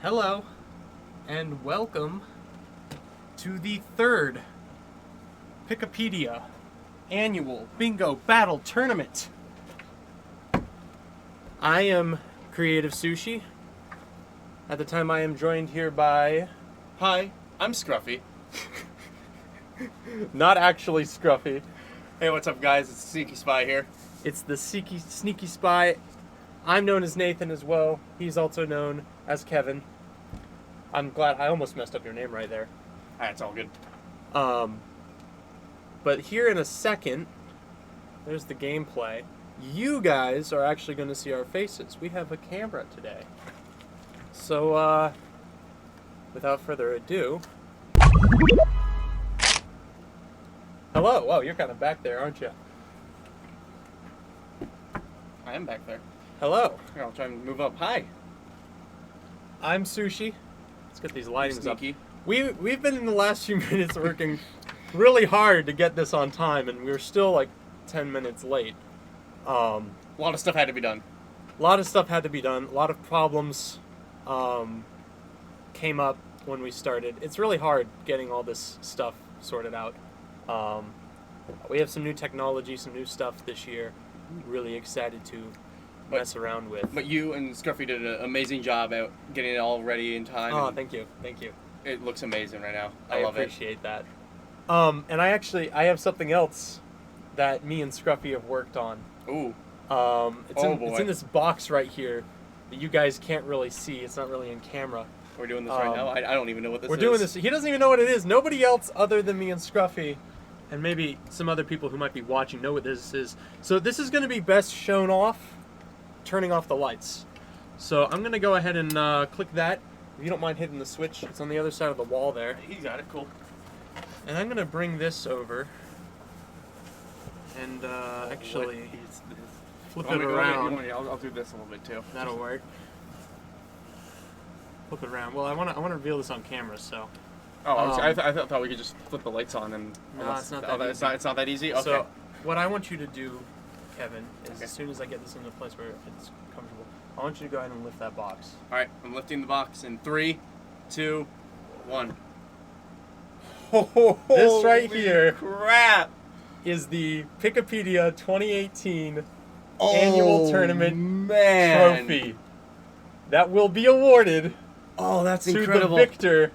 Hello, and welcome to the third Pikipedia annual bingo battle tournament. I am Creative Sushi. At the time, I am joined here by... Hi, I'm Scruffy. Not actually Scruffy. Hey, what's up, guys? It's TheSneakySpy here. It's the Sneaky Spy. I'm known as Nathan as well. He's also known as Kevin. I'm glad I almost messed up your name right there. It's all good. But here in a second, there's the gameplay. You guys are actually going to see our faces. We have a camera today. So, without further ado... Hello! Whoa, you're kind of back there, aren't you? I am back there. Hello! Here, I'll try and move up. Hi. I'm Sushi. Let's get these lightings up. Sneaky. We've been in the last few minutes working really hard to get this on time, and we're still like 10 minutes late. A lot of stuff had to be done. A lot of stuff had to be done. A lot of problems came up when we started. It's really hard getting all this stuff sorted out. We have some new technology, some new stuff this year. Really excited to mess around with. But you and Scruffy did an amazing job at getting it all ready in time. Oh, thank you. Thank you. It looks amazing right now. I love appreciate that. And I have something else that me and Scruffy have worked on. Ooh. It's in this box right here that you guys can't really see. It's not really in camera. We're doing this right now? I don't even know what this is. We're doing this. He doesn't even know what it is. Nobody else other than me and Scruffy, and maybe some other people who might be watching, know what this is. So this is going to be best shown off, turning off the lights. So I'm going to go ahead and click that. If you don't mind hitting the switch, it's on the other side of the wall there. You got it. Cool. And I'm going to bring this over and actually flip it around. I'll do this a little bit too. That'll work. Flip it around. Well, I want to reveal this on camera, so. Oh, I thought we could just flip the lights on and. No, it's not that easy. It's not that easy. Okay. So, what I want you to do, Kevin, is as soon as I get this into a place where it's comfortable, I want you to go ahead and lift that box. All right, I'm lifting the box in 3, 2, 1. This right here crap is the Pikipedia 2018 annual tournament trophy that will be awarded that's to incredible. the victor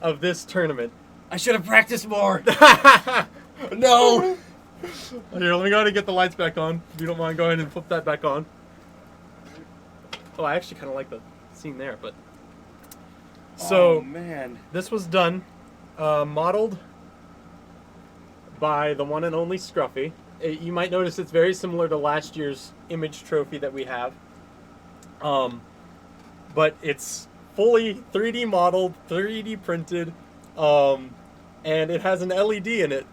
of this tournament. I should have practiced more. No. Here, let me go ahead and get the lights back on. If you don't mind, go ahead and flip that back on. Oh, I actually kind of like the scene there, but... So, oh, man. This was done, modeled by the one and only Scruffy. You might notice it's very similar to last year's image trophy that we have. But it's fully 3D modeled, 3D printed, and it has an LED in it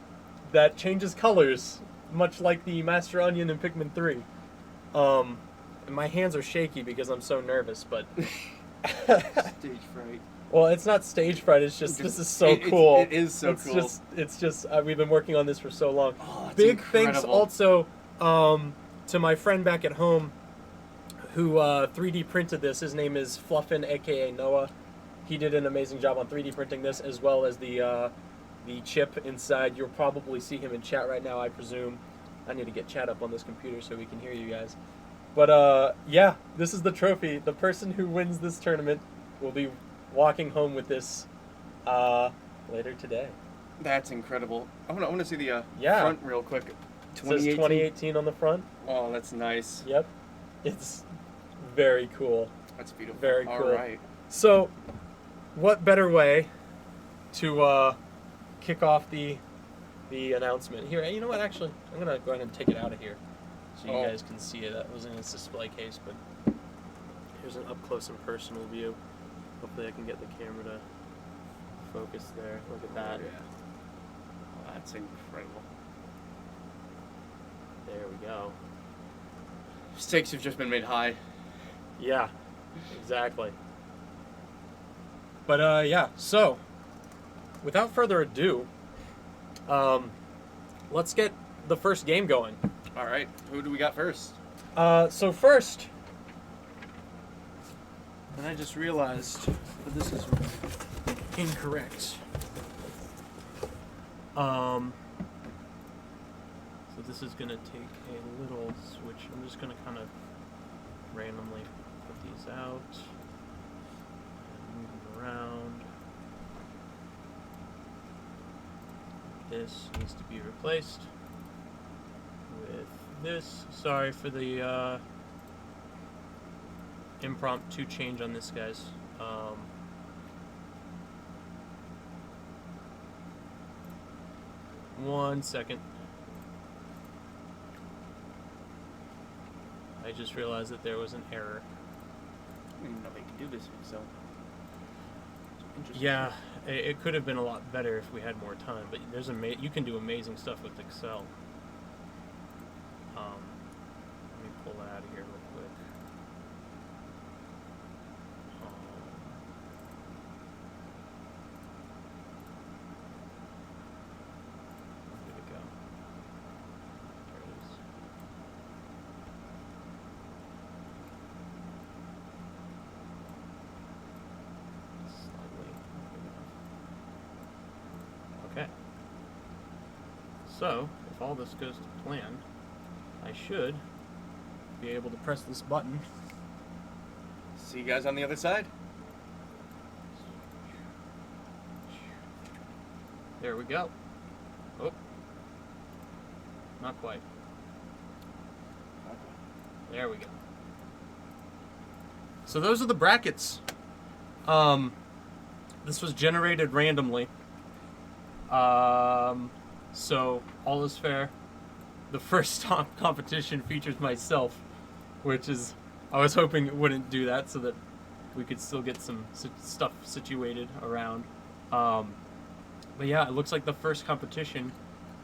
that changes colors, much like the Master Onion in Pikmin 3. And my hands are shaky because I'm so nervous, but... Stage fright. Well, it's not stage fright, it's just this is so cool. It is so cool. It's just we've been working on this for so long. Oh, that's Big incredible. thanks also to my friend back at home who 3D printed this. His name is Fluffin, aka Noah. He did an amazing job on 3D printing this, as well as the chip inside. You'll probably see him in chat right now, I presume. I need to get chat up on this computer so we can hear you guys. But yeah, this is the trophy. The person who wins this tournament will be walking home with this later today. That's incredible. I want to see the Yeah. front real quick. It says 2018 on the front. Oh, that's nice. Yep. It's very cool. That's beautiful. Very cool. All right. So, what better way to kick off the announcement? Here, you know what? Actually, I'm gonna go ahead and take it out of here so you guys can see it. That was in its display case, but here's an up close and personal view. Hopefully, I can get the camera to focus there. Look at that. Yeah. Oh, that's incredible. There we go. Stakes have just been made high. Yeah, exactly. But yeah, so without further ado, let's get the first game going. All right, who do we got first? So first, And I just realized that this is incorrect. So this is gonna take a little switch. I'm just gonna kind of randomly put these out and move them around. This needs to be replaced with this. Sorry for the impromptu change on this, guys. One second. I just realized that there was an error. I didn't even know they could do this with Excel. Interesting. Yeah, it could have been a lot better if we had more time, but there's you can do amazing stuff with Excel. Let me pull that out of here real quick. Where did it go? There it is. Okay. So, if all this goes to plan, I should be able to press this button. See you guys on the other side. There we go. Oh. Not quite. There we go. So those are the brackets. This was generated randomly. So all is fair. The first competition features myself, which is, I was hoping it wouldn't do that so that we could still get some stuff situated around. But yeah, it looks like the first competition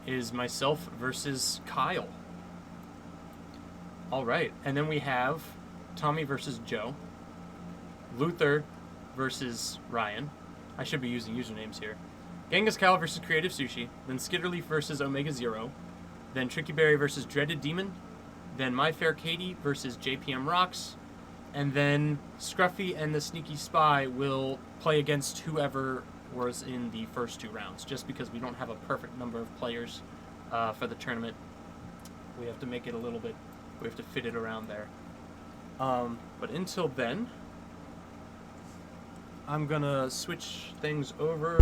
is myself versus Kyle. All right, and then we have Tommy versus Joe, Luther versus Ryen. I should be using usernames here. GhengisKile versus Creative Sushi, then Skitterleaf versus OmegaZero, then Trickyberry versus DreadedDemon, then MyFairKaty versus JPMRocks, and then Scruffy and TheSneakySpy will play against whoever was in the first two rounds, just because we don't have a perfect number of players for the tournament. We have to make it a little bit, we have to fit it around there. But until then, I'm gonna switch things over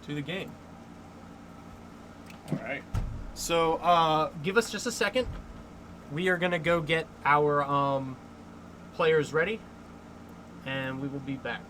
to the game. All right. So give us just a second. We are gonna go get our players ready, and we will be back.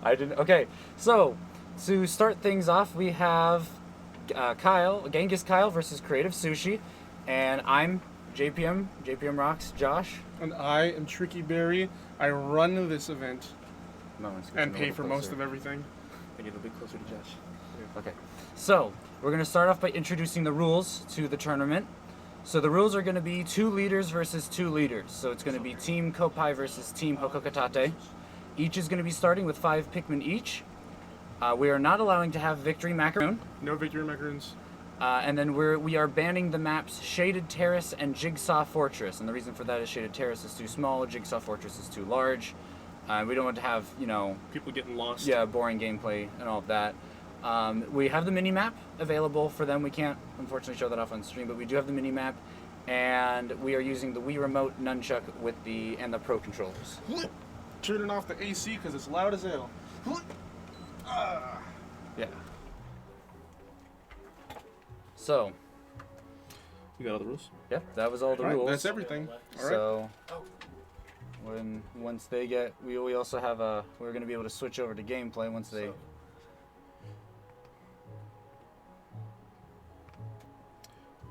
I didn't. Okay, so to start things off, we have GhengisKile versus Creative Sushi, and I'm JPMRocks, Josh. And I am Tricky Berry. I run this event No, it's and pay for most of everything. I get a bit closer to Josh. Okay, so we're going to start off by introducing the rules to the tournament. So the rules are going to be 2 leaders versus 2 leaders. So it's going to be Team Kopai versus Team Hokokatate. Each is going to be starting with 5 Pikmin each. We are not allowing to have Victory Macaroon. No victory macaroons. And then we are banning the maps Shaded Terrace and Jigsaw Fortress. And the reason for that is Shaded Terrace is too small, Jigsaw Fortress is too large. We don't want to have, you know... People getting lost. Yeah, boring gameplay and all of that. We have the mini-map available for them. We can't, unfortunately, show that off on stream, but we do have the mini-map. And we are using the Wii Remote Nunchuck with the Pro controllers. Turning off the AC because it's loud as hell. Yeah. So, You got all the rules? yep, that was all the All right, rules. that's everything. All right. So, once they get, we also have we're going to be able to switch over to gameplay once they...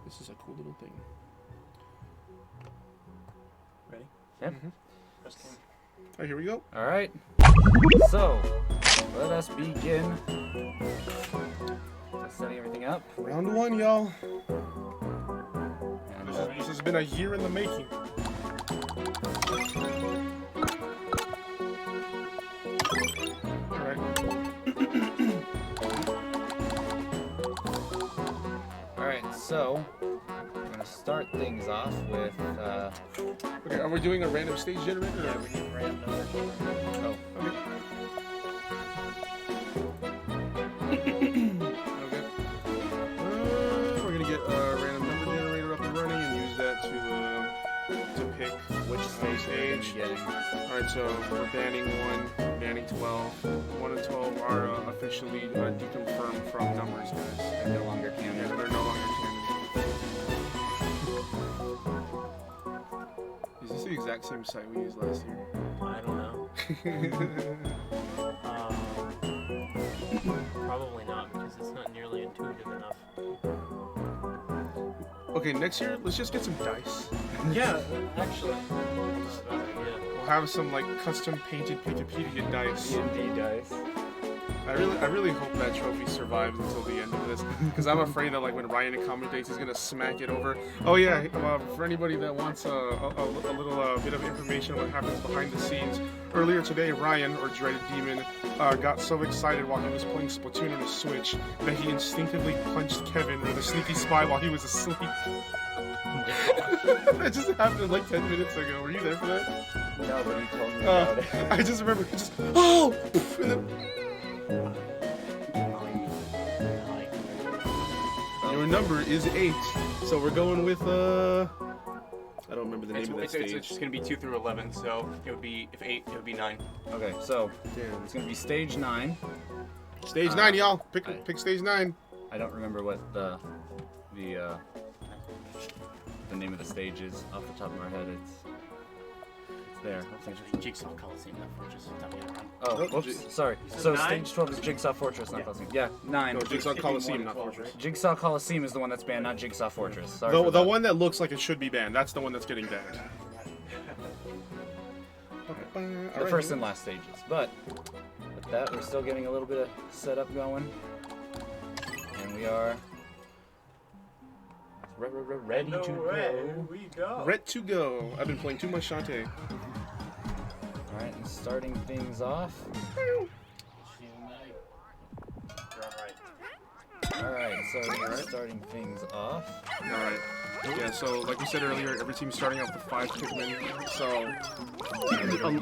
This is a cool little thing. Ready? Yep. First game. All right, here we go. All right. So, let us begin. Just setting everything up. Round 1, y'all. And, This has been a year in the making. All right. all right. So, we're gonna start things off with. Okay, are we doing a random stage generator? Yeah, we need random numbers. Oh. Okay. We're gonna get a random number generator up and running and use that to pick Which stage we're gonna be getting? All right, so we're banning 1, banning 12. 1 and 12 are officially deconfirmed from numbers, guys. They're no longer Yeah, canon. they're no longer canon. Is this the exact same site we used last year? I don't know. Probably not, because it's not nearly intuitive enough. Okay, next year, let's just get some dice. Yeah, actually. That's not a bad idea. We'll have some like custom painted Pikipedia dice. D&D dice. I really hope that trophy survives until the end of this, because I'm afraid that like when Ryen commentates, he's gonna smack it over. Oh yeah, for anybody that wants a little bit of information on what happens behind the scenes, earlier today Ryen, or DreadedDemon, got so excited while he was playing Splatoon on his Switch that he instinctively punched Kevin, or TheSneakySpy, while he was asleep. That just happened like 10 minutes ago. Were you there for that? No, but you told me about it. I just remember just oh, and then, your number is 8, so we're going with I don't remember the name of that stage. It's just gonna be 2 through 11, so it would be, if 8, it would be 9. Okay, so Damn. it's gonna be stage 9. Stage 9, y'all. Pick stage 9. I don't remember what the name of the stage is off the top of my head. It's there. Jigsaw Coliseum, that fortress. Oh, Nope. whoops, sorry. Is it So 9? stage 12 is Jigsaw Fortress, not Coliseum. Yeah, 9. No, Jigsaw Coliseum, not Fortress. Jigsaw Coliseum is the one that's banned, not Jigsaw Fortress. Sorry The for that. one that looks like it should be banned. That's the one that's getting banned. The first and last stages. But with that, we're still getting a little bit of setup going. And we are ready to go. Here we go. Red to go. I've been playing too much Shantae. Alright, and starting things off. Alright, so we're starting things off. Alright. Yeah, so like we said earlier, every team's starting out with 5 Pikmin. So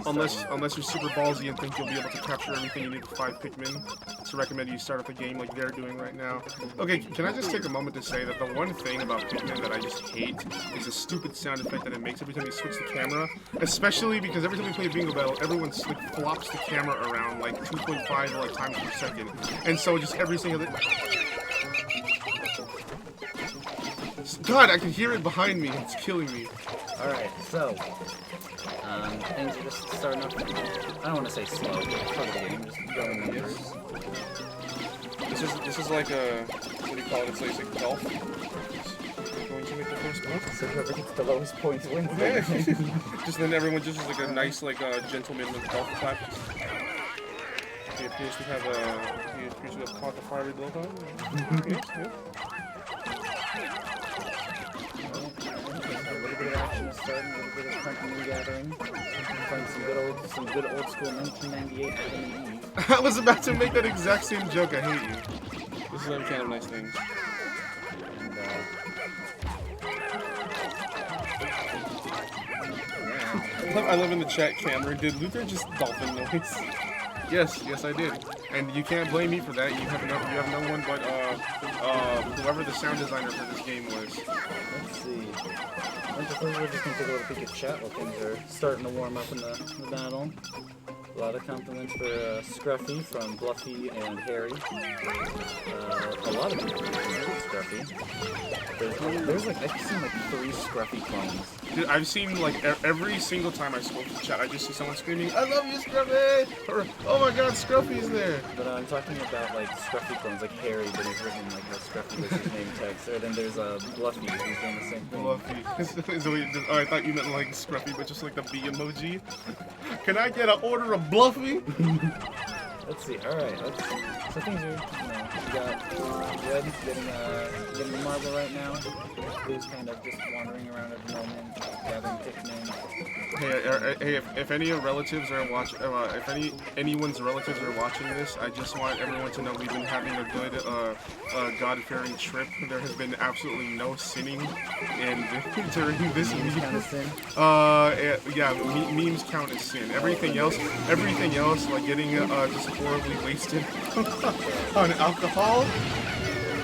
unless you're super ballsy and think you'll be able to capture everything, you need 5 Pikmin. To recommend you start up the game like they're doing right now. Okay, can I just take a moment to say that the one thing about Pikmin that I just hate is the stupid sound effect that it makes every time you switch the camera. Especially because every time we play Bingo Battle, everyone like flops the camera around like 2.5 like times per second. And so just every single God, I can hear it behind me. It's killing me. Alright, so Things are just starting off. I don't want to say slow, but it's part of the game. Just going numbers. This is like a, what do you call it? It's like golf. Going to make the first point. So whoever gets the lowest points wins. Yeah. Just then everyone just is like a nice gentleman with golf clap. He appears to have caught the fiery blow on. Yes, yeah. A little bit of action is starting, a little bit of hunting and gathering. Playing some good old school 1998 Adam and Eve. I was about to make that exact same joke. I hate you. This is every kind of nice thing. And, I love in the chat, Cameron. Did Luther just dolphin noise? Yes, I did. And you can't blame me for that. You have no one but whoever the sound designer for this game was. let's see. We're just going to take a little peek at chat while things are starting to warm up in the battle. A lot of compliments for Scruffy from Bluffy and Harry. A lot of people from Scruffy. There's like, I've seen like 3 Scruffy clones. Dude, I've seen like every single time I scroll through the chat, I just see someone screaming, "I love you, Scruffy!" Or, "Oh my God, Scruffy's there!" But I'm talking about like Scruffy clones, like Harry, but he's written like how Scruffy was his name text. And then there's Bluffy, who's doing the same thing. Bluffy. Oh, I thought you meant like Scruffy, but just like the B emoji. Can I get an order of Bluffy? Let's see. All right. So things are, we got Red getting the marble right now. Blue's kind of just wandering around at the moment, gathering Pikmin. Hey, if any relatives are watching, if anyone's relatives are watching this, I just want everyone to know we've been having a good, God-fearing trip. There has been absolutely no sinning, and during this Memes count as sin? yeah, memes count as sin. Everything else, like getting just horribly wasted on alcohol.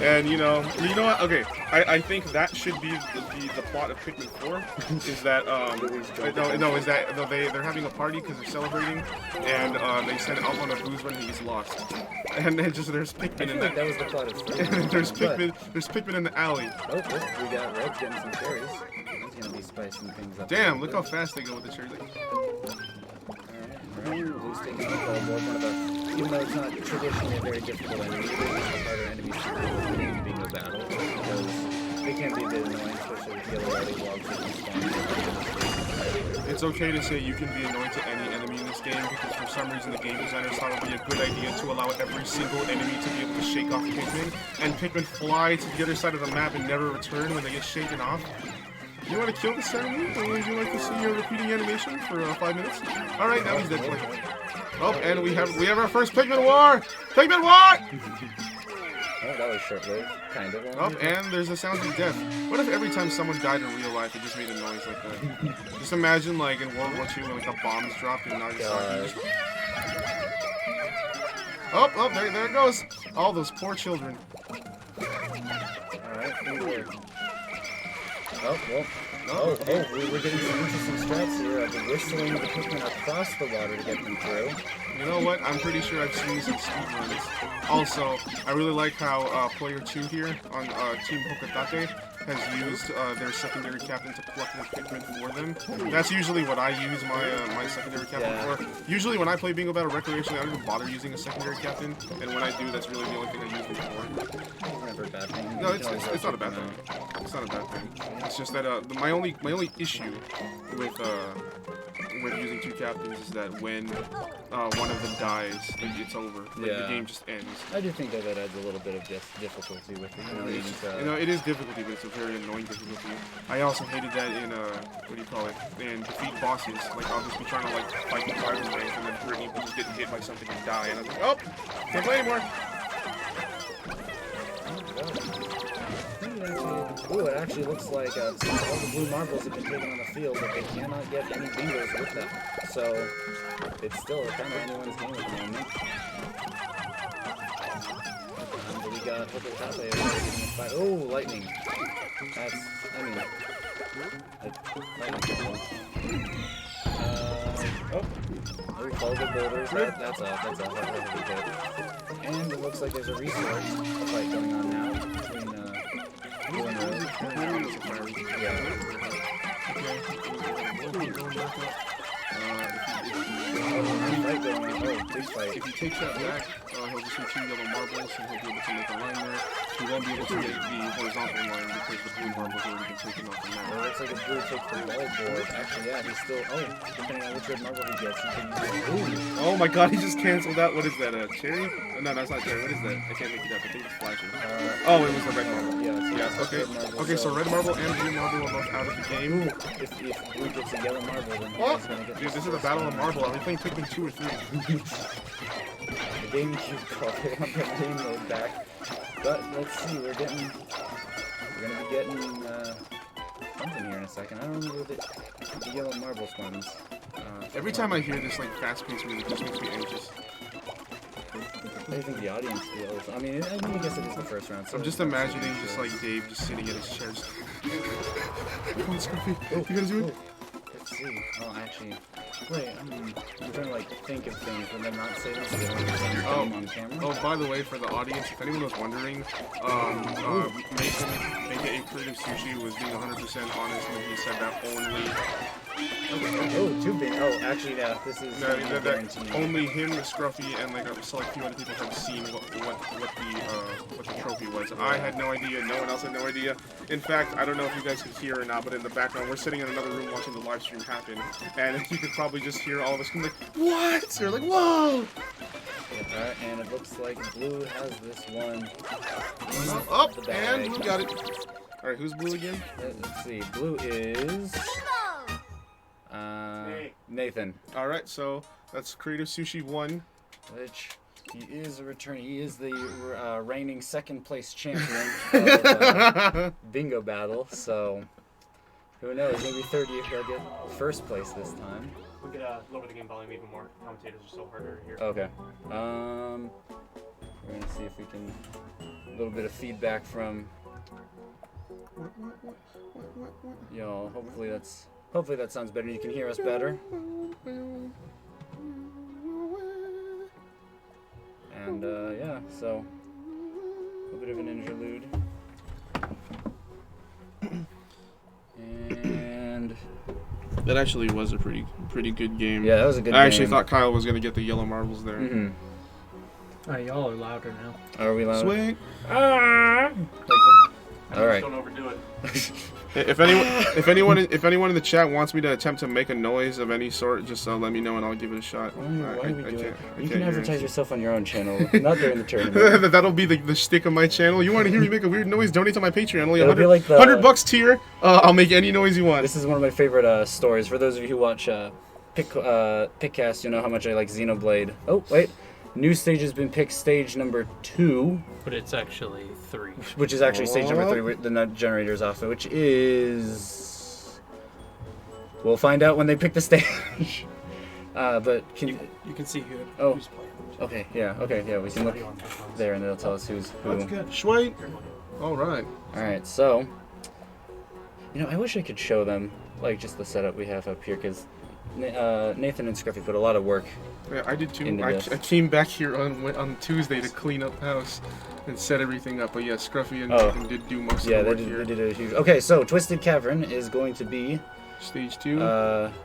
And you know what? Okay, I think that should be the plot of Pikmin 4. Is that is that they're having a party because they're celebrating, and they send Alpha on a booze run and he's lost, and then just there's Pikmin in that was the plot of 3. there's Pikmin in the alley. Oh, look, we got Red getting some cherries. He's gonna be spicing things up. Damn! Look how fast they go with the cherries. Blue's taking the ball board, one of the, even though it's not traditionally a very difficult enemy, it's one of the harder enemies to being a battle, because they can be a bit annoying, especially with yellow alley logs that can spawn. It's okay to say you can be annoying to any enemy in this game, because for some reason the game designers thought it would be a good idea to allow every single enemy to be able to shake off Pikmin, and Pikmin fly to the other side of the map and never return when they get shaken off. You want to kill this enemy, or would you like to see your repeating animation for 5 minutes? All right, now he's dead. Oh, and we have our first Pikmin war! Pikmin war! Oh, that was short-lived, kind of. Oh, and there's the sounds of death. What if every time someone died in real life, it just made a noise like that? Just imagine, like in World War II, when like the bombs dropped and Nagasaki. Oh, there it goes. All those poor children. All right, Oh, we're getting some interesting strats here. The whistling of the Pikmin across the water to get them through. You know what? I'm pretty sure I've seen some speedruns. Also, I really like how player 2 here on Team Hokatate has used their secondary captain to pluck the Pikmin for them. That's usually what I use my secondary captain for. Usually when I play Bingo Battle recreationally, I don't even bother using a secondary captain, and when I do, that's really the only thing I use them for. Never a bad thing. No, it's not a bad thing. It's not a bad thing. It's just that my only issue with using 2 captains is that when one of them dies, it's over. Like, the game just ends. I do think that adds a little bit of difficulty with it. You know, it is difficulty, but it's a very annoying difficulty. I also hated that in what do you call it? In defeat bosses. Like I'll just be trying to like fight the fire range, and then Brittany will just get hit by something and die, and I'm like, oh, can't play anymore. Ooh, it actually looks like all the blue marbles have been taken on the field, but they cannot get any bingos with them. So it's still kind of anyone's game at the moment. But we got Hokatate. Oh, lightning. That's, lightning. We follow the boulders. That's a heavy hit. And it looks like there's a resource fight going on now between blue and red. Yeah. Big fight. If he takes that back, he'll just need 2 yellow marbles and he'll be able to make a line there. He won't be able to make the horizontal line because the blue marble's already been taken off the map. Well, it looks like if Blue takes the wall board. Actually, yeah, he's still. Oh, depending on which red marble he gets, he can use. Ooh. Oh my god, he just canceled out. What is that? A cherry? No, that's not cherry. What is that? I can't make it up. I think it's flashing. Oh, it was the red marble. Yeah, Okay. Okay, so red marble and blue marble are both out of the game. Ooh, if Blue gets a yellow marble, then he's gonna get. Dude, this is a battle of marble. Are we playing Pikmin 2 or 3? The GameCube call. They want their game mode back. But let's see, we're gonna be getting something here in a second. I don't remember the yellow marble spawns. Every time I hear this like fast-paced music, it just makes me anxious. What do you think the audience feels? I mean, I guess it is the first round. So I'm just imagining just like Dave just sitting in his chair. Just... Come on, Scruffy. You gonna do it? Let's see. Oh, actually, wait. I'm trying to like think of things, but then not say them so they don't get on camera. Oh, by the way, for the audience, if anyone was wondering, Nathan, aka Creative Sushi, was being 100% honest when he said that only. Oh, 2 big. Oh, actually, yeah. This is that only him, Scruffy, and like a select few other people have seen what the trophy was. I had no idea. No one else had no idea. In fact, I don't know if you guys could hear or not, but in the background, we're sitting in another room watching the live stream happen, and you could probably just hear all of us like, "What?" You're like, "Whoa!" Alright, and it looks like Blue has this one. Up, and Blue got it. All right, who's Blue again? Let's see. Blue is Nathan. All right, so that's Creative Sushi 1. Which he is a return. He is the reigning second place champion of Bingo Battle. So who knows? Maybe third year he'll get first place this time. We could lower the game volume even more. Commentators are so harder here. Okay. We're gonna see if we can a little bit of feedback from y'all. Hopefully that sounds better. You can hear us better. And yeah, so a little bit of an interlude. And that actually was a pretty good game. Yeah, that was a good game. I actually thought Kyle was gonna get the yellow marbles there. Y'all are louder now. Are we loud? Sweet. All right. Don't overdo it. If anyone in the chat wants me to attempt to make a noise of any sort, just let me know and I'll give it a shot. You can advertise yourself on your own channel, not during the tournament. That'll be the shtick of my channel. You want to hear me make a weird noise? Donate to my Patreon. Only $100 tier. I'll make any noise you want. This is one of my favorite stories. For those of you who watch Pickcast, you know how much I like Xenoblade. Oh wait. New stage has been picked, stage number 2. But it's actually 3. Which is actually stage number 3 with the nut generators off it, which is... We'll find out when they pick the stage. But can you can see who's playing. Okay, yeah, we can look there and they'll tell us who's who. That's good. Sweet. Alright, so... You know, I wish I could show them, like, just the setup we have up here, because Nathan and Scruffy put a lot of work. Yeah, I did too. I came back here on Tuesday to clean up house and set everything up. But yeah, Scruffy and Nathan did do most of the work here. They did a huge. Okay, so Twisted Cavern is going to be stage 2.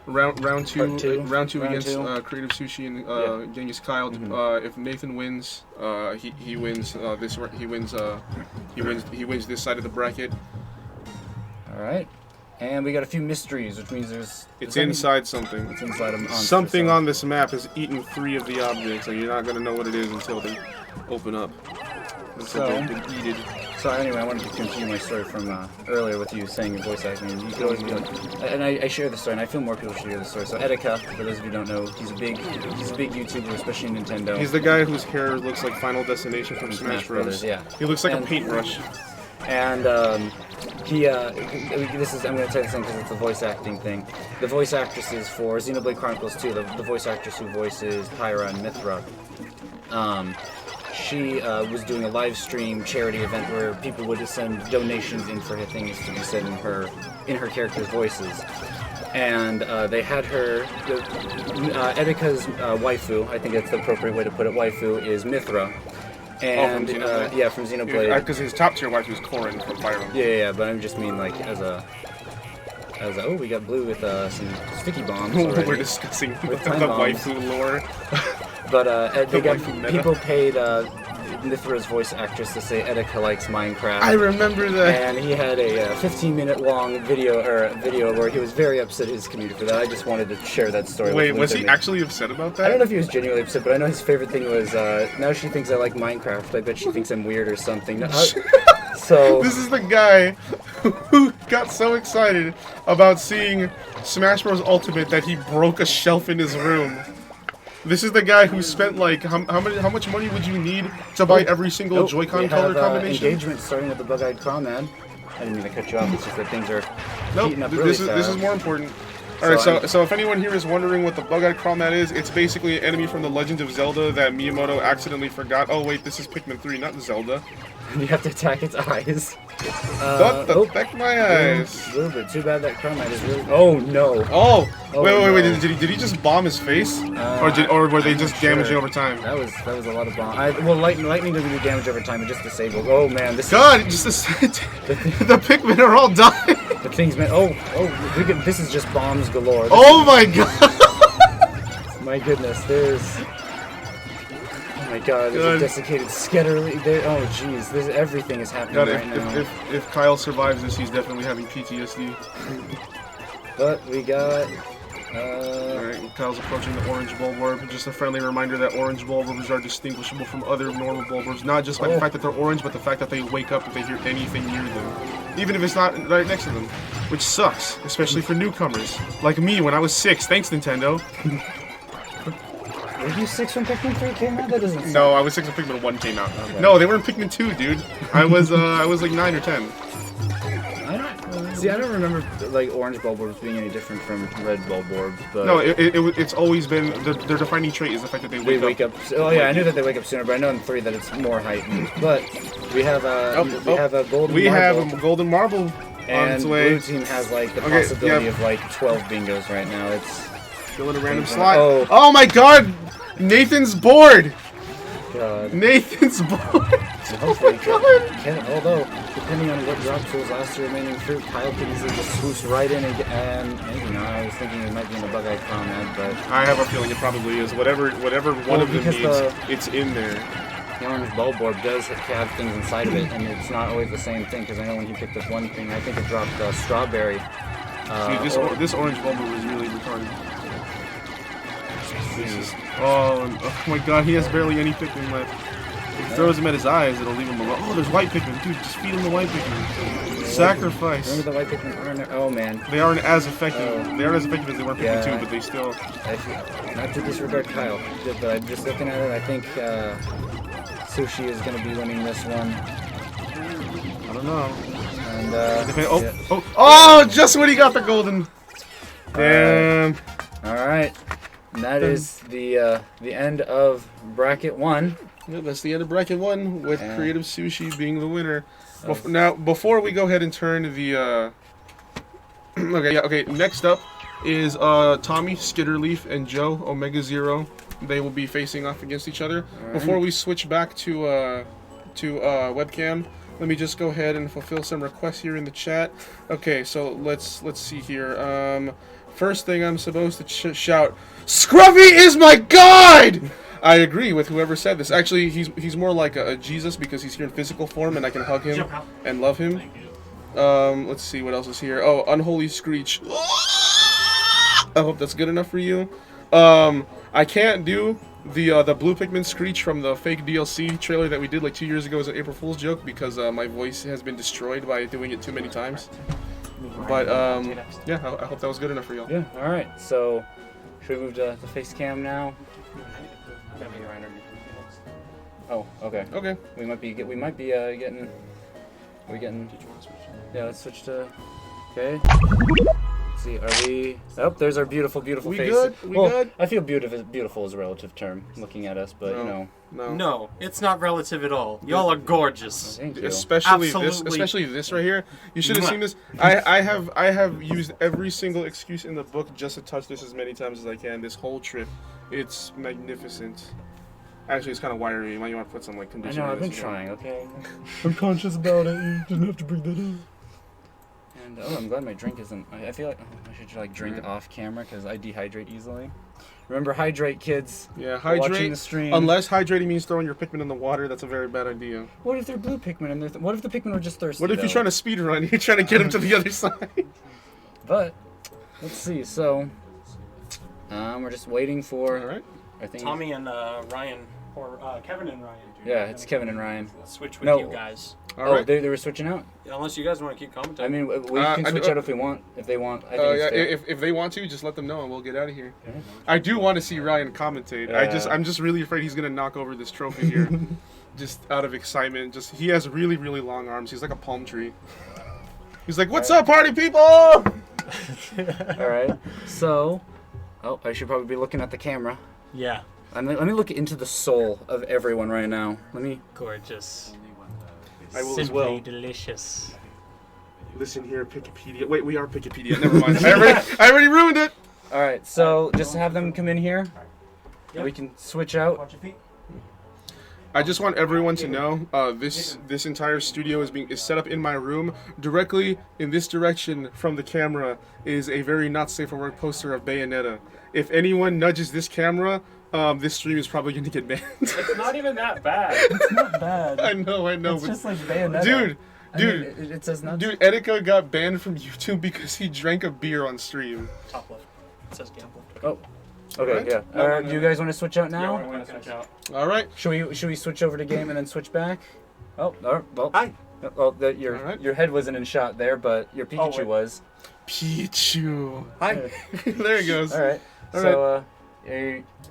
Round two against Creative Sushi and GhengisKile. If Nathan wins, he wins this. He wins this side of the bracket. All right. And we got a few mysteries, which means it's inside something. It's inside a monster. Something on this map has eaten 3 of the objects, and you're not going to know what it is until they open up. Until they've been eaten. So anyway, I wanted to continue my story from earlier with you saying your voice acting. You could always be like, and I share the story, and I feel more people should hear the story. So Etika, for those of you who don't know, he's a big YouTuber, especially in Nintendo. He's the guy whose hair looks like Final Destination from Smash Bros. Yeah. He looks like a paintbrush. And I'm going to tell you something because it's a voice acting thing. The voice actresses for Xenoblade Chronicles 2, the voice actress who voices Pyra and Mithra, she was doing a live stream charity event where people would send donations in for her things to be said in her characters' voices. And they had her, Etika's waifu, I think that's the appropriate way to put it, waifu, is Mithra. And from from Xenoblade. Because his top tier wife is Corrin from Fire Emblem. Yeah, but I just mean like as a Oh, we got blue with some sticky bombs. We're already. discussing the With time bombs. waifu lore. But they got waifu meta. people paid Mithra's voice actress to say Etika likes Minecraft. I remember that. And he had a 15-minute long video where he was very upset at his community for that. I just wanted to share that story. Wait, with was he Lincoln. actually upset about that? I don't know if he was genuinely upset, but I know his favorite thing was now she thinks I like Minecraft. I bet she thinks I'm weird or something. So This is the guy who got so excited about seeing Smash Bros. Ultimate that he broke a shelf in his room. This is the guy who spent like how much money would you need to buy every single Joy-Con color combination? Engagement starting with the bug-eyed claw man. I didn't mean to cut you off. It's just that things are Nope, heating up really this is more important. Alright, so if anyone here is wondering what the bug-eyed crawlmat is, it's basically an enemy from the Legend of Zelda that Miyamoto accidentally forgot. Oh wait, this is Pikmin 3, not Zelda. You have to attack its eyes. What the heck, my eyes? A little bit. Too bad that Chromite is really. Oh no. Oh! Oh, wait, no. did he just bomb his face? Or were they just damaging over time? That was a lot of bomb. Well, lightning doesn't do damage over time. It just disables. Oh man, this. God, the Pikmin are all dying. The thing's been. Oh, this is just bombs galore. Oh my God! My goodness, there's. Oh my God, there's a desiccated Skitterleaf. Oh jeez, everything is happening God, right now. if Kyle survives this, he's definitely having PTSD. But we got. Alright, Kyle's approaching the orange bulborb. Just a friendly reminder that orange bulborbs are distinguishable from other normal bulborbs, not just by the fact that they're orange, but the fact that they wake up if they hear anything near them, even if it's not right next to them, which sucks, especially for newcomers like me when I was 6. Thanks, Nintendo. Were you 6 when Pikmin 3 came out? That doesn't sound... No, I was 6 when Pikmin 1 came out. Okay. No, they were in Pikmin 2, dude. I was like 9 or 10. I don't remember like orange bulborbs being any different from red bulborbs, but No, it's always been their defining trait is the fact that they wake up. Oh yeah, I knew that they wake up sooner, but I know in 3 that it's more heightened. But we have a golden We marble, have a golden marble on and its way. blue team has like the possibility of like 12 bingos right now. It's Fill in a random slot. Oh. Oh my God! Nathan's bored. God. Nathan's bored. So hopefully, although depending on what drop tools last the remaining fruit, Kyle can easily just swoosh right in and maybe not. I was thinking it might be in the bug-eyed comment, but I have a feeling it probably is. Whatever one of them needs, it's in there. the orange bulborb does have things inside of it, and it's not always the same thing. Because I know when he picked up one thing, I think it dropped strawberry. See, this orange bulborb was really retarded. Oh my God, he has barely any Pikmin left. If he throws him at his eyes, it'll leave him alone. Oh, there's white Pikmin. Dude, just feed him the white Pikmin. Sacrifice. Remember the white Pikmin aren't there? Oh man. They aren't as effective. They aren't as effective as they were in Pikmin 2, Yeah. but they still... Not to disregard Kyle, but I'm just looking at it, I think Sushi is going to be winning this one. I don't know. And, yeah. Oh, just when he got the golden. Damn. Alright. And that is the end of bracket 1. Yeah, that's the end of bracket 1 with Creative Sushi being the winner. Now, before we go ahead and turn the okay, next up is Tommy, Skitterleaf, and Joe, OmegaZero. They will be facing off against each other. Right. Before we switch back to webcam, let me just go ahead and fulfill some requests here in the chat. Okay, so let's see here. First thing I'm supposed to shout, Scruffy is my god! I agree with whoever said this. Actually, he's more like a Jesus because he's here in physical form and I can hug him and love him. Let's see what else is here. Oh, Unholy Screech. I hope that's good enough for you. I can't do the Blue Pikmin Screech from the fake DLC trailer that we did like 2 years ago as an April Fool's joke because my voice has been destroyed by doing it too many times. But yeah, I hope that was good enough for y'all. Yeah, alright. So, should we move to the face cam now? Oh, okay. Okay. We might be getting. Are we getting? Yeah, let's switch to. Okay. Let's see, are we? Oh, there's our beautiful face. We good? We good? I feel beautiful is a relative term, looking at us, but you know. No, it's not relative at all. Y'all are gorgeous. Thank you. Especially this right here. You should have seen this. I have used every single excuse in the book just to touch this as many times as I can. This whole trip, it's magnificent. Actually, it's kind of wiry. You might want to put some like conditioner. I know. I've been trying. Okay. I'm conscious about it. You didn't have to bring that up. And oh, I'm glad my drink isn't. I feel like I should like drink off camera because I dehydrate easily. Remember, hydrate, kids. Yeah, Watching hydrate. the stream. Unless hydrating means throwing your Pikmin in the water, that's a very bad idea. What if they're blue Pikmin and they're what if the Pikmin were just thirsty? What if you're though? trying to speed run? You're trying to get him to the other side. But let's see. So we're just waiting for. All right. I think Tommy and Ryan, or Kevin and Ryan. Yeah, it's Kevin and Ryan. Switch with No. you guys. All Oh, right. they were switching out. Unless you guys want to keep I commenting. mean, we can I switch do- out if we want. If they want, I think Yeah, it's fair. if they want to, just let them know and we'll get out of here. Okay. I do want to see Ryan commentate. Yeah. I'm just really afraid he's gonna knock over this trophy here, just out of excitement. Just he has really long arms. He's like a palm tree. He's like, "What's up, party people?" All right. So, oh, I should probably be looking at the camera. Yeah. Let me look into the soul of everyone right now. Let me. Gorgeous. I will as Simply well. delicious. Listen here, Pikipedia. Wait, we are Pikipedia. Never mind. I already ruined it. All right. So just have them come in here. We can switch out. Watch your feet. I just want everyone to know this entire studio is set up in my room. Directly in this direction from the camera is a very not safe for work poster of Bayonetta. If anyone nudges this camera, this stream is probably going to get banned. It's not even that bad. It's not bad. I know. It's But just like Bayonetta. dude, I mean, it says nothing. dude, Etika got banned from YouTube because he drank a beer on stream. Top left. It says gamble. Oh. Okay. Alright. Yeah. No, Do you guys want to switch out Yeah, now? we're going to switch out. All right. Should we switch over to game and then switch back? Oh. Well. Hi. Well, All right. your head wasn't in shot there, but your Pikachu wait. was. Pichu. Hi. There he goes. All right. All So,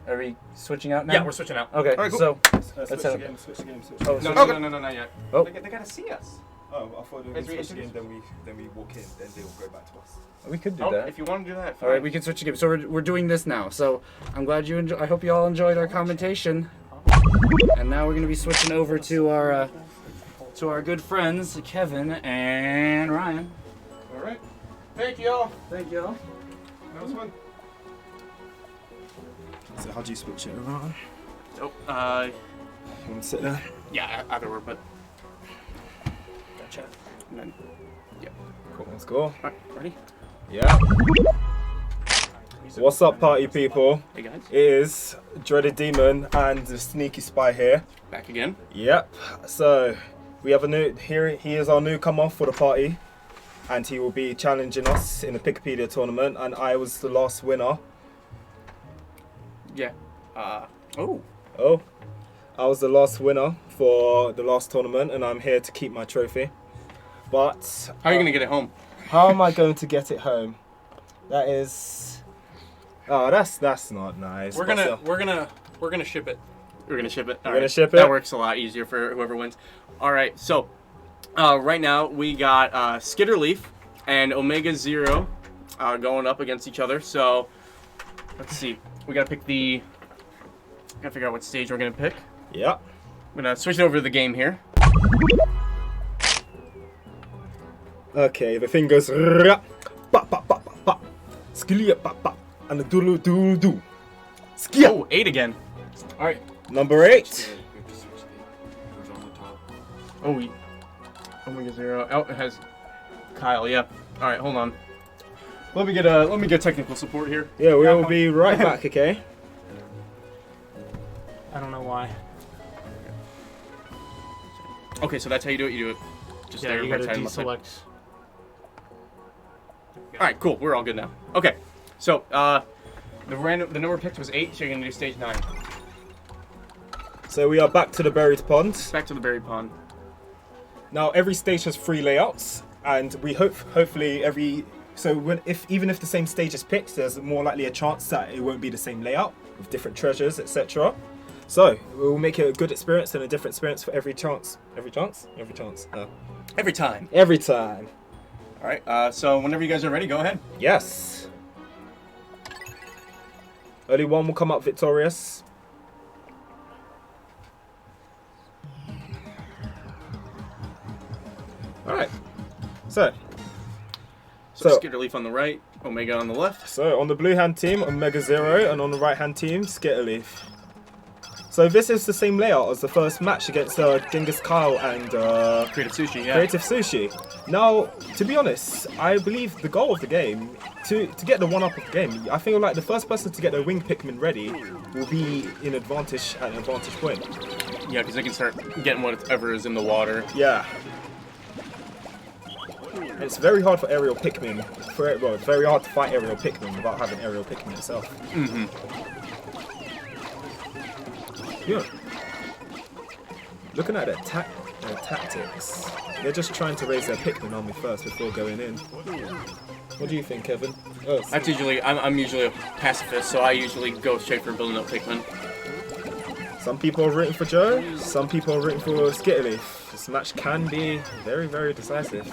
are we switching out now? Yeah, we're switching out. Okay. All right, cool. So, Switch Let's the have- game, switch the game, switch oh, the game. so- Okay. No, not yet. Oh. They gotta see us. Oh, I thought they were Let's going to switch the reintroduce. game, then we walk in, then they will go back to us. we could do Oh, that. if you want to do that, All right, fine. we can switch the game. So we're doing this now. So I'm glad you enjoy. I hope you all enjoyed our commentation. And now we're gonna be switching over to our good friends Kevin and Ryan. All right. Thank you all. Thank you all. That was fun. So how do you switch it around? Oh, You want to sit there? yeah, either or, but. Gotcha. And then, Cool, let's go. alright, ready? Yeah. What's up, party people? Hey guys, It is DreadedDemon and TheSneakySpy here. back again. Yep. So we have a new here. He is our newcomer for the party, and he will be challenging us in the Pikipedia tournament. And I was the last winner. Yeah. Oh. Oh, I was the last winner for the last tournament, and I'm here to keep my trophy. But How are you gonna get it home? how am I going to get it home? That is. Oh, that's not nice. We're but gonna still. we're gonna ship it. We're gonna ship it. We're Alright. gonna ship That it? works a lot easier for whoever wins. All right, so right now we got Skitterleaf and OmegaZero going up against each other. So let's see. We gotta pick the. Gotta figure out what stage we're gonna pick. Yeah. I'm gonna switch it over to the game here. Okay, the thing goes. Ba ba ba ba ba. Skillia ba ba. And the doodle doodle doo. Skia. Oh, 8 again. All right. Number 8. Oh, OmegaZero. Oh, it has Kyle. Yeah. All right, hold on. Let me get technical support here. Yeah, we will be right back, okay? I don't know why. Okay, so that's how you do it. You do it just Yeah, there, you right gotta side and left side. deselect. All right, cool. We're all good now. Okay, so the number picked was 8, so you're gonna do stage 9. So we are back to the buried pond. Back to the berry pond. Now every stage has 3 layouts, and we hopefully every even if the same stage is picked, there's more likely a chance that it won't be the same layout with different treasures, etc. So we'll make it a good experience and a different experience for every chance. Every chance? Every chance. Every time. Every time. All right. So whenever you guys are ready, go ahead. Yes. Only one will come up victorious. All right. So So Skitterleaf on the right, Omega on the left. on the blue hand team, OmegaZero, and on the right hand team, Skitterleaf. So this is the same layout as the first match against GhengisKile and Creative Sushi, yeah. Creative Sushi. Now, to be honest, I believe the goal of the game, to get the one-up of the game, I feel like the first person to get their wing Pikmin ready will be in advantage at an advantage point. Yeah, because they can start getting whatever is in the water. Yeah. And it's very hard for aerial Pikmin. Well, it's very hard to fight aerial Pikmin without having aerial Pikmin itself. Mm-hmm. Yeah. Looking at their tactics, they're just trying to raise their Pikmin army first before going in. What do you think, Kevin? Oh, That's usually, I'm usually a pacifist, so I usually go straight for building up Pikmin. some people are rooting for Joe, some people are rooting for Skitterleaf. This match can be very, very decisive.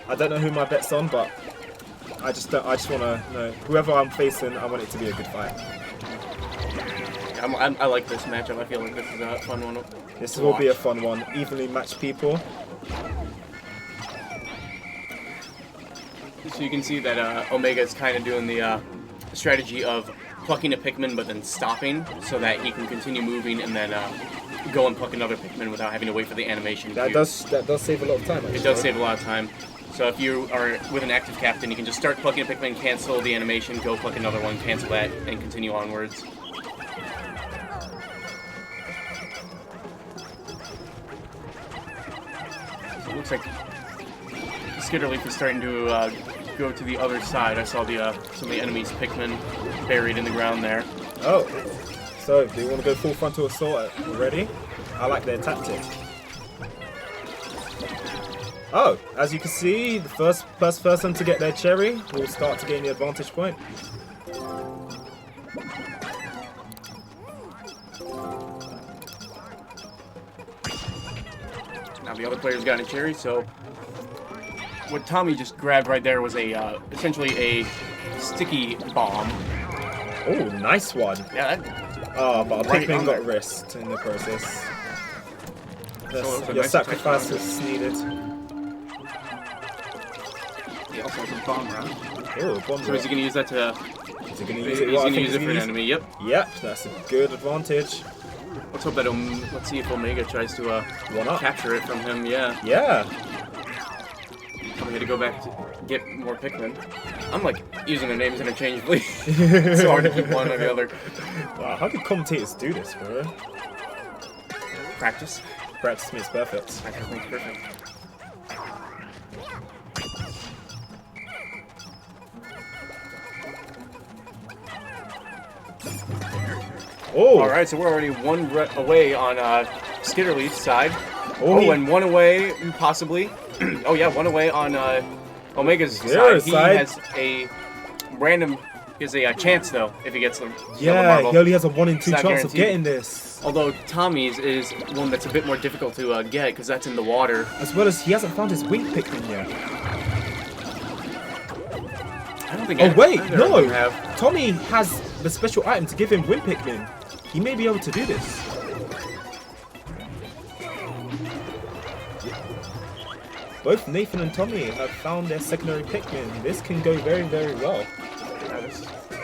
I don't know who my bet's on, but I just want to know whoever I'm facing. I want it to be a good fight. I like this matchup. I feel like this is a fun one. This will be a fun one. Evenly matched people. So you can see that Omega is kind of doing the strategy of plucking a Pikmin but then stopping so that he can continue moving and then go and pluck another Pikmin without having to wait for the animation. That does save a lot of time. Actually. It does save a lot of time. So if you are with an active captain, you can just start plucking a Pikmin, cancel the animation, go pluck another one, cancel that, and continue onwards. So it looks like Skitterleaf is starting to go to the other side. I saw the some of the enemy's Pikmin buried in the ground there. Oh, so do you want to go full frontal assault already? I like their tactic. Oh, as you can see, the first person to get their cherry will start to gain the advantage point. Now the other player's got a cherry, so what Tommy just grabbed right there was a essentially a sticky bomb. Oh, nice one. Yeah, that, but a right Pikmin on got there. risked in the process. So it was a Your nice sacrifice attack was needed. he also has a bomb round. Oh, bomb So is he going to use that to? Is he going to He's use it? Well, I going to think use he's it for an gonna enemy. Yep. Yep, that's a good advantage. Let's hope that let's see if Omega tries to One up. capture it from him. Yeah. Yeah. I'm going to go back to get more Pikmin. I'm like using their names interchangeably. It's hard to keep one or the other. Wow, how do commentators do this, bro? Practice. Practice makes perfect. Practice makes perfect. Oh, All right, so we're already one away on Skitterleaf's side. Oh, he- And one away, possibly. Oh yeah, one away on Omega's Zero side. He side. has a random, is a chance though if he gets the yellow yeah, marble. he only has a 1 in 2 It's not chance of guaranteed. getting this. Although Tommy's is one that's a bit more difficult to get because that's in the water. As well as he hasn't found his wing Pikmin yet. I don't think. Oh wait, either of no! them have. Tommy has the special item to give him wing Pikmin. He may be able to do this. Both Nathan and Tommy have found their secondary Pikmin. This can go very, very well.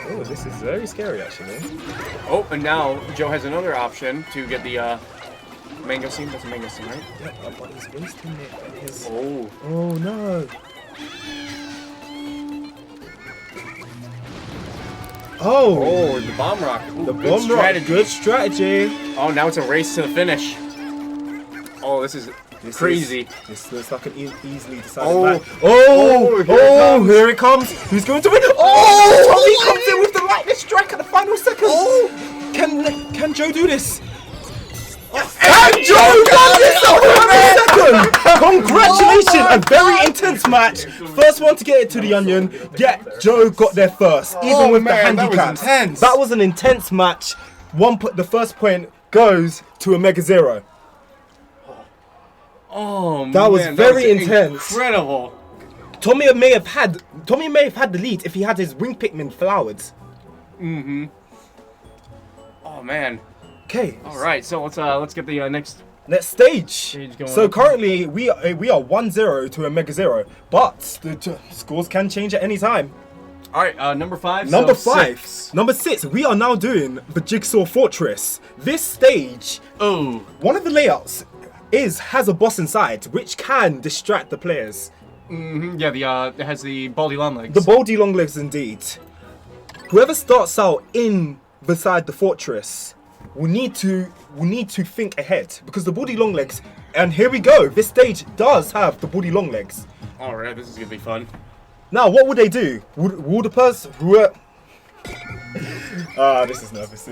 Oh, this is very scary actually. Oh, and now Joe has another option to get the mango seam. That's a mango seam, right? Yeah, but he's wasting it. His... Oh. Oh no. Oh, Oh, the bomb rock. Ooh, the good bomb rock. strategy. Good strategy. Oh, now it's a race to the finish. Oh, this is crazy. This looks like an easily decided Oh. match. Oh, here it comes. Who's going to win? Oh, Tommy comes in with the lightning strike at the final second. Oh, can Joe do this? And Joe does this at the final second. Congratulations, a very intense match. First one to get it to the onion. Yet Joe got there first, even with man, the that was handicaps. intense. That was an intense match. The first point goes to OmegaZero. Oh, That was man, very intense. Incredible. Tommy may have had the lead if he had his wing Pikmin flowered. Mm-hmm. Oh man. Okay. All right, so let's get the next. Next stage. Stage going So up. currently we are 1-0 to OmegaZero, but the scores can change at any time. All right, number 5. Number so 5. 6. Number 6, we are now doing the Jigsaw Fortress. This stage, Oh. one of the layouts has a boss inside, which can distract the players. Yeah, it has the baldy long legs. The baldy long legs, indeed. Whoever starts out in beside the fortress will need to think ahead, because the baldy long legs. And here we go. This stage does have the baldy long legs. All right, this is gonna be fun. Now, what would they do? Would the person who? This is nervous.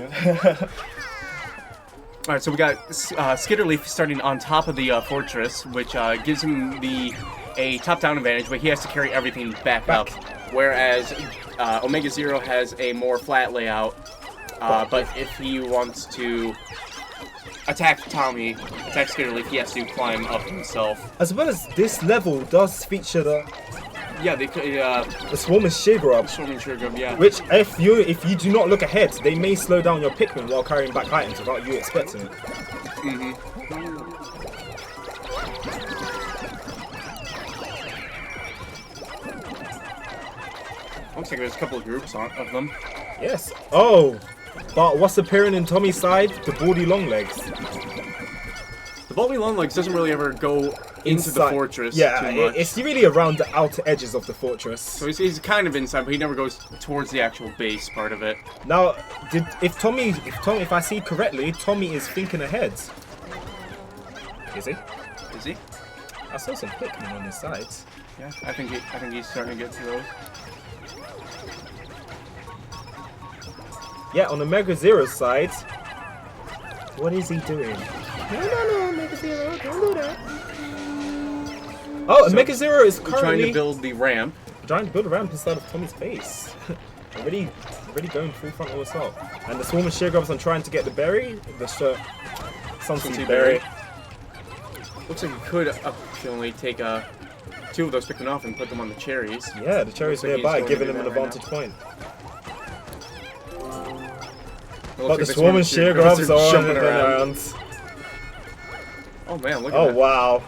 All right, so we got Skitterleaf starting on top of the fortress, which gives him a top-down advantage, but he has to carry everything back up. Whereas OmegaZero has a more flat layout, but if he wants to attack Skitterleaf, he has to climb up himself. As well as this level does feature the Swarming Sheargrub. Swarming Sheargrub, yeah. Which, if you do not look ahead, they may slow down your Pikmin while carrying back items without you expecting it. Looks like there's a couple of groups of them. Yes. Oh, but what's appearing in Tommy's side? The baldy long legs. The baldy long legs doesn't really ever go into the fortress too much. It's really around the outer edges of the fortress. So he's kind of inside, but he never goes towards the actual base part of it. Now, if I see correctly, Tommy is thinking ahead. Is he? Is he? I saw some Pikmin on his sides. Yeah, I think he's starting to get to those. Yeah, on the OmegaZero's side, what is he doing? No, OmegaZero, don't do that. Oh, So, OmegaZero is We're trying currently to build the ramp. trying to build a ramp inside of Tommy's face. already going full frontal assault. And the Swarming Sheargrubs are trying to get the berry, the Sunseed berry. Looks like you could optionally take 2 of those Pikmin off and put them on the cherries. Yeah, the cherries Looks like he's nearby, going giving to him do an that right advantage point. It looks But like the Swarming Sheargrubs are jumping running around. Oh man, look at Oh that. wow.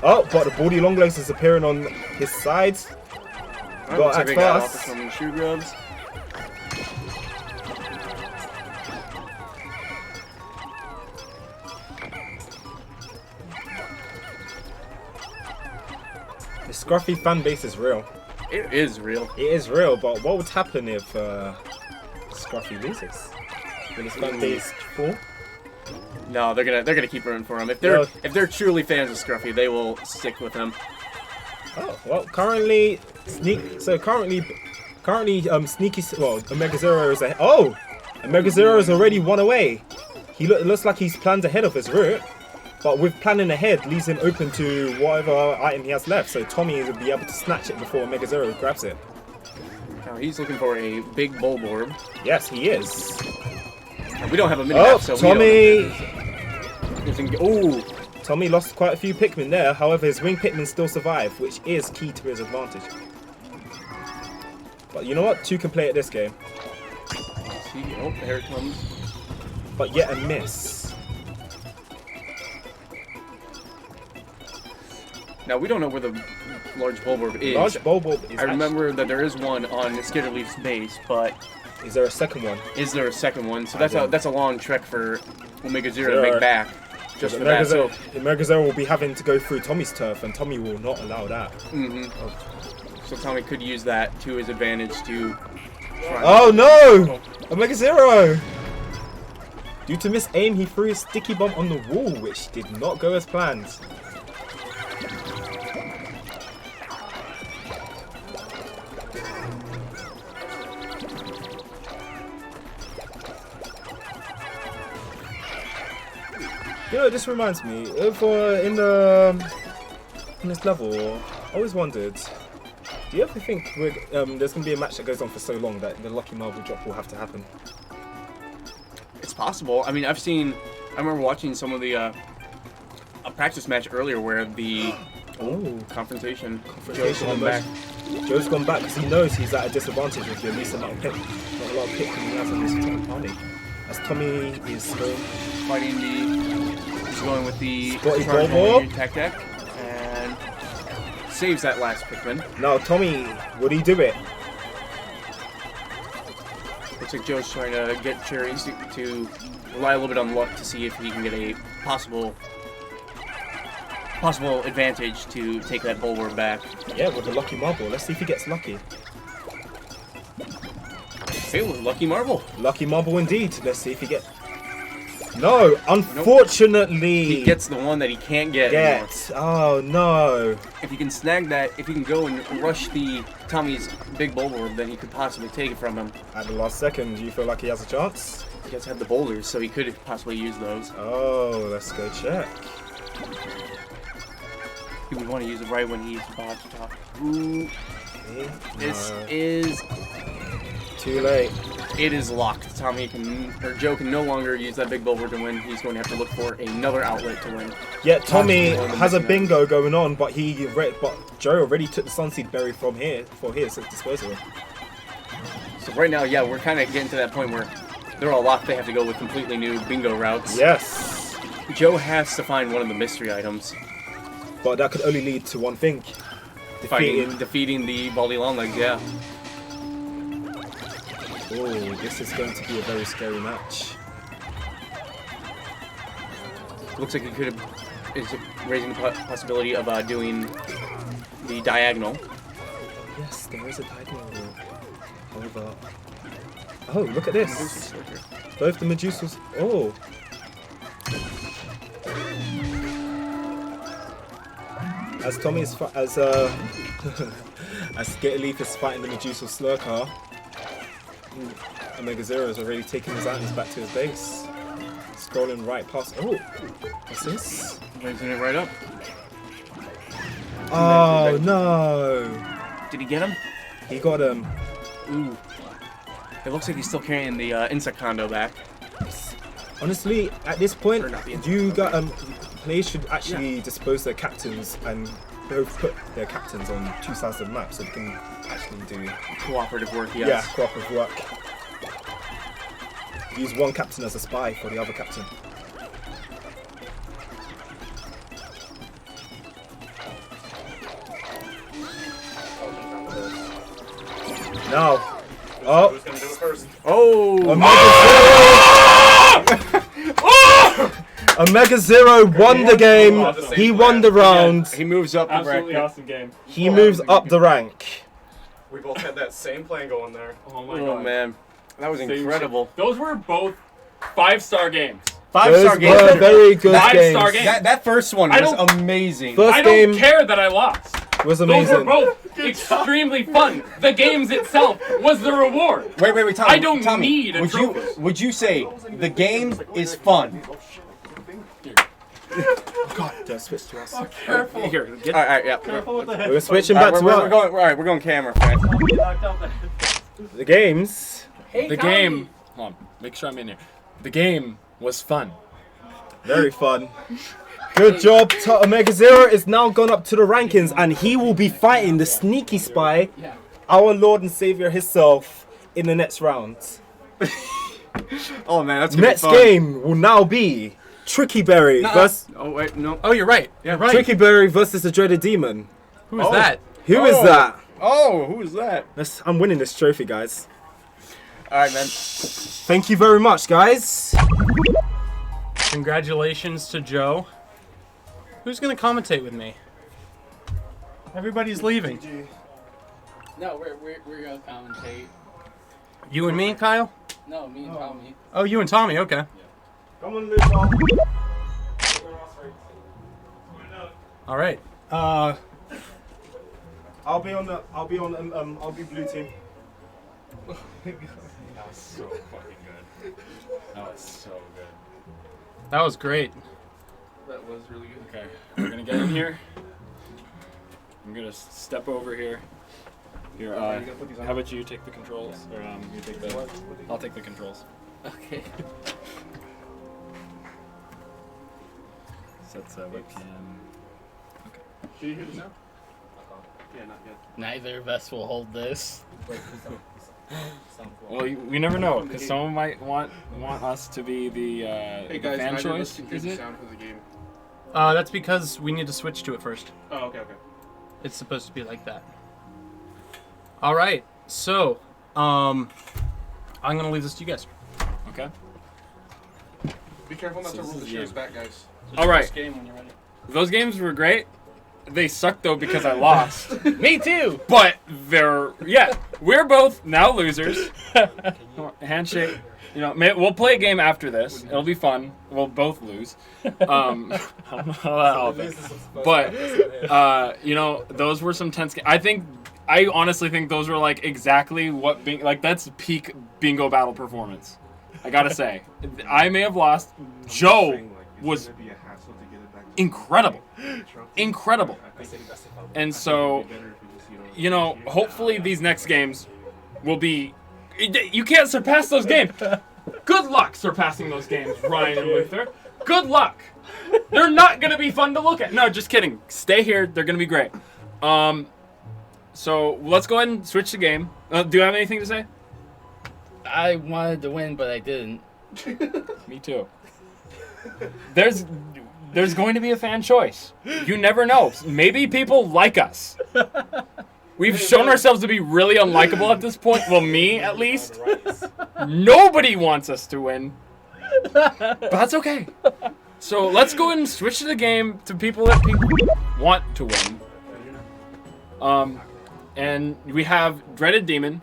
Oh, but the baldy longlegs is appearing on his sides. Alright, Got looks like act they got off the fast. Swarming Sheargrubs. The Scruffy fan base is real. It is real. It is real, but what would happen if Scruffy loses? Will his fan base fall? No, they're gonna keep rooting for him. If they're truly fans of Scruffy, they will stick with him. Oh well, currently OmegaZero is ahead. Oh, OmegaZero is already 1 away. He looks like he's planned ahead of his route, but with planning ahead leaves him open to whatever item he has left. So Tommy will be able to snatch it before OmegaZero grabs it. Now he's looking for a big Bulborb. Yes, he is. And we don't have a mini Oh, map, so Tommy! Oh, Tommy lost quite a few Pikmin there. However, his wing Pikmin still survive, which is key to his advantage. But you know what? 2 can play at this game. see, oh, here it comes. But yet a miss. Now we don't know where the large Bulborb is. Large Bulborb is I remember that there is one on Skitterleaf's base, but Is there a second one? is there a second one? So don't. that's a long trek for OmegaZero to make back. Just for The that. So, OmegaZero will be having to go through Tommy's turf, and Tommy will not allow that. so Tommy could use that to his advantage to try. Oh no! OmegaZero! Due to miss aim, he threw his sticky bomb on the wall, which did not go as planned. You know, this reminds me, in this level, I always wondered, do you ever think there's going to be a match that goes on for so long that the lucky marble drop will have to happen? It's possible. I mean, I remember watching some of the a practice match earlier where the confrontation. Joe's going back. Joe's gone back because he knows he's at a disadvantage with the least amount of pick. Not a lot of pick he has on this party. As Tommy is Fighting he's going with the Spotty charge Bulborb. on the attack deck and saves that last Pikmin. now Tommy, would he do it? Looks like Joe's trying to get Cherries to rely a little bit on luck to see if he can get a possible advantage to take that bulwark back. Yeah, with the lucky marble. Let's see if he gets lucky. Hey, lucky marble. Lucky marble indeed. Let's see if he gets. No, unfortunately. He gets the one that he can't get anymore. Oh no. If he can snag that, if he can go and rush the Tommy's big bulwark, then he could possibly take it from him. At the last second, do you feel like he has a chance? He does have the boulders, so he could possibly use those. Oh, let's go check. He would want to use it right when he's about to top. Ooh. This No. is... Too late. It is locked. Joe can no longer use that big bulwark to win. He's going to have to look for another outlet to win. Yeah, Tommy has a bingo going on, but Joe already took the Sunseed Berry from here for his disposal. So right now, yeah, we're kind of getting to that point where they're all locked. They have to go with completely new bingo routes. Yes. Joe has to find one of the mystery items. But that could only lead to one thing. Defeating the Baldy Longlegs, yeah. Oh, this is going to be a very scary match. Looks like he is raising the possibility of doing the diagonal. Yes, there is a diagonal route. However... Oh, look at this. Both the Medusas... Oh. As Tommy is... as Skitterleaf is fighting the Medusa Slurker, OmegaZero is already taking his items back to his base. Scrolling right past... Oh! What's this? Raising it right up. Oh, no! Did he get him? He got him. Ooh. It looks like he's still carrying the insect condo back. Honestly, at this point, Or not the you got players should actually dispose their captains and both put their captains on two sides of the map so they can actually do Cooperative work, yes. cooperative work. Use one captain as a spy for the other captain. Now, Who's gonna do it first? OmegaZero won the game. He won the round. He moves up the Absolutely bracket. awesome game. He moves up the rank. We both had that same plan going there. Oh my Oh god. man, that was incredible. Those were both 5-star games. 5-star Those were game. very good 5-star games. game. That first one I was don't- amazing. First I don't game care that I lost. was Those amazing. were both extremely fun. The games itself was the reward. Wait, Tommy. I don't Tommy, need a trophy. Would you say the game is fun? God, don't switch to us. Careful. Here, get All right, yeah. We're switching back to we're what? going. All right, we're going camera. Fans. The games. Hey, the Tommy. game. Hold on, make sure I'm in here. The game was fun. Very fun. Good job. OmegaZero is now gone up to the rankings and he will be fighting the SneakySpy, our Lord and Savior himself, in the next round. Oh man, that's gonna Next be fun. game will now be Trickyberry versus Oh wait, no. Oh, you're right. Yeah, right. Trickyberry versus the DreadedDemon. Who is that? Who is that? Oh, who is that? I'm winning this trophy, guys. All right, man. Thank you very much, guys. Congratulations to Joe. Who's gonna commentate with me? Everybody's leaving. No, we're gonna commentate. You and me, Kyle? No, me and Tommy. Oh, you and Tommy. Okay. Come on, Luke. All right. I'll be blue team. That was so fucking good. That was so good. That was great. That was really good. Okay, we're gonna get in here. I'm gonna step over here. Here, how about you take the controls? Or you take the. I'll take the controls. Okay. Set webcam. Can you hear this now? Yeah, not yet. Neither of us will hold this. Well, we never know, because someone might want us to be the Hey guys, fan I didn't choice. listen to Is the it? sound for the game. That's because we need to switch to it first. Oh, okay. It's supposed to be like that. All right. So, I'm gonna leave this to you guys. Okay. Be careful not So to this roll the is shares you. back, guys. All right. Game when you're ready. Those games were great. They sucked though because I lost. Me too. But we're both now losers. Handshake. You know, we'll play a game after this. It'll be fun. We'll both lose. I don't know how that happened. But you know, those were some tense games. I honestly think those were like exactly what that's peak bingo battle performance. I gotta say, I may have lost. Joe was incredible. And so, you know, hopefully these next games will be. You can't surpass those games. Good luck surpassing those games, Ryen and Luther. Good luck. They're not gonna be fun to look at. No, just kidding. Stay here. They're gonna be great. So let's go ahead and switch the game. Do you have anything to say? I wanted to win, but I didn't. Me too. There's going to be a fan choice. You never know. Maybe people like us. We've shown ourselves to be really unlikable at this point. Well, me at least. Nobody wants us to win. But that's okay. So let's go ahead and switch the game to people that people want to win. And we have DreadedDemon,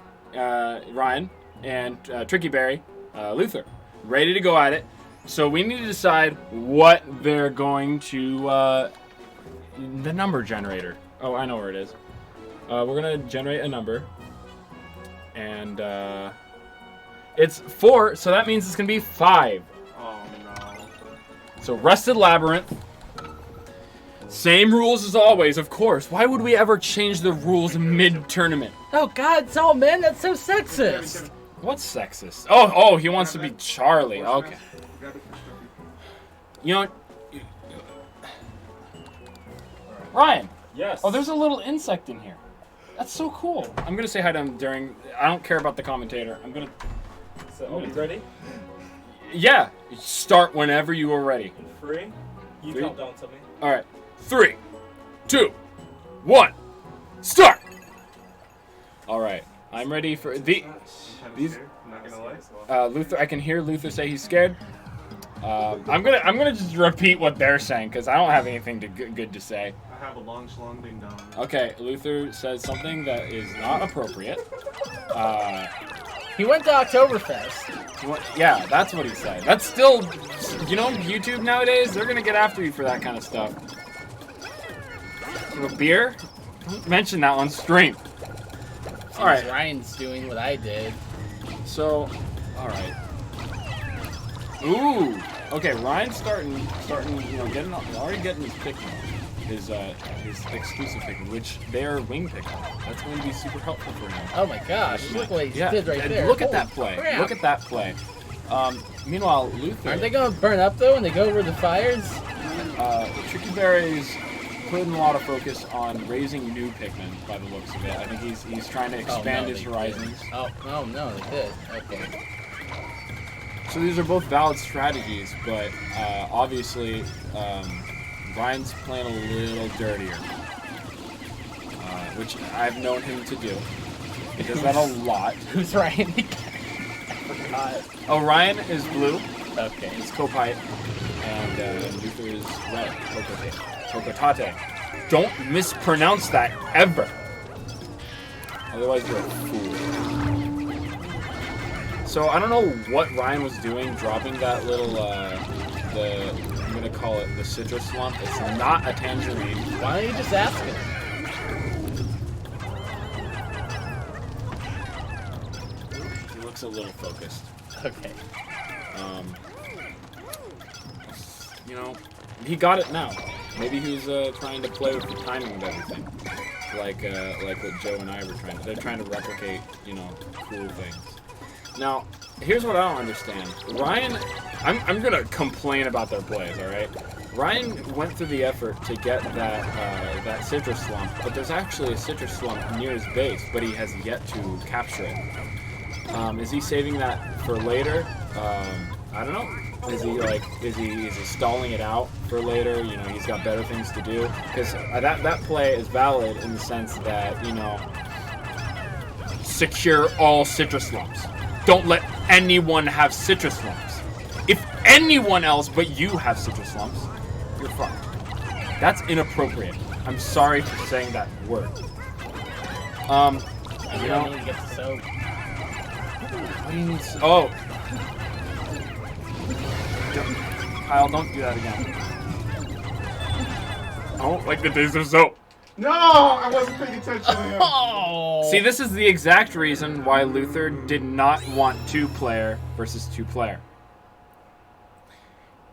Ryen, and Tricky Berry, Luther, ready to go at it. So we need to decide what they're going to, the number generator. Oh, I know where it is. We're going to generate a number. And it's 4, so that means it's going to be 5. Oh no. So Rusted Labyrinth. Same rules as always, of course. Why would we ever change the rules mid-tournament? Oh God, it's all men. That's so sexist. What's sexist? Oh, he wants to be Charlie. Okay. You know, Ryen. Yes. Oh, there's a little insect in here. That's so cool. I'm gonna say hi to him during. I don't care about the commentator. I'm gonna. So, are we ready? Yeah. Start whenever you are ready. 3. You Three. count down to me. All right. 3, 2, 1, start. All right. I'm ready for these. Not gonna lie. Luther. I can hear Luther say he's scared. I'm gonna just repeat what they're saying because I don't have anything good to say. I have a long schlong ding dong. Okay, Luther says something that is not appropriate. He went to Oktoberfest. Yeah, that's what he said. That's still, you know, YouTube nowadays, they're gonna get after you for that kind of stuff. A beer? Don't mention that on stream. All right. Ryan's doing what I did. So, all right. Ooh. Okay, Ryan's starting, you know, already getting his pick now. His exclusive pick, which they are wing pick. That's going to be super helpful for him. Oh my gosh! Look what he did right and there. Look at Holy that play. crap. Look at that play. Meanwhile, Luther. Aren't they gonna burn up though when they go over the fires? Tricky Berry's putting a lot of focus on raising new Pikmin by the looks of it. I think he's trying to expand his horizons. Oh no, they did. Okay. So these are both valid strategies, but obviously Ryan's playing a little dirtier, which I've known him to do. He does that a lot. Who's Ryan again? I forgot. Oh, Ryen is blue. Okay. It's Copite, and Luther is red. Cocotate. Don't mispronounce that ever. Otherwise, you're a fool. So I don't know what Ryen was doing, dropping that little I'm gonna call it the citrus lump. It's not a tangerine. Why don't you just ask him? He looks a little focused. Okay. You know, he got it now. Maybe he was trying to play with the timing of everything, like what Joe and I were trying. They're trying to replicate, you know, cool things. Now, here's what I don't understand. Ryen, I'm gonna complain about their plays, all right? Ryen went through the effort to get that citrus lump, but there's actually a citrus lump near his base, but he has yet to capture it. Is he saving that for later? I don't know. Is he stalling it out for later? You know, he's got better things to do. Because that play is valid in the sense that, you know, secure all citrus lumps. don't let anyone have citrus lumps. If anyone else but you have citrus lumps, you're fucked. That's inappropriate. I'm sorry for saying that word. You don't need to get the soap. What do you need? Oh. Kyle, don't do that again. I don't like the taste of soap. No, I wasn't paying attention to him. Oh! See, this is the exact reason why Luther did not want 2-player versus 2-player.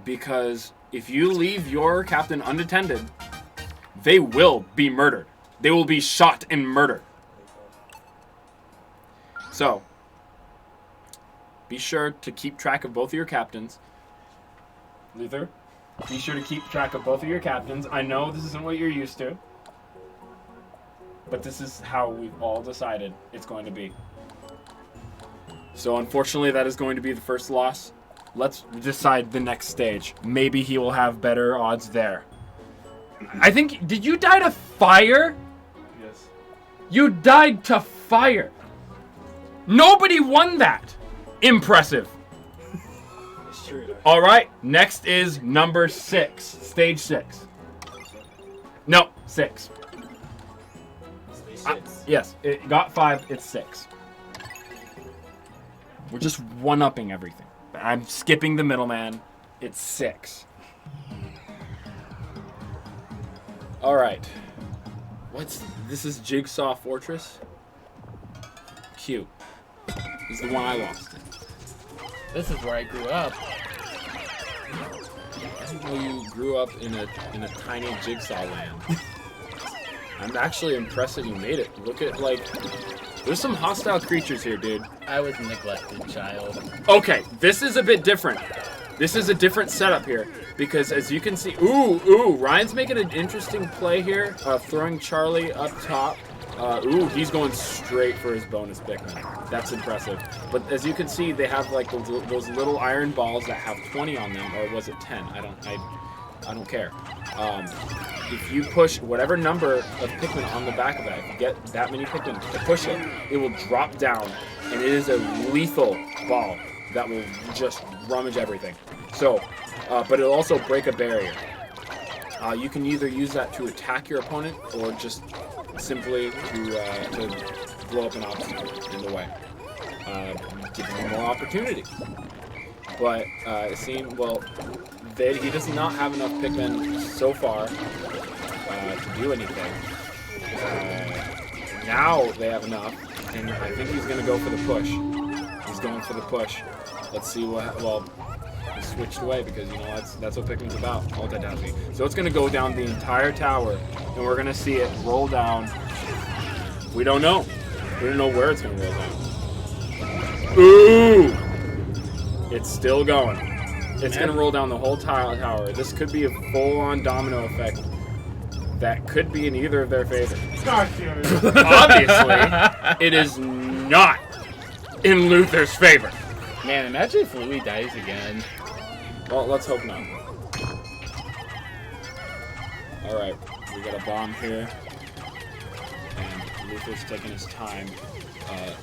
Because if you leave your captain unattended, they will be murdered. They will be shot and murdered. So, be sure to keep track of both of your captains. Luther, be sure to keep track of both of your captains. I know this isn't what you're used to, but this is how we've all decided it's going to be. So unfortunately, that is going to be the first loss. Let's decide the next stage. Maybe he will have better odds there. I think, did you die to fire? Yes. You died to fire. Nobody won that. Impressive. It's true, though. All right, next is number 6, stage 6. No, 6. Yes, it got 5, it's 6. We're just one-upping everything. I'm skipping the middleman. It's 6. All right. This is Jigsaw Fortress? Q. This is the one I lost in. This is where I grew up. I didn't know you grew up in a tiny jigsaw land. I'm actually impressed that you made it. Look at, like, there's some hostile creatures here, dude. I was a neglected child. Okay, this is a bit different. This is a different setup here, because as you can see, ooh, Ryan's making an interesting play here, throwing Charlie up top. He's going straight for his bonus pick now. That's impressive. But as you can see, they have like those little iron balls that have 20 on them, or was it 10? I don't care. If you push whatever number of Pikmin on the back of that, if you get that many Pikmin to push it, it will drop down, and it is a lethal ball that will just rummage everything. So, but it'll also break a barrier. You can either use that to attack your opponent, or just simply to blow up an obstacle in the way, giving you more opportunity. But it seemed, well, he does not have enough Pikmin so far to do anything. Now they have enough, and I think he's going to go for the push. He's going for the push. Let's see what, well, he switched away because, you know, that's what Pikmin's about, multitasking. So it's going to go down the entire tower, and we're going to see it roll down. We don't know. We don't know where it's going to roll down. Ooh! It's still going. It's going to roll down the whole tower. This could be a full-on domino effect that could be in either of their favor. Obviously, it is not in Luther's favor. Man, imagine if Louis dies again. Well, let's hope not. Alright, we got a bomb here. And Luther's taking his time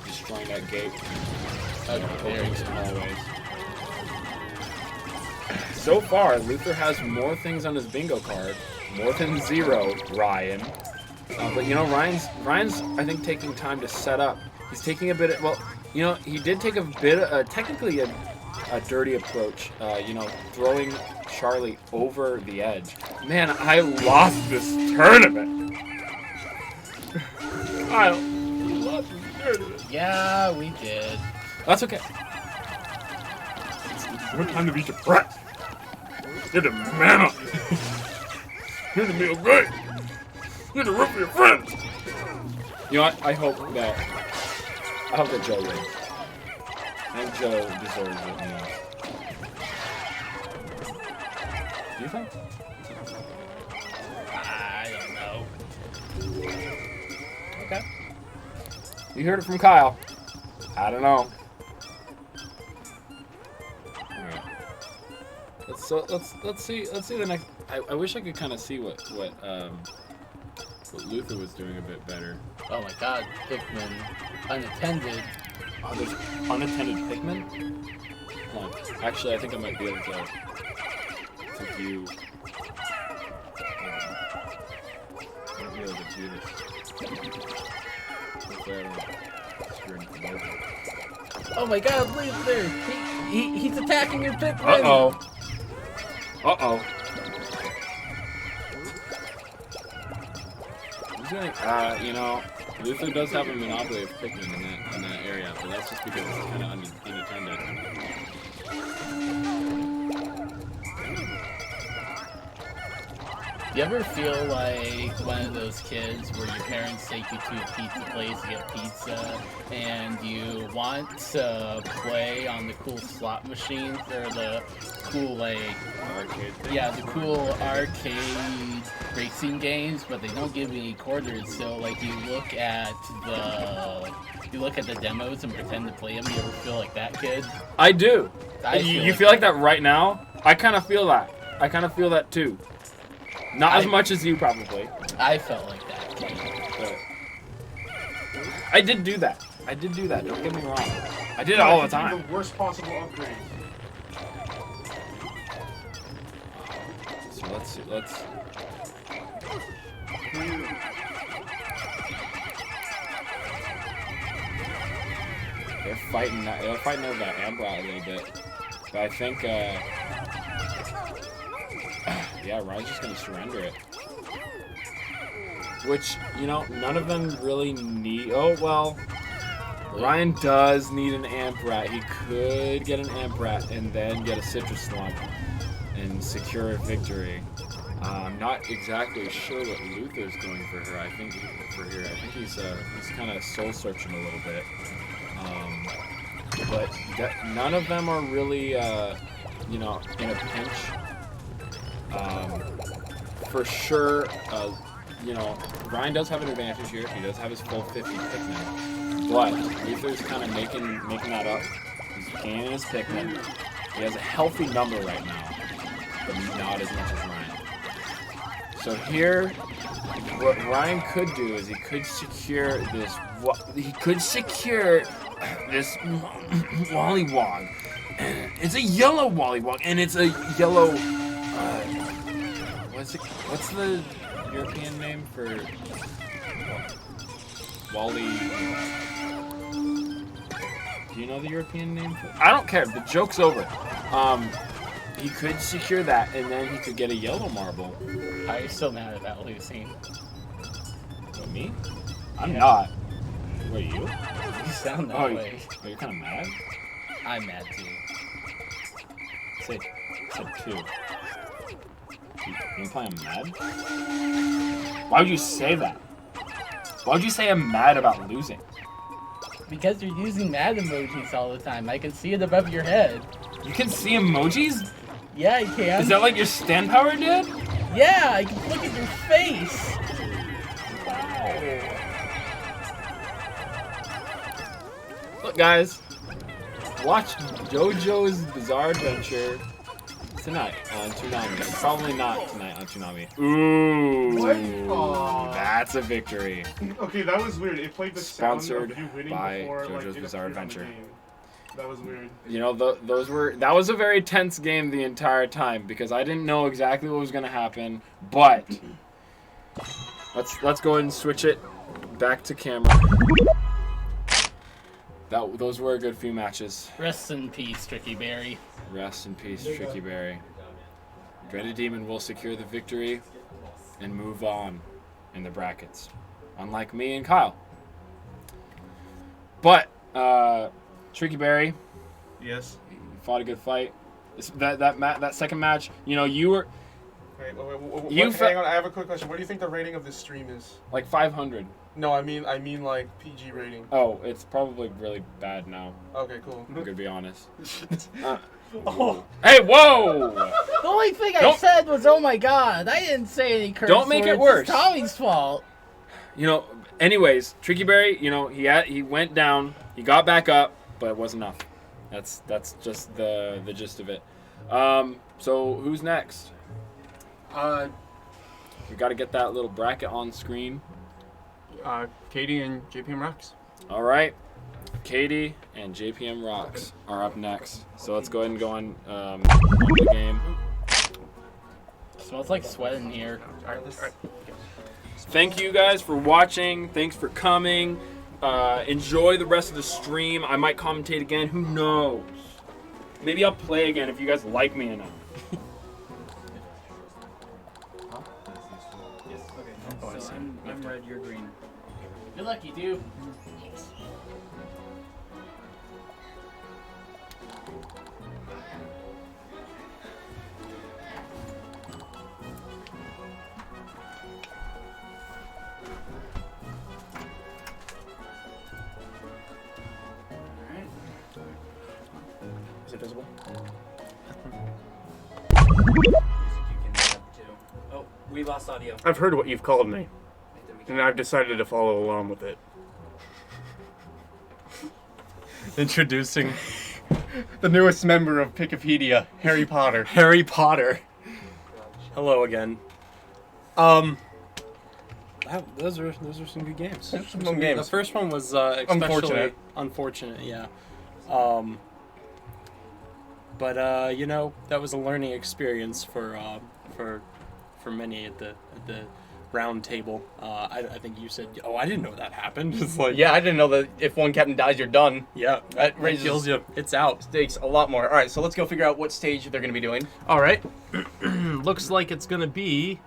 destroying that gate. Opening some hallways. So far, Luther has more things on his bingo card. More than 0, Ryen. But, you know, Ryan's, I think, taking time to set up. He's taking a bit of, well, you know, he did take a bit of, technically a dirty approach, you know, throwing Charlie over the edge. Man, I lost this tournament. I lost this tournament. Yeah, we did. That's okay. It's no time to be depressed. Get a man up. You're the meal great. You're the root for your friends. You know what? I hope that Joe wins. I think Joe deserves it most. Do you think? I don't know. Okay. You heard it from Kyle. I don't know. Alright. Let's see the next. I wish I could kind of see what Luther was doing a bit better. Oh my god, Pikmin unattended. Oh, there's unattended Pikmin? Hold on. Actually, I think I might be able to view. I might be able to do this. Oh my god, please there. He's attacking your Pikmin. Uh-oh. Uh-oh. Who's gonna, you know, Luther does have a monopoly of Pikmin in that area, but that's just because it's kind of unattended. You ever feel like one of those kids where your parents take you to a pizza place to get pizza and you want to play on the cool slot machines or the cool Arcade thing? yeah, the cool arcade racing games, but they don't give you any quarters, so like you look at the demos and pretend to play them. You ever feel like that kid? I do. You You feel like that right now? I kind of feel that. I kind of feel that too. Not as much as you probably. I felt like that kid. But I did do that. I did do that. Don't get me wrong. I did it all the time. The worst possible upgrade. So let's see. Let's. They're fighting. They're fighting over that Ambra a little bit. But I think. Yeah, Ryan's just gonna surrender it. Which, you know, none of them really need. Oh well. Ryen does need an Amp Rat. He could get an Amp Rat and then get a Citrus Slump and secure a victory. I'm not exactly sure what Luther's going for her. I think he's kind of soul searching a little bit. But none of them are really, you know, in a pinch. For sure, you know, Ryen does have an advantage here. He does have his full 50 Pikmin. But Luther's kind of making that up. He's gaining his Pikmin. He has a healthy number right now, but not as much as Ryen. So here, what Ryen could do is he could secure this. He could secure this Wollywog. It's a yellow Wollywog, and it's a yellow. What's the European name for Wally? Do you know the European name for? I don't care. The joke's over. He could secure that, and then he could get a yellow marble. Are you still mad about losing? What, me? I'm not. What are you? You sound that way. Oh, you're kind of mad? I'm mad too. Say two. You imply I'm mad? Why would you say that? Why would you say I'm mad about losing? Because you're using mad emojis all the time. I can see it above your head. You can see emojis? Yeah, I can. Is that like your stand power, dude? Yeah, I can look at your face. Look, guys. Watch JoJo's Bizarre Adventure tonight on Toonami. Probably not tonight on Toonami. Ooh. What? Aww. That's a victory. Okay, that was weird. It played the Sponsored sound of you winning by before, JoJo's like, it Bizarre appeared on the Adventure. game. That was weird. You know, that was a very tense game the entire time because I didn't know exactly what was gonna happen. But let's go ahead and switch it back to camera. Those were a good few matches. Rest in peace, Tricky Berry. Rest in peace, Tricky Berry. DreadedDemon will secure the victory and move on in the brackets, unlike me and Kyle. But Tricky Berry, Yes. you fought a good fight. That second match, you know, you were Wait, hang on. I have a quick question. What do you think the rating of this stream is? like 500. No, I mean like PG rating. Oh, it's probably really bad now. Okay, cool. I'm gonna be honest. Oh. Hey, whoa! The only thing I Don't- said was, "Oh my God!" I didn't say any curse Don't make it words. worse. It's Tommy's fault. You know, anyways, Tricky Berry, you know, he went down, he got back up, but it wasn't enough. That's just the gist of it. So who's next? We got to get that little bracket on screen. Katy and JPMRocks. All right. Katy and JPMRocks are up next. So let's go ahead and go on the game. Smells like sweat in here. Thank you guys for watching. Thanks for coming. Enjoy the rest of the stream. I might commentate again. Who knows? Maybe I'll play again if you guys like me enough. So I'm red, you're green. Good luck, you two. Is it visible? Oh, we lost audio. I've heard what you've called me, and I've decided to follow along with it. Introducing The newest member of Pikipedia, Harry Potter. Harry Potter. Hello again. Those are some good games. Some games. The first one was especially Unfortunate. yeah. But you know, that was a learning experience for many at the round table. I think you said, "Oh, I didn't know that happened." It's like, Yeah, I didn't know that if one captain dies, you're done. yeah, That it raises kills you. It's out. stakes a lot more. All right, so let's go figure out what stage they're going to be doing. All right. Looks like it's gonna be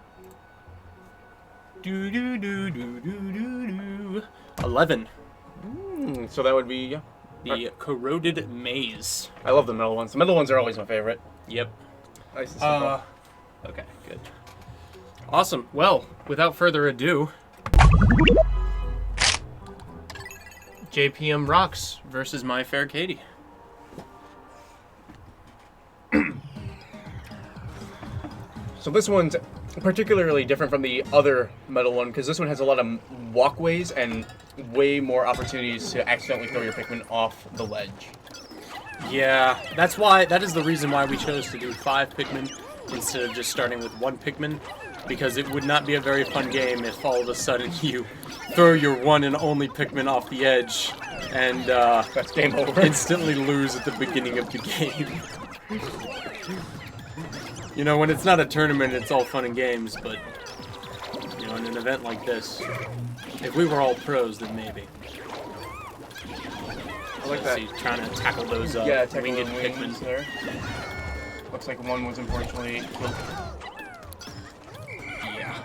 11. So that would be, yeah. The corroded maze. I love the metal ones. The metal ones are always my favorite. Yep. Nice and simple. Okay, good. Awesome. Well, without further ado, JPMRocks versus MyFairKaty. So this one's particularly different from the other metal one because this one has a lot of walkways and way more opportunities to accidentally throw your Pikmin off the ledge. Yeah, that is the reason why we chose to do 5 Pikmin instead of just starting with 1 Pikmin, because it would not be a very fun game if all of a sudden you throw your one and only Pikmin off the edge and That's game over. instantly lose at the beginning of the game. You know, when it's not a tournament, it's all fun and games, but, you know, in an event like this, if we were all pros, then maybe. I like Let's that. see, trying to tackle those Yeah, tackling winged the Pikmin. wings there. Looks like one was unfortunately killed. Yeah.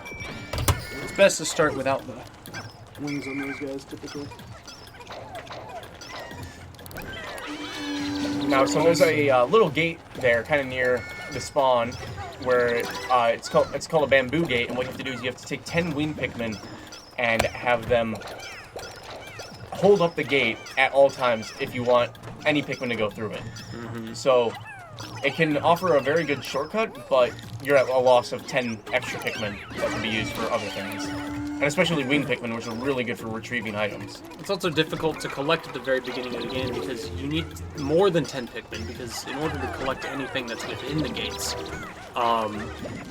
It's best to start without the wings on those guys, typically. Now, so there's a little gate there, kind of near the spawn, where it's called a bamboo gate, and what you have to do is you have to take 10 wing Pikmin and have them hold up the gate at all times if you want any Pikmin to go through it. So it can offer a very good shortcut, but you're at a loss of 10 extra Pikmin that can be used for other things. And especially wing Pikmin, which are really good for retrieving items. It's also difficult to collect at the very beginning of the game because you need more than 10 Pikmin, because in order to collect anything that's within the gates,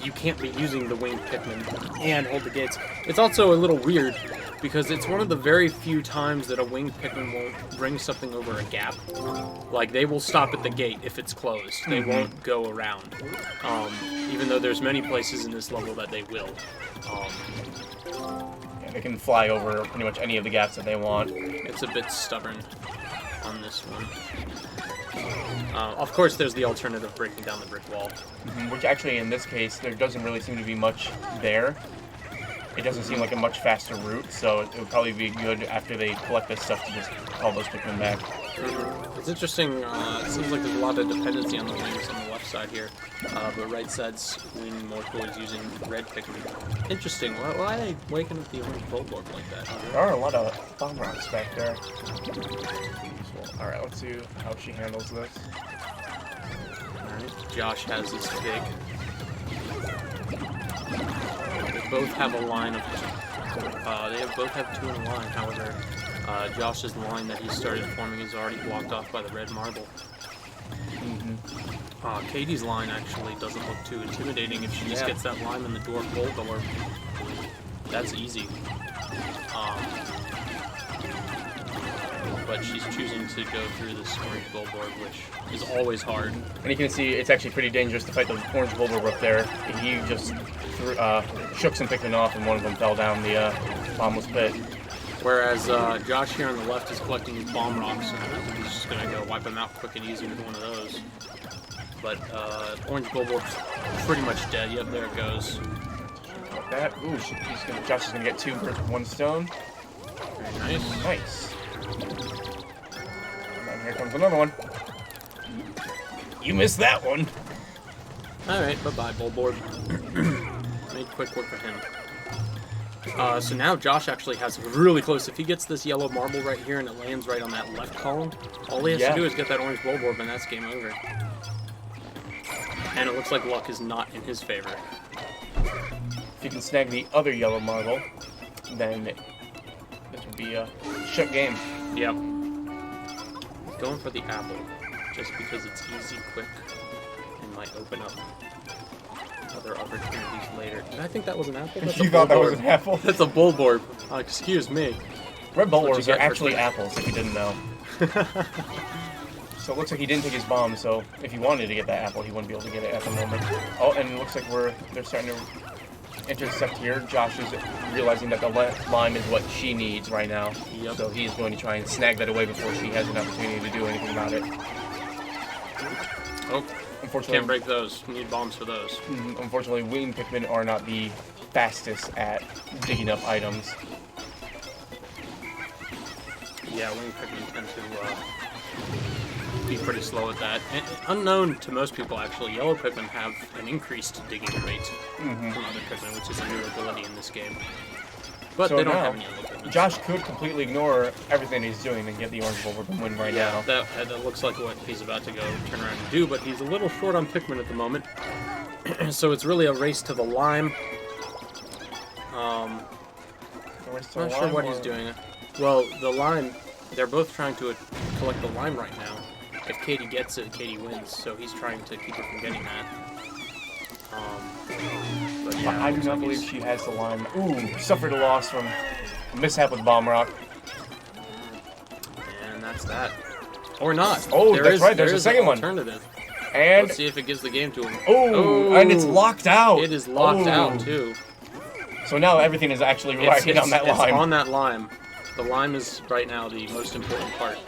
you can't be using the winged Pikmin and hold the gates. It's also a little weird because it's one of the very few times that a winged Pikmin won't bring something over a gap. Like, they will stop at the gate if it's closed. They won't go around. Even though there's many places in this level that they will. Yeah, they can fly over pretty much any of the gaps that they want. It's a bit stubborn on this one. Of course, there's the alternative breaking down the brick wall. Which actually, in this case, there doesn't really seem to be much there. It doesn't seem like a much faster route, so it would probably be good after they collect this stuff to just call those Pikmin back. It's interesting, it seems like there's a lot of dependency on the wings on the left side here, but right side's leaning more towards using red Pikmin. Interesting, why are they waking up the orange Voltorb like that? There are a lot of bomb rocks back there. Alright, let's see how she handles this. Alright, Josh has his pig. They both have a line of, both have 2 in a line, however, Josh's line that he started forming is already blocked off by the red marble. Katy's line actually doesn't look too intimidating if she just gets that lime in the dwarf Voltorb. That's easy. but she's choosing to go through this orange billboard, which is always hard. And you can see it's actually pretty dangerous to fight the orange bulbul up there. He just shook some Pikmin off, and one of them fell down the bottomless pit. Whereas Josh here on the left is collecting his bomb rocks, and I think he's just going to go wipe them out quick and easy with one of those. But orange bulbul's pretty much dead. Yep, there it goes. Like that. Ooh, Josh is going to get 2 birds with 1 stone. Very nice. Nice. And here comes another one. You missed that one. Alright, bye-bye, bulboard. Made quick work for him. So now Josh actually has really close. If he gets this yellow marble right here and it lands right on that left column, all he has to do is get that orange bulboard, and that's game over. And it looks like luck is not in his favor. If you can snag the other yellow marble, then this would be a shut game. Yep. Going for the apple, just because it's easy, quick, and might open up other opportunities later. Did I think that was an apple? That's You thought that was an apple? That's a bulboard. Excuse me. Red What you bulbors get are for actually free. apples, if you didn't know. So it looks like he didn't take his bomb, so if he wanted to get that apple, he wouldn't be able to get it at the moment. Oh, and it looks like they're starting to intersect here. Josh is realizing that the lime is what she needs right now. Yep. So he is going to try and snag that away before she has an opportunity to do anything about it. Oh, Unfortunately, can't break those. We need bombs for those. Unfortunately, winged Pikmin are not the fastest at digging up items. Yeah, wing Pikmin tend to be pretty slow at that. And unknown to most people, actually, yellow Pikmin have an increased digging rate from other Pikmin, which is a new ability in this game. But So they don't now, have any yellow Pikmin. Josh could completely ignore everything he's doing and get the orange bulb and win right now. That looks like what he's about to go turn around and do, but he's a little short on Pikmin at the moment. So it's really a race to the lime. Not sure what he's doing. Well, the lime, they're both trying to collect the lime right now. If Katy gets it, Katy wins, so he's trying to keep her from getting that. But yeah, I do not believe she has the lime. Ooh, suffered a loss from a mishap with Bomb Rock. And that's that. Or not. Oh, that's right, there's a second one. Alternative. And Let's see if it gives the game to him. oh, and it's locked out. It is locked Oh. out, too. So now everything is actually riding on that It's lime. on that lime. The lime is right now the most important part.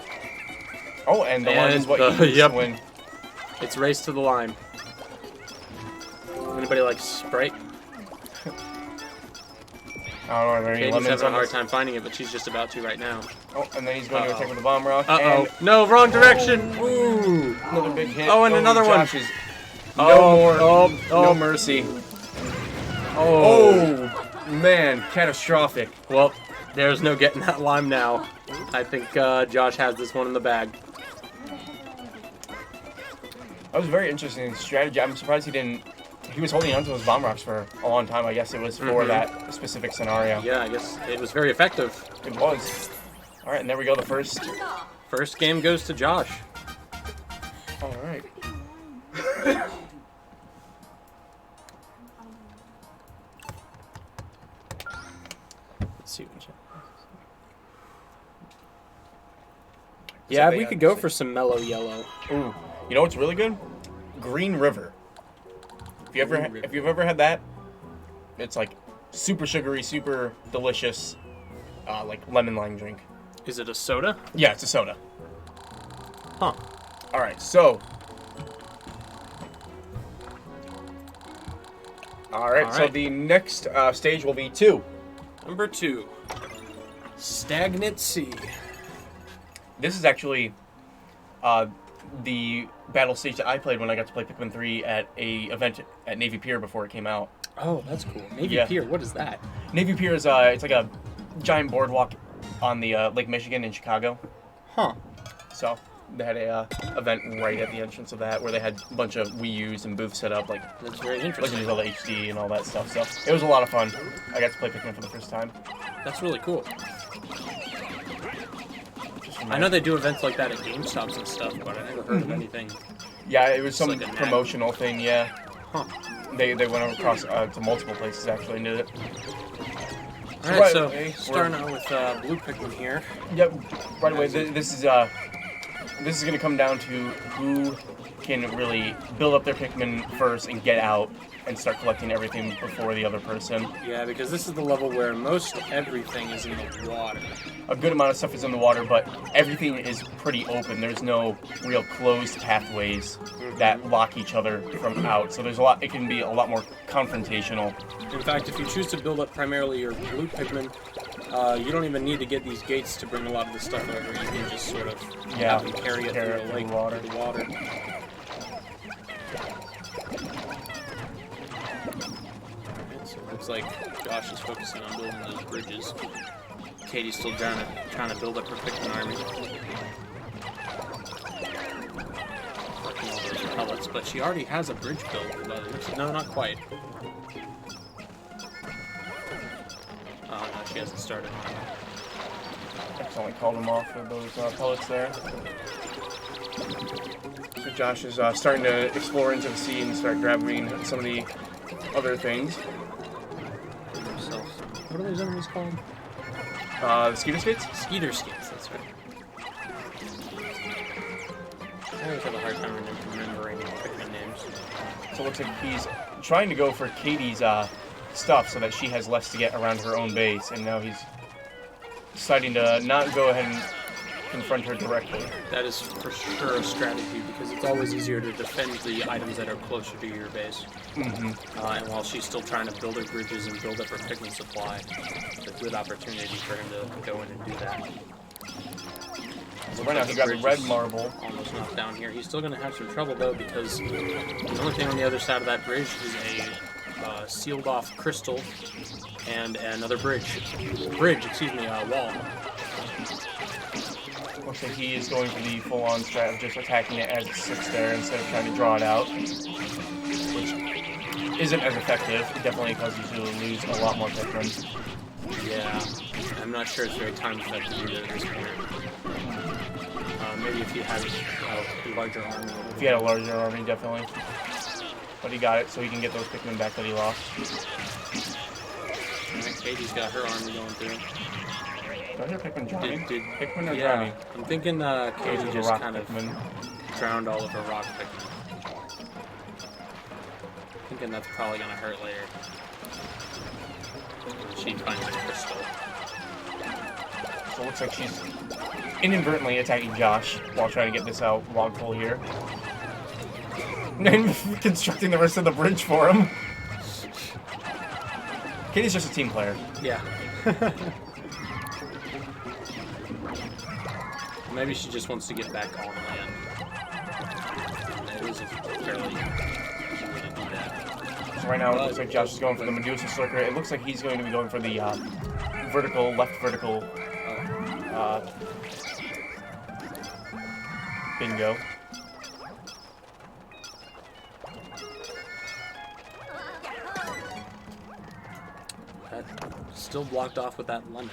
Oh, and the lime is what And you need yep. to win. It's race to the lime. Anybody like Sprite? I don't know, are there any Katie's lemons having a on hard this? time finding it, but she's just about to right now. Oh, and then he's going to Uh-oh. attack with the Bomb Rock. Uh-oh. And No, wrong direction! Ooh! another big hit. Oh, and another one. Josh is no mercy. Oh, man, catastrophic. Well, there's no getting that lime now. I think Josh has this one in the bag. That was a very interesting strategy. I'm surprised he didn't. He was holding onto those Bomb Rocks for a long time. I guess it was for that specific scenario. Yeah, I guess it was very effective. It was. All right, and there we go. The first. First game goes to Josh. All right. Let's see. Yeah, we could go for some mellow yellow. Ooh, you know what's really good? Green River. If you've ever had that, it's like super sugary, super delicious, like lemon lime drink. Is it a soda? Yeah, it's a soda. Huh. All right, so. All right, so right. the next stage will be 2. Number 2. Stagnant Sea. This is actually the battle stage that I played when I got to play Pikmin 3 at a event at Navy Pier before it came out. Oh, that's cool. Navy Yeah. Pier, what is that? Navy Pier is it's like a giant boardwalk on the Lake Michigan in Chicago. Huh. So they had a event right at the entrance of that where they had a bunch of Wii U's and booths set up, like That's very Legend interesting. of Zelda HD and all that stuff. So it was a lot of fun. I got to play Pikmin for the first time. That's really cool. I know they do events like that at GameStops and stuff, but I never heard of anything. Yeah, it was some like a nag. promotional thing. Yeah, Huh. they went across to multiple places actually and did it. All right, right so away, starting out with blue Pikmin here. Yep. Right away. This is going to come down to who can really build up their Pikmin first and get out and start collecting everything before the other person. Yeah, because this is the level where most everything is in the water. A good amount of stuff is in the water, but everything is pretty open. There's no real closed pathways that lock each other from out. So there's a lot. It can be a lot more confrontational. In fact, if you choose to build up primarily your blue Pikmin, you don't even need to get these gates to bring a lot of the stuff over. You can just sort of have them carry it through the lake, through the water. So it looks like Josh is focusing on building those bridges. Katy's still trying to build up her Pikmin army. Working all those pellets, but she already has a bridge built. No, not quite. Oh no, she hasn't started. I just only called them off for those pellets there. So Josh is starting to explore into the sea and start grabbing some of the other things. What are those enemies called? The Skeeter Skates? Skeeter Skates, that's right. I always have a hard time remembering Pikmin names. So it looks like he's trying to go for Katy's stuff so that she has less to get around her own base, and now he's deciding to not go ahead and confront her directly. That is for sure a strategy, because it's always easier to defend the items that are closer to your base. Mm-hmm. And while she's still trying to build her bridges and build up her Pikmin supply, it's a good opportunity for him to go in and do that. So right now he got a red marble. Almost knocked down here. He's still going to have some trouble though, because the only thing on the other side of that bridge is a sealed off crystal and another wall. Looks like he is going for the full-on strat of just attacking it as it sits there instead of trying to draw it out, which isn't as effective. It definitely causes you to lose a lot more Pikmin. Yeah, I'm not sure it's very time effective either at this point. Maybe if you had a larger army. If he had a larger army, definitely. But he got it, so he can get those Pikmin back that he lost. Katy's got her army going through. Do I hear Pikmin drowning? Pikmin or yeah, drowning? I'm thinking Katy just kind of Pikmin. drowned all of her rock Pikmin. Thinking that's probably gonna hurt later. She finds a crystal. So it looks like she's inadvertently attacking Josh while trying to get this out log pull here. And constructing the rest of the bridge for him. Katy's just a team player. Yeah. Maybe she just wants to get back on land. It was a fairly easy way to do that. So right now it looks like Josh is going for the Medusa Circuit. It looks like he's going to be going for the left vertical bingo. That still blocked off with that lemon.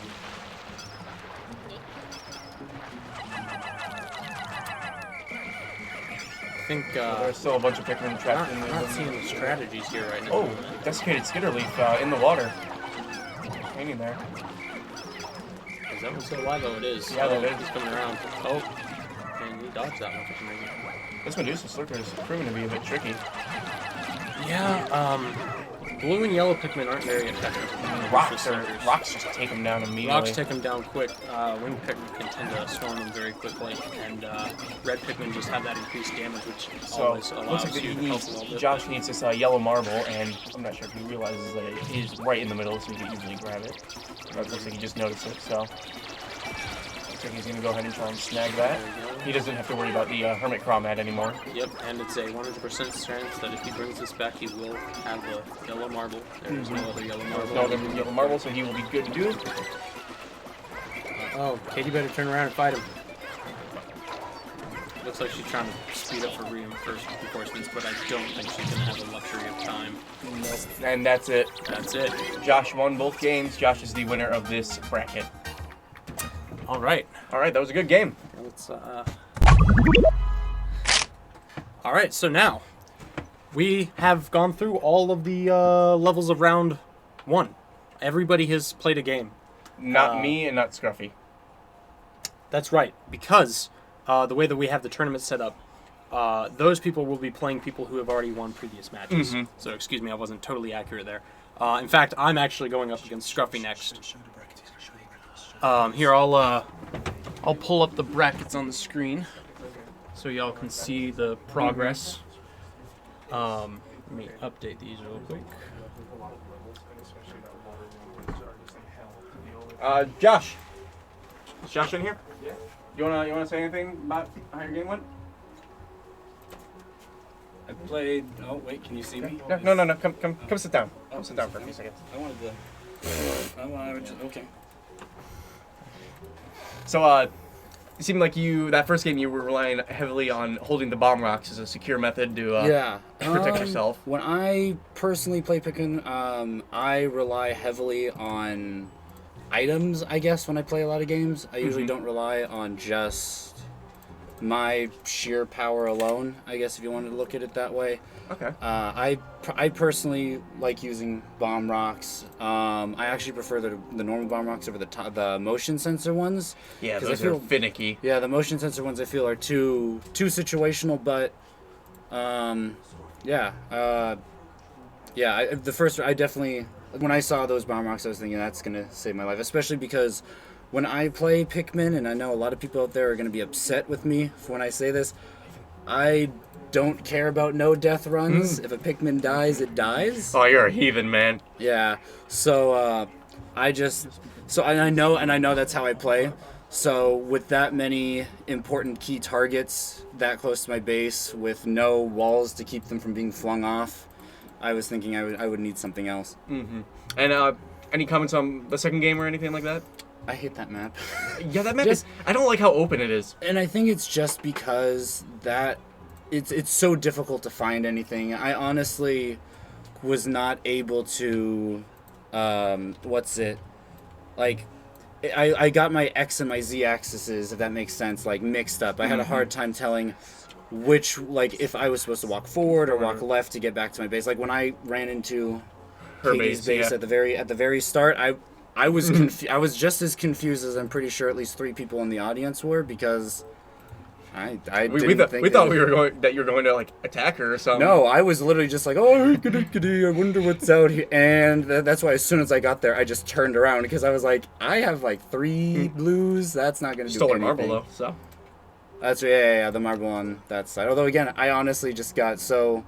I think There's still a bunch of Pikmin trapped in I'm there. not seeing the strategies here right now. Oh, desiccated Skitterleaf in the water. Hanging there. Is that what's so alive? Oh, it is. Yeah, that is. He's coming around. Oh, and he dodged that one for some reason. This Medusa Slurker is proving to be a bit tricky. Yeah, blue and yellow Pikmin aren't very effective. Rocks just take them down immediately. Rocks take them down quick. Winged Pikmin can tend to swarm them very quickly, and red Pikmin just have that increased damage, which always allows looks like you to help a little bit. Josh needs this yellow marble, and I'm not sure if he realizes that it is right in the middle, so he can easily grab it. But it looks like he just noticed it, so looks like he's going to go ahead and try and snag that. He doesn't have to worry about the Hermit Chromat anymore. Yep, and it's a 100% chance that if he brings this back, he will have the yellow marble. There's no other yellow marble. No other yellow marble, so he will be good to do. Oh, Katy better turn around and fight him. Looks like she's trying to speed up her reinforcements, but I don't think she's going to have the luxury of time. Nope. And that's it. That's it. Josh won both games. Josh is the winner of this bracket. All right. All right, that was a good game. Let's, All right, so now we have gone through all of the levels of round 1. Everybody has played a game. Not me and not Scruffy. That's right, because the way that we have the tournament set up, those people will be playing people who have already won previous matches. Mhm. So excuse me, I wasn't totally accurate there. In fact, I'm actually going up against Scruffy next. Here, I'll pull up the brackets on the screen so y'all can see the progress. Let me update these real quick. Josh. Is Josh in here? Yeah. You wanna say anything about how your game went? I played. Oh wait, can you see me? No. Come sit down. Come sit down for a few seconds. I wanted to. Okay. So, it seemed like that first game you were relying heavily on holding the bomb rocks as a secure method to protect yourself. When I personally play Pikin, I rely heavily on items, I guess, when I play a lot of games. I usually don't rely on just my sheer power alone, I guess, if you wanted to look at it that way. Okay. I personally like using bomb rocks. I actually prefer the normal bomb rocks over the motion sensor ones. Yeah, 'cause those are finicky. Yeah, the motion sensor ones I feel are too situational, but I definitely, when I saw those bomb rocks, I was thinking that's gonna save my life, especially because when I play Pikmin, and I know a lot of people out there are gonna be upset with me for when I say this, I don't care about no death runs. If a Pikmin dies, it dies. Oh, you're a heathen, man. Yeah. So I know that's how I play. So with that many important key targets that close to my base, with no walls to keep them from being flung off, I was thinking I would need something else. Mm-hmm. And any comments on the second game or anything like that? I hate that map. Yeah, that map I don't like how open it is. And I think it's just because that it's so difficult to find anything. I honestly was not able to I got my X and my Z axes, if that makes sense, like mixed up. I had a hard time telling which, like, if I was supposed to walk forward or walk left to get back to my base. Like when I ran into Her Katy's base, base at the very start, I was I was just as confused as I'm pretty sure at least 3 people in the audience were, because I didn't think we thought you were going to like attack her or something. No, I was literally just like, oh, hey, I wonder what's out here, and that's why as soon as I got there, I just turned around, because I was like, I have like 3 blues. That's not gonna do Stole her anything. marble though, so. That's yeah, the marble on that side. Although again, I honestly just got so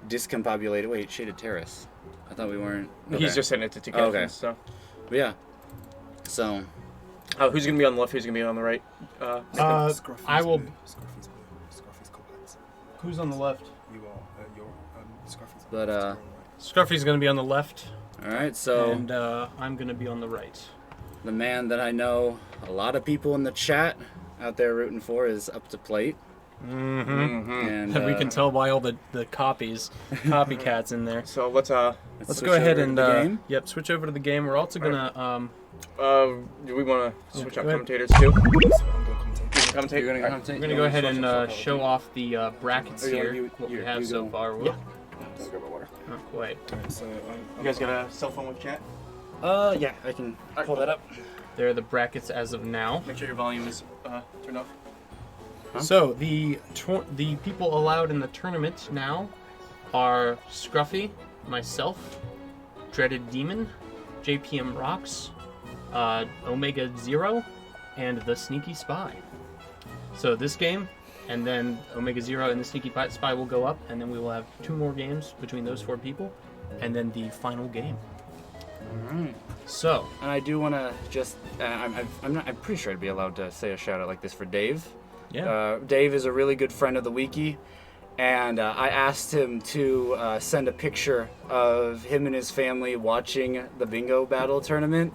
discombobulated. Wait, Shaded Terrace. I thought we weren't. Okay. He's just sending it to two captains, okay. So. But yeah. So. Who's gonna be on the left? Who's gonna be on the right? I will. Who's on the left? You are. Scruffy's. But Scruffy's going to be on the left. All right. So. And I'm going to be on the right. The man that I know a lot of people in the chat out there rooting for is up to plate. And we can tell by all the copycats in there. So let's go ahead and game. switch over to the game. We're also gonna do we want to switch up go ahead. commentators too? Commentate. You're gonna we're gonna go ahead and show off the brackets here. What we have so far. Yeah. Not quite. So, You guys got a cell phone with chat? Yeah, I can pull that up. There are the brackets as of now. Make sure your volume is turned up. So the people allowed in the tournament now are Scruffy, myself, DreadedDemon, JPMRocks, OmegaZero, and TheSneakySpy. So this game, and then OmegaZero and TheSneakySpy will go up, and then we will have 2 more games between those 4 people, and then the final game. All right. So, And I do want to just, I'm pretty sure I'd be allowed to say a shout out like this for Dave. yeah. Dave is a really good friend of the wiki, and I asked him to send a picture of him and his family watching the bingo battle tournament.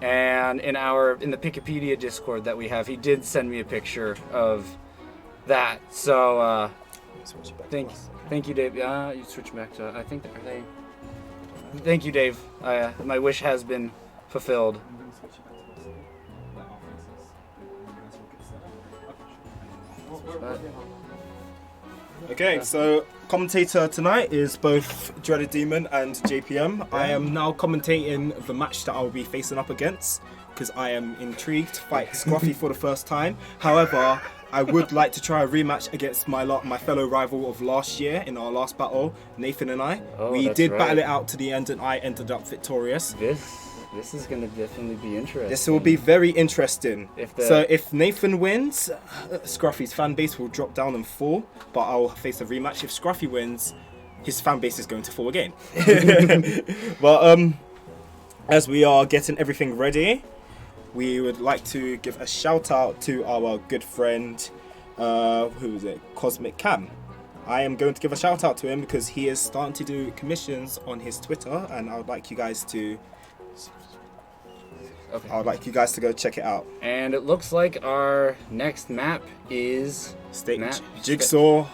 And in the Pikipedia Discord that we have, he did send me a picture of that. So thank you, Dave. You switch back to, I think, are they? Thank you, Dave. My wish has been fulfilled. Okay, so commentator tonight is both DreadedDemon and JPM. I am now commentating the match that I'll be facing up against because I am intrigued to fight Scruffy for the first time. However, I would like to try a rematch against my fellow rival of last year in our last battle, Nathan and I. We that's did right. battle it out to the end and I ended up victorious. This is gonna definitely be interesting. This will be very interesting. If So if Nathan wins, Scruffy's fan base will drop down and fall, but I'll face a rematch. If Scruffy wins, his fan base is going to fall again. But as we are getting everything ready, we would like to give a shout out to our good friend, who is it? Cosmic Cam. I am going to give a shout out to him because he is starting to do commissions on his Twitter, and I would like you guys to go check it out. And it looks like our next map is Jigsaw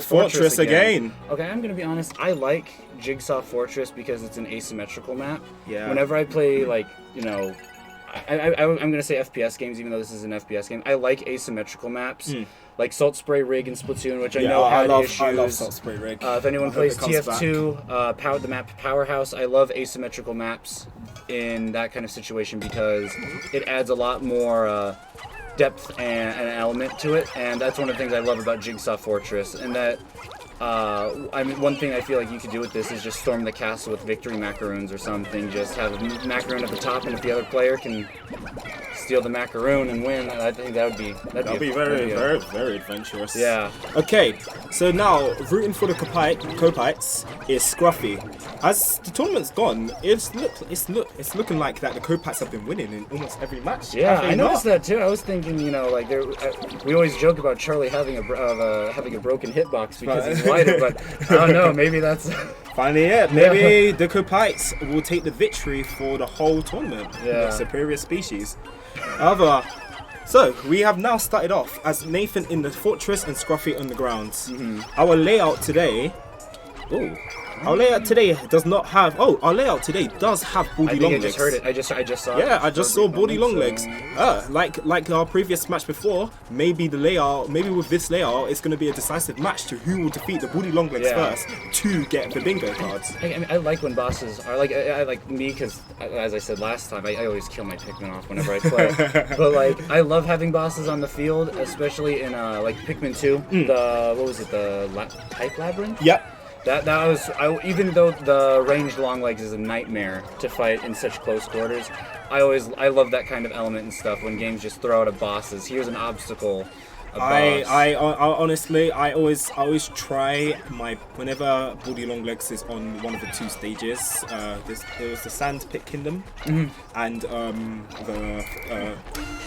Fortress again. Okay, I'm gonna be honest. I like Jigsaw Fortress because it's an asymmetrical map. Yeah. Whenever I play, like, you know, I'm gonna say FPS games, even though this is an FPS game. I like asymmetrical maps, like Salt Spray Rig and Splatoon, which I know had issues. I love Salt Spray Rig. If anyone plays TF2, the map Powerhouse, I love asymmetrical maps in that kind of situation because it adds a lot more depth and an element to it, and that's one of the things I love about Jigsaw Fortress. And that, I mean, one thing I feel like you could do with this is just storm the castle with victory macaroons or something. Just have a macaroon at the top, and if the other player can steal the macaroon and win, I think that'd be very adventurous. Yeah. Okay, so now rooting for the Copites is Scruffy. As the tournament's gone, it's looking like that the Copites have been winning in almost every match. Yeah, I noticed that too. I was thinking, you know, like we always joke about Charlie having a broken hitbox because he's lighter, but I don't know. Maybe that's finally it. Maybe the Copites will take the victory for the whole tournament. Yeah. The superior species. So we have now started off as Nathan in the fortress and Scruffy on the ground. Our layout today. Our layout today does have baldy long legs. I just heard it. I just saw it. Yeah, I just saw baldy long legs. Like our previous match before, maybe with this layout, it's going to be a decisive match to who will defeat the baldy long legs first to get the bingo cards. I like when bosses are like, I like me because, as I said last time, I always kill my Pikmin off whenever I play. But like, I love having bosses on the field, especially in like Pikmin 2. The Pipe Labyrinth? Yep. That was even though the ranged long legs is a nightmare to fight in such close quarters. I love that kind of element and stuff when games just throw out a bosses. Here's an obstacle. I honestly always try whenever baldy long legs is on one of the two stages. There was the Sand Pit Kingdom and the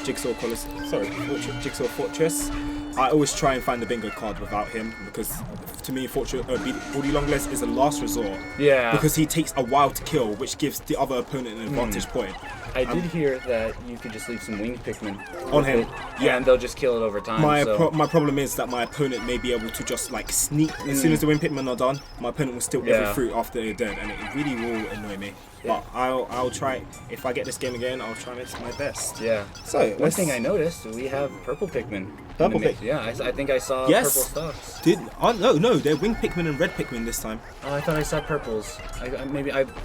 Jigsaw Fortress. I always try and find the bingo card without him because to me, baldy long legs is a last resort. Yeah. Because he takes a while to kill, which gives the other opponent an advantage point. I did hear that you could just leave some winged Pikmin on him. Yeah, and they'll just kill it over time. My problem is that my opponent may be able to just like sneak. As soon as the winged Pikmin are done, my opponent will steal every fruit after they're dead, and it really will annoy me. Yeah. But I'll try. If I get this game again, I'll try my best. Yeah. So one thing I noticed, we have purple Pikmin. Purple Pikmin. Yeah, I think I saw purple stuffs. No, they're winged Pikmin and red Pikmin this time. Oh, I thought I saw purples. I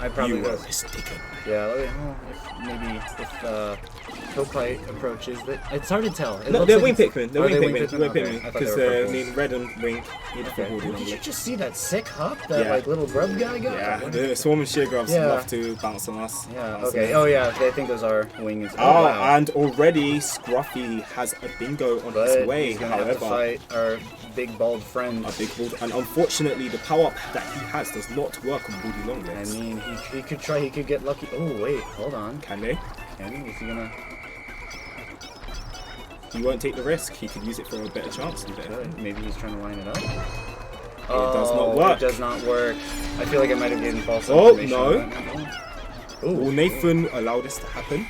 probably you were was. mistaken. Yeah. If Copite approaches, it's hard to tell. No, they're winged Pikmin. They're winged Pikmin. Pikmin because red and wing. Did you just see that sick hop that like little grub guy got? Yeah, the swarm and sheer grubs love to bounce on us. Yeah. Okay. Oh yeah, I think those are wings. Oh, wow. And already Scruffy has a bingo on his way. He's gonna have to fight our big bald friend. And unfortunately, the power up that he has does not work on baldy long legs. I mean, he could try. He could get lucky. Oh wait, hold on. Can they? Is he gonna? He won't take the risk. He could use it for a better chance. Maybe he's trying to line it up. It does not work. It does not work. I feel like I might have given false information. Will Nathan allow this to happen?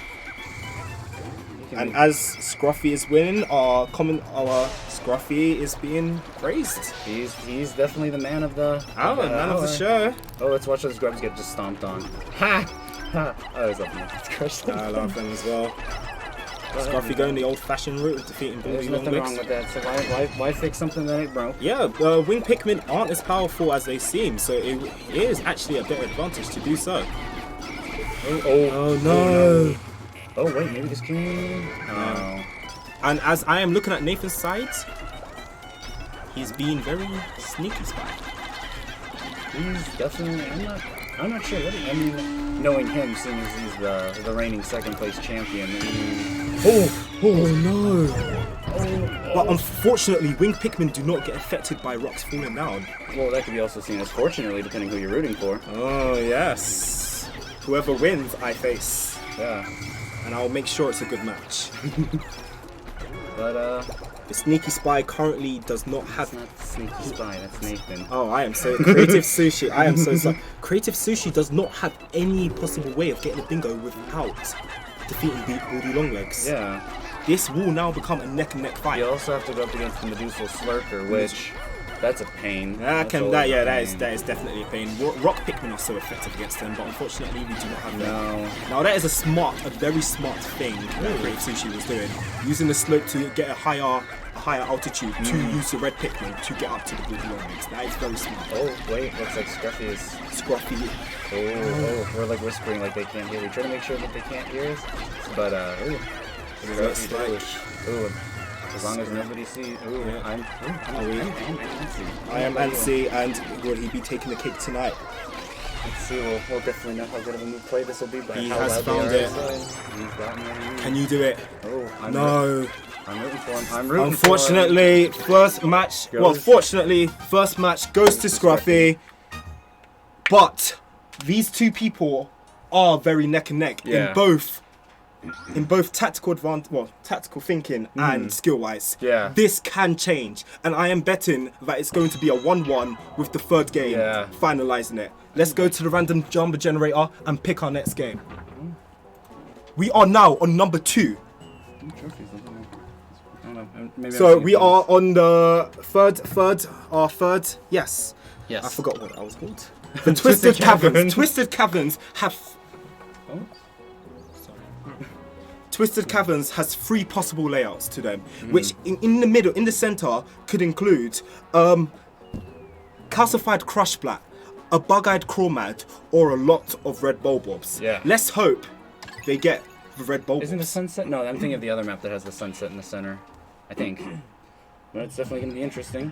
And as Scruffy is winning, our Scruffy is being praised. He's definitely the man of the man of the show. Oh, let's watch those grubs get just stomped on. Ha! Ha! I was up there. I love them as well. Scruffy going the old-fashioned route of defeating There's Baldy nothing wrong Longlegs. with that. So why fix something that ain't broke? Yeah, wing Pikmin aren't as powerful as they seem, so it is actually a better advantage to do so. Oh no! Oh wait, maybe this can. Oh. And as I am looking at Nathan's side, he's being very sneaky spy. He's definitely. I'm not sure. I mean, knowing him, seeing as he's the reigning second place champion. Oh no! But unfortunately, wing Pikmin do not get affected by rocks falling down. Well, that could be also seen as fortunately, depending who you're rooting for. Oh yes. Whoever wins, I face. Yeah. And I'll make sure it's a good match. But The Sneaky Spy currently does not have. that's not the Sneaky Spy. That's Nathan. Oh, I am so Creative Sushi. I am so sorry. Creative Sushi does not have any possible way of getting a bingo without defeating Baldy Longlegs. Yeah. This will now become a neck-and-neck fight. You also have to go up against the Medusal Slurker, which that's a pain. That That's always a is pain. definitely a pain. Rock Pikmin are so effective against them, but unfortunately we do not have them. No. Now that is a very smart thing that Creative Sushi was doing, using the slope to get a higher altitude to use the red Pikmin to get up to the Baldy Longlegs. That is very smart. Oh wait, looks like Scruffy is. Scruffy. Oh, we're like whispering like they can't hear. We try to make sure that they can't hear us, but Looks like as long as nobody sees. Ooh, Yeah. I'm antsy. I am antsy, and will he be taking the cake tonight? Let's see. We'll definitely know how good of a move play this will be by He how has loud found they it. are. He's gotten it. Can you do it? Oh, No. I'm rooting for him. I'm rooting Unfortunately, first match. Well, fortunately, first match goes to Scruffy. But these two people are very neck and neck Yeah. in both tactical tactical thinking and skill wise. Yeah. This can change, and I am betting that it's going to be a 1-1 with the third game finalizing it. Let's go to the random jumper generator and pick our next game. We are now on number 2. So we are on the third. Yes. Yes. I forgot what I was called. The Twisted Caverns. Twisted Caverns have. Twisted Caverns has 3 possible layouts to them, which in the middle, in the center, could include calcified crush blat, a bug-eyed crawmad, or a lot of red bulbobs. Yeah. Let's hope they get the red bulbobs. Isn't the sunset? No, I'm thinking of the other map that has the sunset in the center. I think. But it's definitely going to be interesting.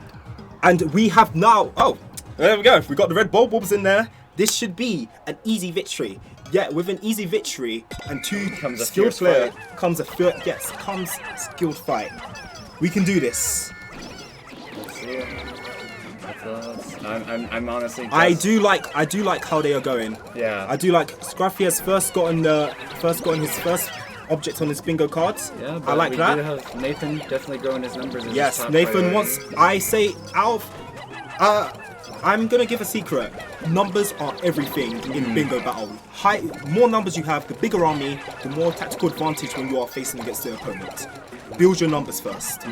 And we have now. Oh, there we go. We got the red bulbobs in there. This should be an easy victory. Yeah, with an easy victory and 2 Comes a skilled fierce player fight. comes skilled fight. We can do this. Let's see. I'm honestly. Just, I do like how they are going. Yeah. I do like Scruffy has first gotten his first object on his bingo cards. Yeah, but I like we that. do have Nathan definitely growing his numbers. As Yes, his top Nathan priority. wants. I say out of. I'm gonna give a secret. Numbers are everything in bingo battle. More numbers you have, the bigger army, the more tactical advantage when you are facing against the opponent. Build your numbers first.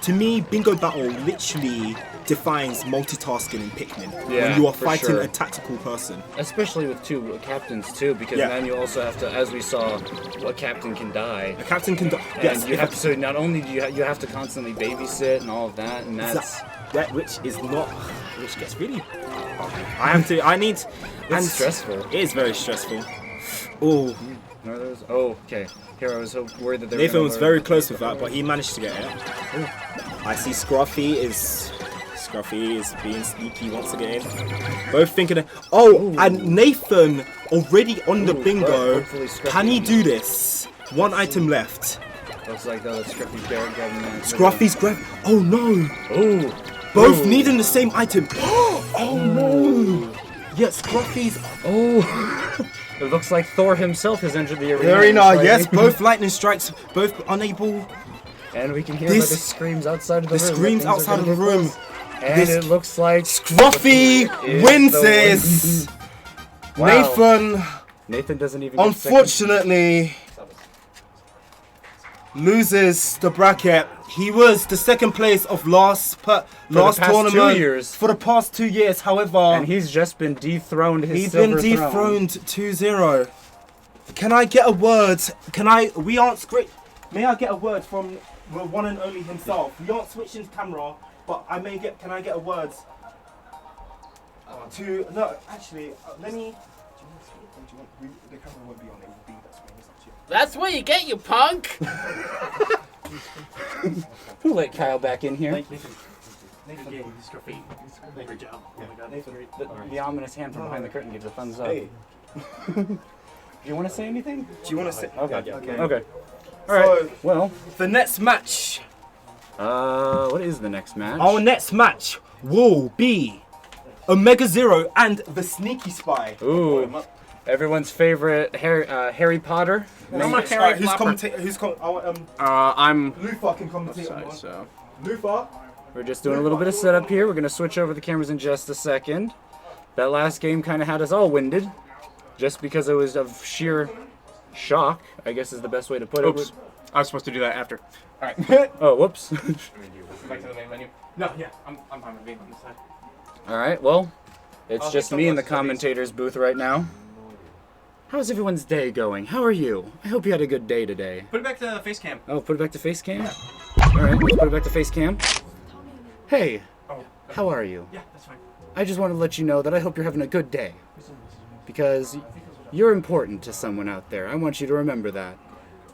To me, bingo battle literally defines multitasking in Pikmin. Yeah, when you are for fighting sure. a tactical person. Especially with 2 captains too, because Yeah. then you also have to, as we saw, what captain can die. A captain can. And Yes, you have to. So not only do you have to constantly babysit and all of that, and that's which gets really. I need. it's stressful. It is very stressful. Oh, No, there's, oh, okay. Here I was worried that they were Nathan gonna was learn- very close with that, but he managed to get it. I see Scruffy is being sneaky once again. Both thinking, and Nathan already on the bingo. hopefully Scruffy- Can he do this? 1 item left. Looks like though that Scruffy's grabbing that. Scruffy's grab. Oh no! Oh, Both needing the same item. Oh no! Yeah, Scruffy's. oh. It looks like Thor himself has entered the arena. Arena, yes, both lightning strikes, both unable. And we can hear This- the screams outside of the The room. screams Things are outside of gonna the get room. close. And This- it looks like Scruffy is wins the this. Wow. Nathan, Nathan doesn't even get unfortunately, loses the bracket. He was the second place of last past tournament 2 years. for the past 2 years. However, And he's just been dethroned his he's been silver throne. dethroned 2-0. Can I get a word? We aren't script. May I get a word from the one and only himself? We aren't switching camera, but can I get a word? Let me. The camera won't be on. It will be that screen. It's up to you. That's what you get, you punk! Who let Kyle back in here? Nathan, Scruffy. Great job. Oh my God, Nathan, the ominous hand from behind the curtain gives a thumbs up. Hey. Do you want to say anything? Do you want to say? Okay. Okay. Okay. All right. Well, the next match. what is the next match? Our next match will be OmegaZero and TheSneakySpy. Ooh. Everyone's favorite Harry Potter. I'm a Harry Who's Flopper. commentating? I'm. Luther can commentate on Side, one. so. Luther. We're just doing a little bit of setup here. We're going to switch over the cameras in just a second. That last game kind of had us all winded, just because it was of sheer shock, I guess is the best way to put it. Oops. I was supposed to do that after. All right. Oh, whoops. Back to the main menu. No, yeah, I'm fine with being on this side. All right, well, it's I'll just hit me in the someone's studies. commentator's booth right now. How's everyone's day going? How are you? I hope you had a good day today. Put it back to face cam. Oh, put it back to face cam? All right, let's put it back to face cam. Hey, how are you? Yeah, that's fine. I just want to let you know that I hope you're having a good day. Because you're important to someone out there. I want you to remember that.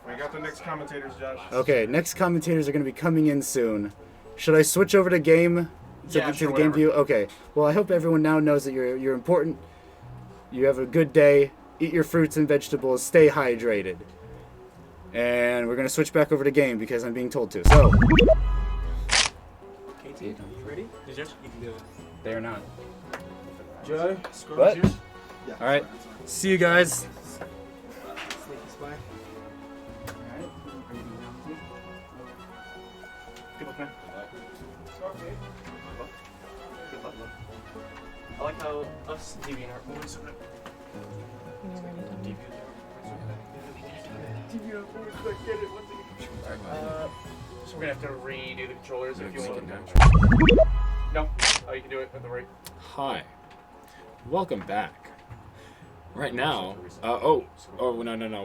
We got the next commentators, Josh. Okay, next commentators are going to be coming in soon. Should I switch over to game? Yeah, To sure, the game whatever. view? Okay. Well, I hope everyone now knows that you're important. You have a good day. Eat your fruits and vegetables. Stay hydrated. And we're going to switch back over to game because I'm being told to. So, Katy, you ready? Is yours? You can do it. they are not. Joe. What? Yeah. All right. See you guys. Sneaky Spy. Good luck, man. I like how us TV and our boys are so we're gonna have to redo the controllers if you want. No, oh, you can do it at the right. Hi. Welcome back. Right now, no,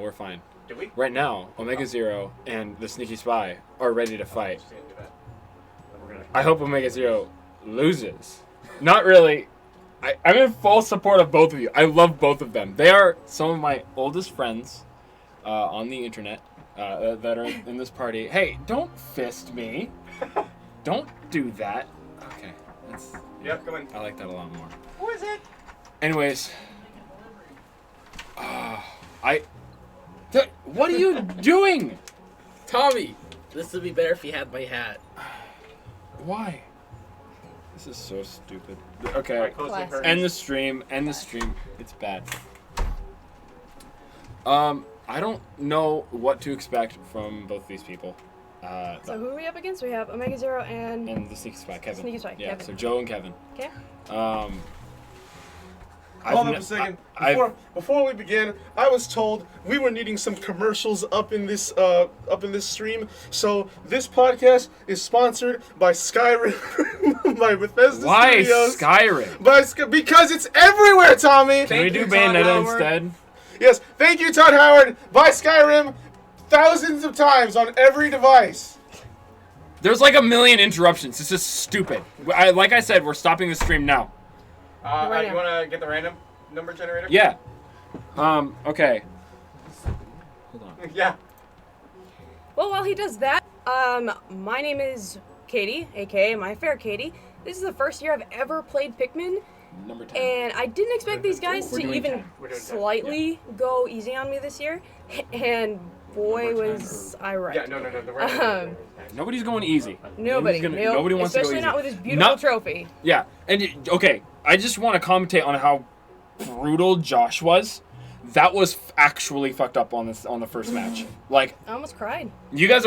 we're fine. Did we? Right now, OmegaZero and TheSneakySpy are ready to fight. Just didn't do that. We're gonna. I hope OmegaZero loses. Not really. I'm in full support of both of you. I love both of them. They are some of my oldest friends on the internet that are in this party. Hey, don't fist me. Don't do that. Okay. Yep, come in. I like that a lot more. Who is it? Anyways. What are you doing? Tommy, this would be better if you had my hat. Why? This is so stupid. Okay. Alright, close the Classic. curtains. End the stream. End the stream. It's bad. I don't know what to expect from both these people. So who are we up against? We have OmegaZero and And TheSneakySpy, Kevin. TheSneakySpy, Yeah, Kevin. so Joe and Kevin. Okay. Hold up a second. Before we begin, I was told we were needing some commercials up in this stream. So this podcast is sponsored by Skyrim, by Bethesda Why Studios. Skyrim? Because it's everywhere, Tommy. Can we do you, Todd Bayonetta Howard. instead? Yes, thank you, Todd Howard. Buy Skyrim thousands of times on every device. There's like a million interruptions. This is stupid. Like I said, we're stopping the stream now. Right You now. wanna get the random number generator? Yeah. Okay. Yeah. Well, while he does that, my name is Katy, aka MyFairKaty. This is the first year I've ever played Pikmin, Number 10. and I didn't expect these guys We're to doing even 10. We're doing 10, slightly go easy on me this year, and boy was I right. Yeah, no, the random. Nobody's going easy. Nobody, Nobody wants to go especially easy. not with this beautiful Not- trophy. Yeah, and okay, I just want to commentate on how brutal Josh was. That was actually fucked up on the first match. Like, I almost cried. you guys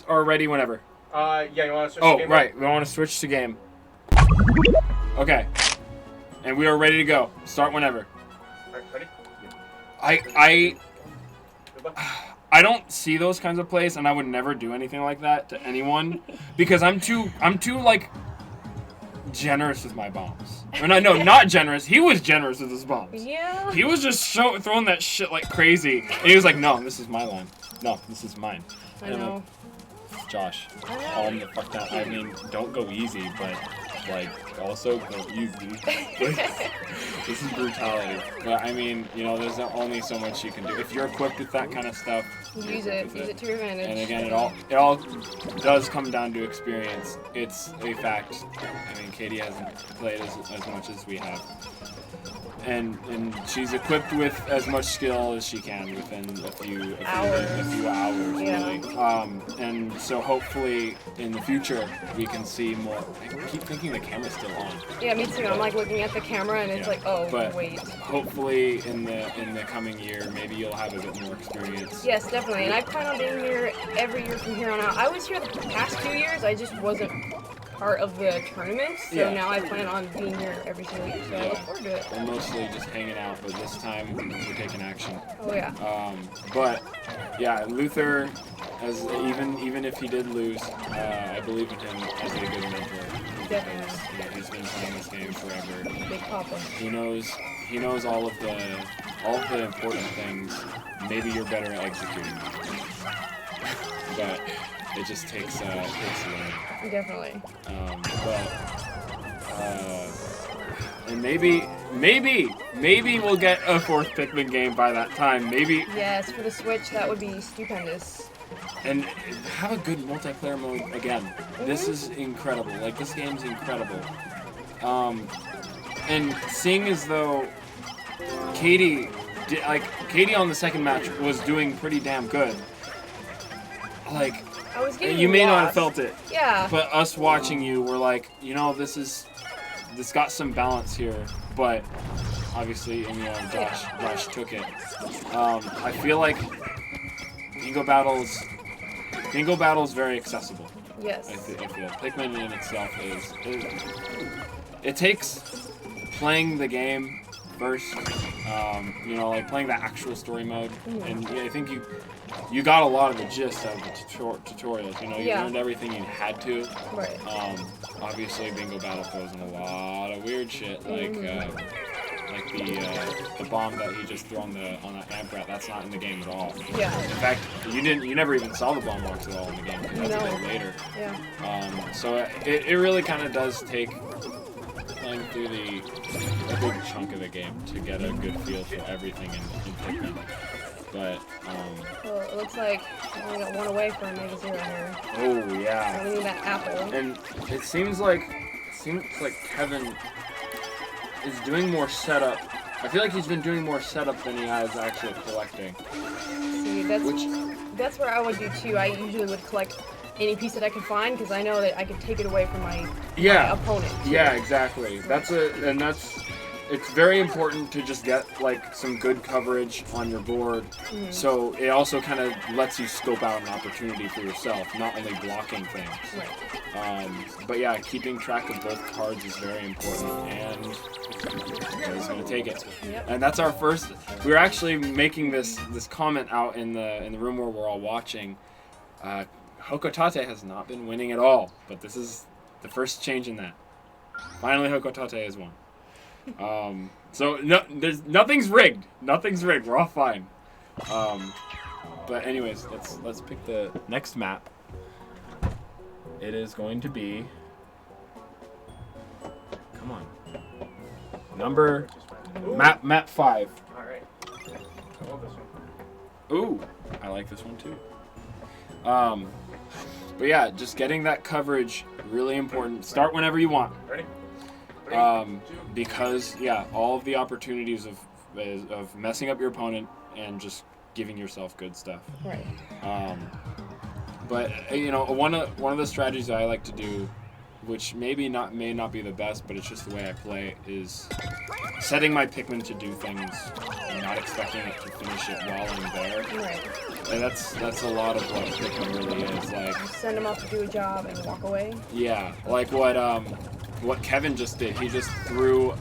are ready whenever. Yeah, you wanna switch Oh, the game? right, we want to switch to game. Okay, and we are ready to go. Start whenever. Alright, ready? I Good luck. I don't see those kinds of plays, and I would never do anything like that to anyone because I'm too like generous with my bombs. Or no, not generous. He was generous with his bombs. Yeah. He was just throwing that shit like crazy. And he was like, no, this is my line. No, this is mine. I know. Josh, calm the fuck down. I mean, don't go easy, but like also go easy. This is brutality. But I mean, you know, there's only so much you can do. If you're equipped with that kind of stuff, use it to your advantage. and again, it all does come down to experience. It's a fact. I mean, Katy hasn't played as much as we have. And she's equipped with as much skill as she can within a few hours, Yeah. really. And so hopefully in the future we can see more. I keep thinking the camera's still on. Yeah, me too. I'm like looking at the camera and it's like, oh, But wait. hopefully in the coming year, maybe you'll have a bit more experience. Yes, definitely. And I plan on being here every year from here on out. I was here the past 2 years. I just wasn't part of the tournament, so now I plan on being here every single year. So I look forward to it. We're mostly just hanging out, but this time we're taking action. Oh yeah. But yeah, Luther, as even if he did lose, I believe in him as a good mentor. Definitely. He's been playing this game forever. Big Papa. He knows all of the important things. Maybe you're better at executing them. But it just takes learning. Definitely. And maybe we'll get a fourth Pikmin game by that time. Maybe. Yes, for the Switch, that would be stupendous. And have a good multiplayer mode again. This is incredible. Like, this game's incredible. And seeing as though Katy on the second match was doing pretty damn good. Like, I was getting you may lost. not have felt it. Yeah. But us watching you, we're like, you know, this got some balance here. But obviously, you know, Josh took it. I feel like Bingo Battle's very accessible. Yes. I feel Pikmin in itself it takes playing the game first, you know, like playing the actual story mode, and yeah, I think you got a lot of the gist out of the tutorials. You know, you learned everything you had to. Right. Obviously, Bingo Battle throws in a lot of weird shit, like the bomb that he just threw on that amp rat. That's not in the game at all. Yeah. In fact, you never even saw the bomb box at all in the game. That's a bit later. Yeah. So it really kind of does take playing through a big chunk of the game to get a good feel for everything in Pikmin. But well, it looks like I only got one away from OmegaZero here. oh yeah. So we need that apple. And it seems like Kevin is doing more setup. I feel like he's been doing more setup than he has actually collecting. See, that's where I would do too. I usually would collect any piece that I could find because I know that I could take it away from my opponent. Yeah, exactly. It's very important to just get like some good coverage on your board. So it also kind of lets you scope out an opportunity for yourself, not only blocking things. Right. But yeah, keeping track of both cards is very important, and he's gonna take it. Yep. And that's our first. We were actually making this comment out in the room where we're all watching. Hokotate has not been winning at all, but this is the first change in that. Finally, Hokotate has won. So nothing's rigged. Nothing's rigged. We're all fine. But anyways, let's pick the next map. It is going to be. Come on. Number map 5. All right. I love this one. Ooh, I like this one too. But yeah, just getting that coverage really important. Start whenever you want. Ready? Because yeah, all of the opportunities of messing up your opponent and just giving yourself good stuff. Right. But you know, one of the strategies I like to do, which may not be the best, but it's just the way I play, is setting my Pikmin to do things and not expecting it to finish it while I'm there. Right. And that's a lot of what Pikmin really is. Like, Send them off to do a job and walk away. yeah, like what Kevin just did. He just threw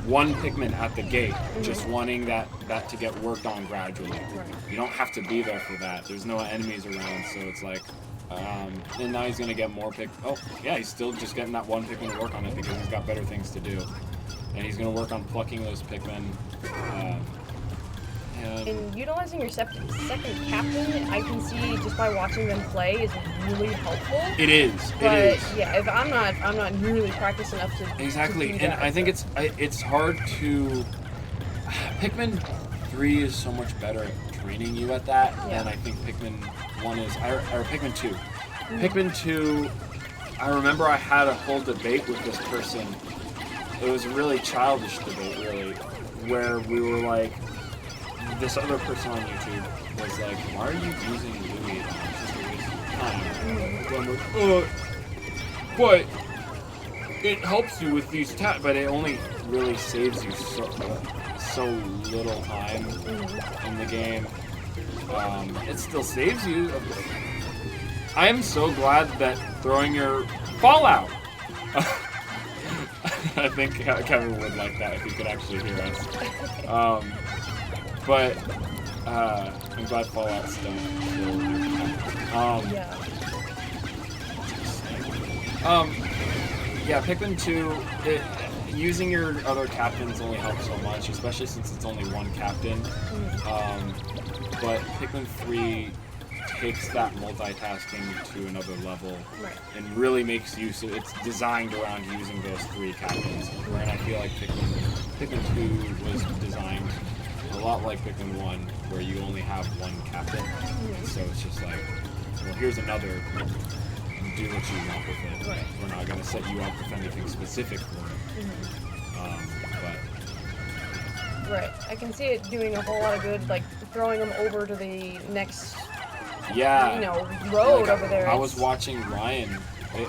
one Pikmin at the gate, just wanting that to get worked on gradually. Right. You don't have to be there for that. There's no enemies around, so it's like, And now he's gonna get more pick. Oh, yeah, he's still just getting that one Pikmin to work on it because he's got better things to do. And he's gonna work on plucking those Pikmin. And utilizing your second captain, I can see just by watching them play is really helpful. It is. But it is. yeah, if I'm not nearly practiced enough to Exactly, to do and that, I think it's hard to. Pikmin 3 is so much better at training you at that than I think Pikmin 1 is, or Pikmin 2. Pikmin 2, I remember I had a whole debate with this person. It was a really childish debate, really, where we were like, this other person on YouTube was like, why are you using Louis? It's just a waste of time. I'm like, but it helps you with these but it only really saves you so little time in the game. It still saves you. I am so glad that throwing your Fallout. I think Kevin would like that if he could actually hear us. But I'm glad Fallout's done. Yeah, Pikmin 2, using your other captains only helps so much, especially since it's only one captain. But Pikmin 3 takes that multitasking to another level and really makes use of it's designed around using those 3 captains. And I feel like Pikmin 2 was designed a lot like Pikmin 1, where you only have one captain. So it's just like, well, here's another. Do what you want with it. We're not going to set you up with anything specific for it. Right. I can see it doing a whole lot of good, like throwing them over to the next, road over there. I was watching Ryen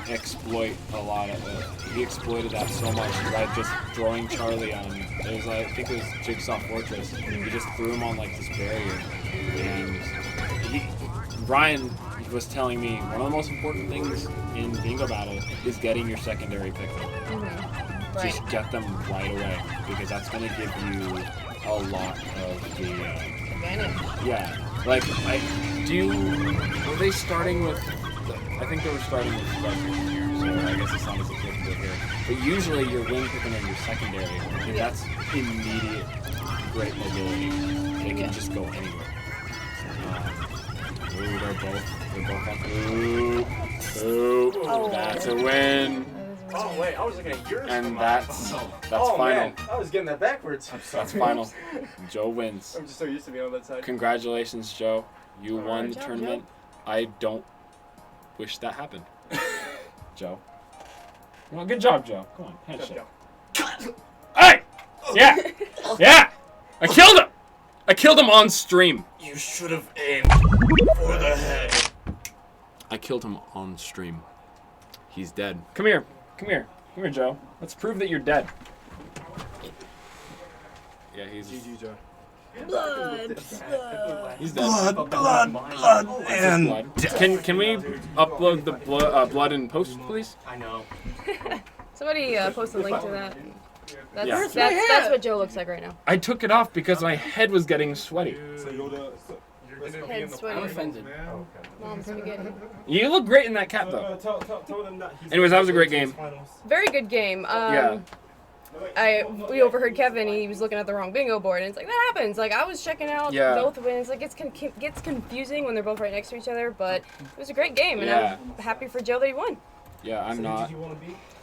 exploit a lot of it. He exploited that so much by just throwing Charlie on. It was like, I think it was Jigsaw Fortress. He just threw him on like this barrier, and Ryen was telling me one of the most important things in Bingo Battle is getting your secondary Pikmin. Just get them right away, because that's going to give you a lot of the advantage. Yeah, like were they starting with? I think they were starting with Scruffy here, so I guess it's not as applicable here. But usually your wing Pikmin are your secondary, and that's immediate great mobility. They can just go anywhere. Ooh, they're both on. Ooh, that's a win. Oh wait, I was looking at yours. And that's final. Man, I was getting that backwards. That's final. Joe wins. I'm just so used to being on that side. Congratulations, Joe. You won the job, tournament. Joe. I don't wish that happened. Joe. Well, good job, Joe. Come on, handshake. Hey! Yeah! Yeah! I killed him! I killed him on stream. You should have aimed for the head. I killed him on stream. He's dead. Come here. Come here. Come here, Joe. Let's prove that you're dead. Yeah, he's... GG, Joe. Blood. He's dead. Blood, and Can we upload the blood in post, please? I know. Somebody post a link to that. Yeah. That's what Joe looks like right now. I took it off because my head was getting sweaty. So you're the... Head sweaty. I'm offended. Mom's spaghetti. You look great in that cap, though. Tell them that he's... Anyways, that was a great game. Very good game. Yeah. We overheard Kevin. He was looking at the wrong bingo board, and it's like that happens. Like I was checking out both wins. Like it gets confusing when they're both right next to each other, but it was a great game, and I'm happy for Joe that he won. Yeah, I'm not.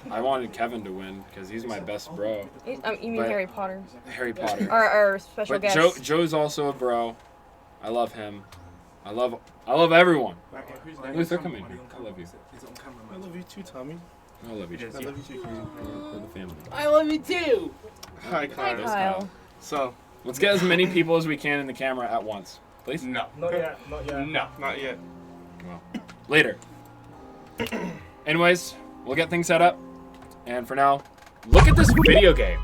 I wanted Kevin to win because he's my best bro. You mean Harry Potter? Harry Potter. Our special But guest. Joe's also a bro. I love him. I love everyone. Luke, they're coming. I love you. I love you too, Tommy. I love you. I love you too, Katy. We're the family. I love you too. Hi, Kyle. There's Kyle. So, Let's get as many people as we can in the camera at once, please. No. Not yet. No. not yet. Well, later. Anyways, we'll get things set up. And for now, look at this video game.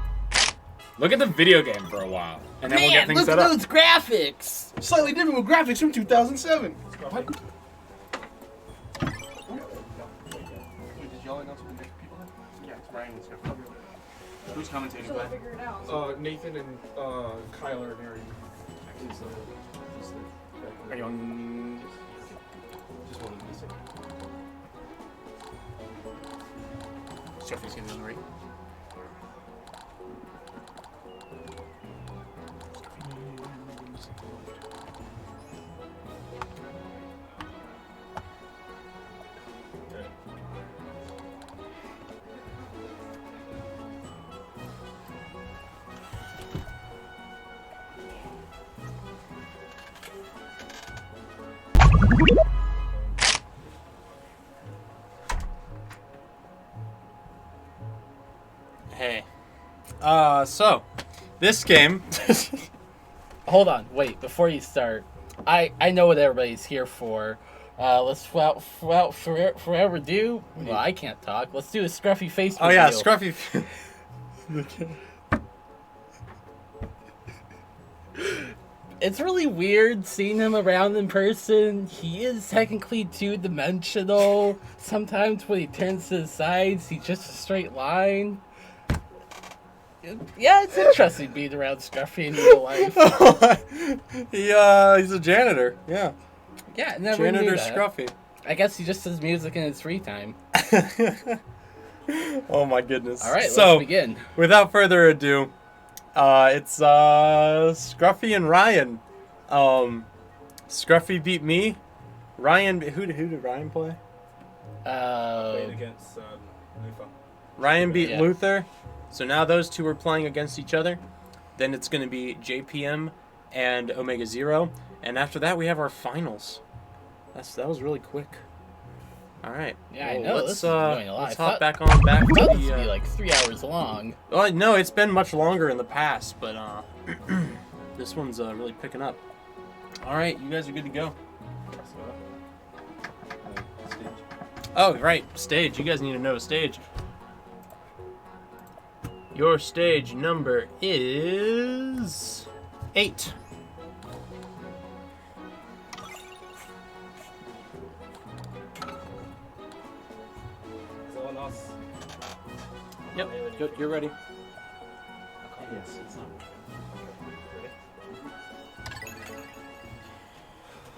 Look at the video game for a while, and then we'll get things set up. Look at those graphics. Slightly different with graphics from 2007. What? Wait, did y'all announce what the next people have? Yeah, it's Ryan and Scruffy. Who's commentating? Nathan and Kyle are narrating. Are you on? Just wanted to say. Scruffy's gonna be on the right. Hey. So, this game... Hold on, wait, before you start, I know what everybody's here for. Let's forever do. Well, I can't talk. Let's do a Scruffy face Oh reveal. yeah, Scruffy... It's really weird seeing him around in person. He is technically two-dimensional. Sometimes when he turns to the sides, he's just a straight line. Yeah, it's interesting being around Scruffy in real life. He's a janitor. Yeah. Yeah, never Janitor knew that. Scruffy. I guess he just does music in his free time. Oh my goodness. All right, so, let's begin. Without further ado, it's Scruffy and Ryen. Scruffy beat me. Ryen, who did Ryen play? Playing against Luther. Ryen beat Yeah. Luther. So now those two are playing against each other. Then it's going to be JPM and OmegaZero. And after that, we have our finals. That was really quick. All right. Yeah, I know. Let's This is going a lot. let's I hop thought- back on back I thought to this would be the. like 3 hours long. Well, no, it's been much longer in the past, but this one's really picking up. All right, you guys are good to go. Oh, right, stage. You guys need to know a stage. Your stage number is 8. Is that on us? Yep, you're ready. Yes, it's not.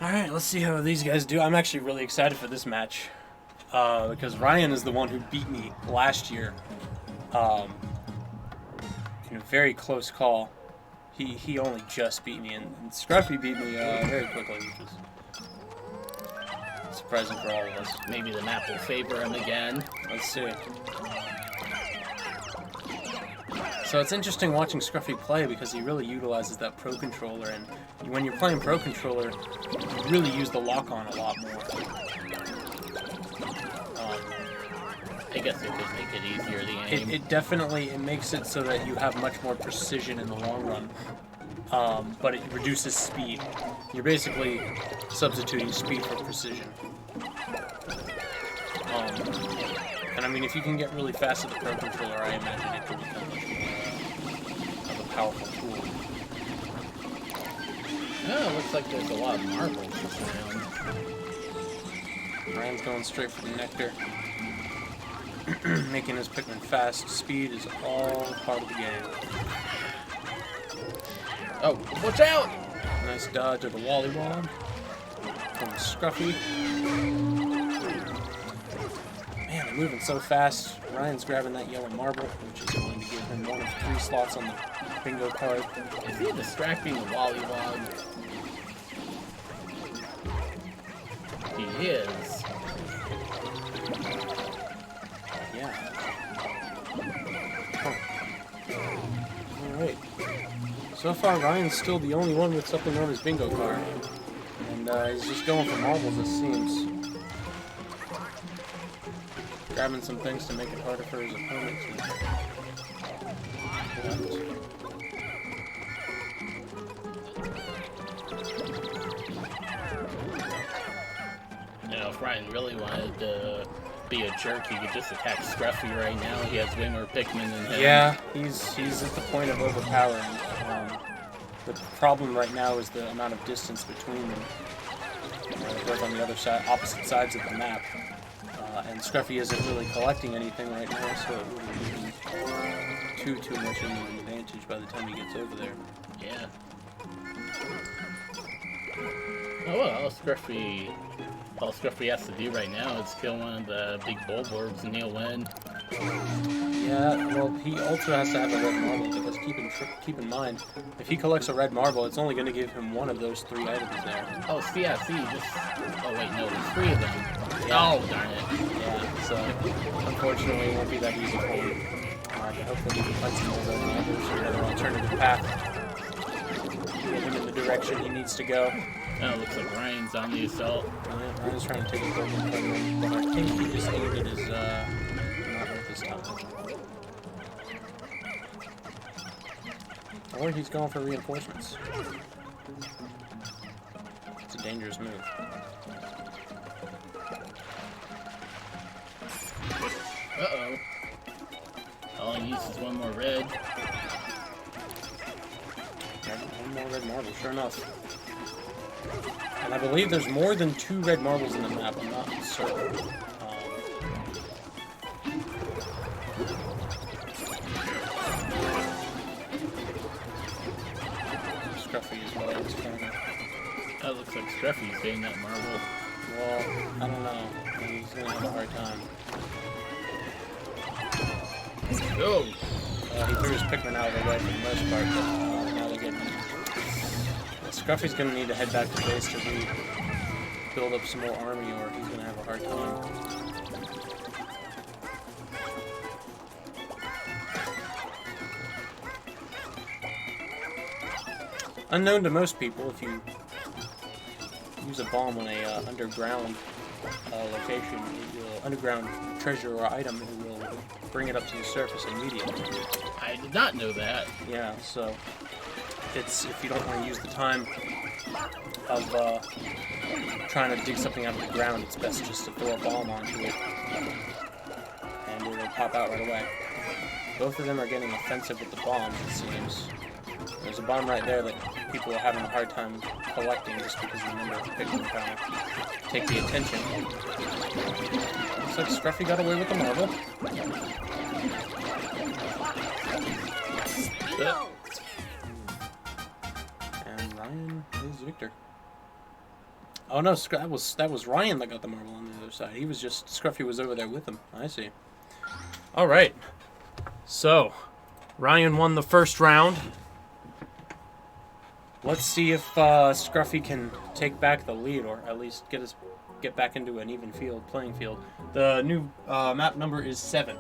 All right, let's see how these guys do. I'm actually really excited for this match because Ryen is the one who beat me last year. In a very close call. He only just beat me, and Scruffy beat me very quickly, which is surprising for all of us. Maybe the map will favor him again. Let's see. So it's interesting watching Scruffy play because he really utilizes that Pro Controller, and when you're playing Pro Controller, you really use the lock-on a lot more. I guess it would make it easier to aim. It definitely makes it so that you have much more precision in the long run, but it reduces speed. You're basically substituting speed for precision. And I mean, if you can get really fast with the Pro Controller, I imagine it could become much more of a powerful tool. Oh, it looks like there's a lot of marbles this round. Ryan's going straight for the nectar. Making his Pikmin fast. Speed is all part of the game. Oh, watch out! Nice dodge of the Wallywog from Scruffy. Man, they're moving so fast. Ryan's grabbing that yellow marble, which is going to give him 1 of 3 slots on the bingo card. Is he distracting the Wallywog? He is. Yeah. Huh. Alright. So far, Ryan's still the only one with something on his bingo card. And he's just going for marbles, it seems. Grabbing some things to make it harder for his opponent to collect. Now, if Ryen really wanted to be a jerk, he could just attack Scruffy right now. He has way more Pikmin than him. Yeah, he's at the point of overpowering. The problem right now is the amount of distance between them. They're both on the other side, opposite sides of the map. And Scruffy isn't really collecting anything right now, so it wouldn't be too much of an advantage by the time he gets over there. Yeah. Oh well, all Scruffy has to do right now is kill one of the big Bulborbs and he'll win. Yeah, well, he also has to have a red marble, because keep in mind, if he collects a red marble, it's only going to give him one of those 3 items there. Oh, see, I see. Oh, wait, no, there's 3 of them. Yeah. Oh, darn it. Yeah, so unfortunately it won't be that easy for him. But hopefully he can find some more red marbles or another alternative path. Get him in the direction he needs to go. Oh, it looks like Ryan's on the assault. Yeah, Ryan's trying to take his golden from him, but I think he just aimed at his, not worth his time. Or he's going for reinforcements. It's a dangerous move. Uh-oh. All he needs is 1 more red. One more red marble, sure enough. And I believe there's more than 2 red marbles in the map, I'm not certain. Scruffy is well in his corner. That looks like Scruffy's getting that marble. Well, I don't know. He's gonna have a hard time. Oh! He threw his Pikmin out of the way for the most part, but now they're getting... Scruffy's gonna need to head back to base to build up some more army, or he's gonna have a hard time. Unknown to most people, if you use a bomb on a underground location, underground treasure or item, it will bring it up to the surface immediately. I did not know that. Yeah, so it's, if you don't want to use the time of trying to dig something out of the ground, it's best just to throw a bomb onto it, and it'll pop out right away. Both of them are getting offensive with the bombs, it seems. There's a bomb right there that people are having a hard time collecting just because of the number of Pikmin trying to take the attention. Looks like Scruffy got away with the marble. And Ryen is victor. Oh no, that was Ryen that got the marble on the other side. He was just, Scruffy was over there with him. I see. Alright. So, Ryen won the first round. Let's see if Scruffy can take back the lead, or at least get back into an even playing field. The new map number is 7.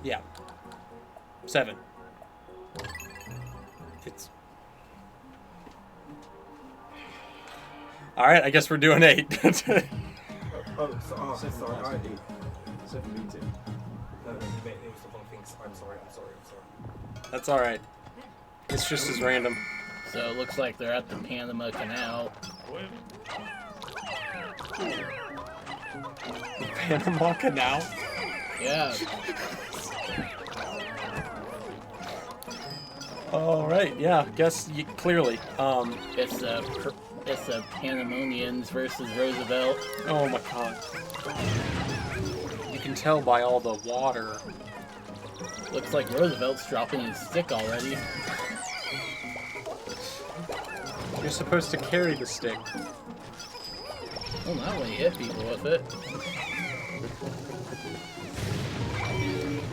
Yeah. 7. It's... Alright, I guess we're doing 8. Sorry, I 8. 7 meeting. No, it was the wrong things. I'm sorry. That's alright. It's just as random. So it looks like they're at the Panama Canal. The Panama Canal? Yeah. Alright, yeah, clearly. It's the Panamanians versus Roosevelt. Oh my god. You can tell by all the water. Looks like Roosevelt's dropping his stick already. You're supposed to carry the stick. Oh, not when you hit people with it.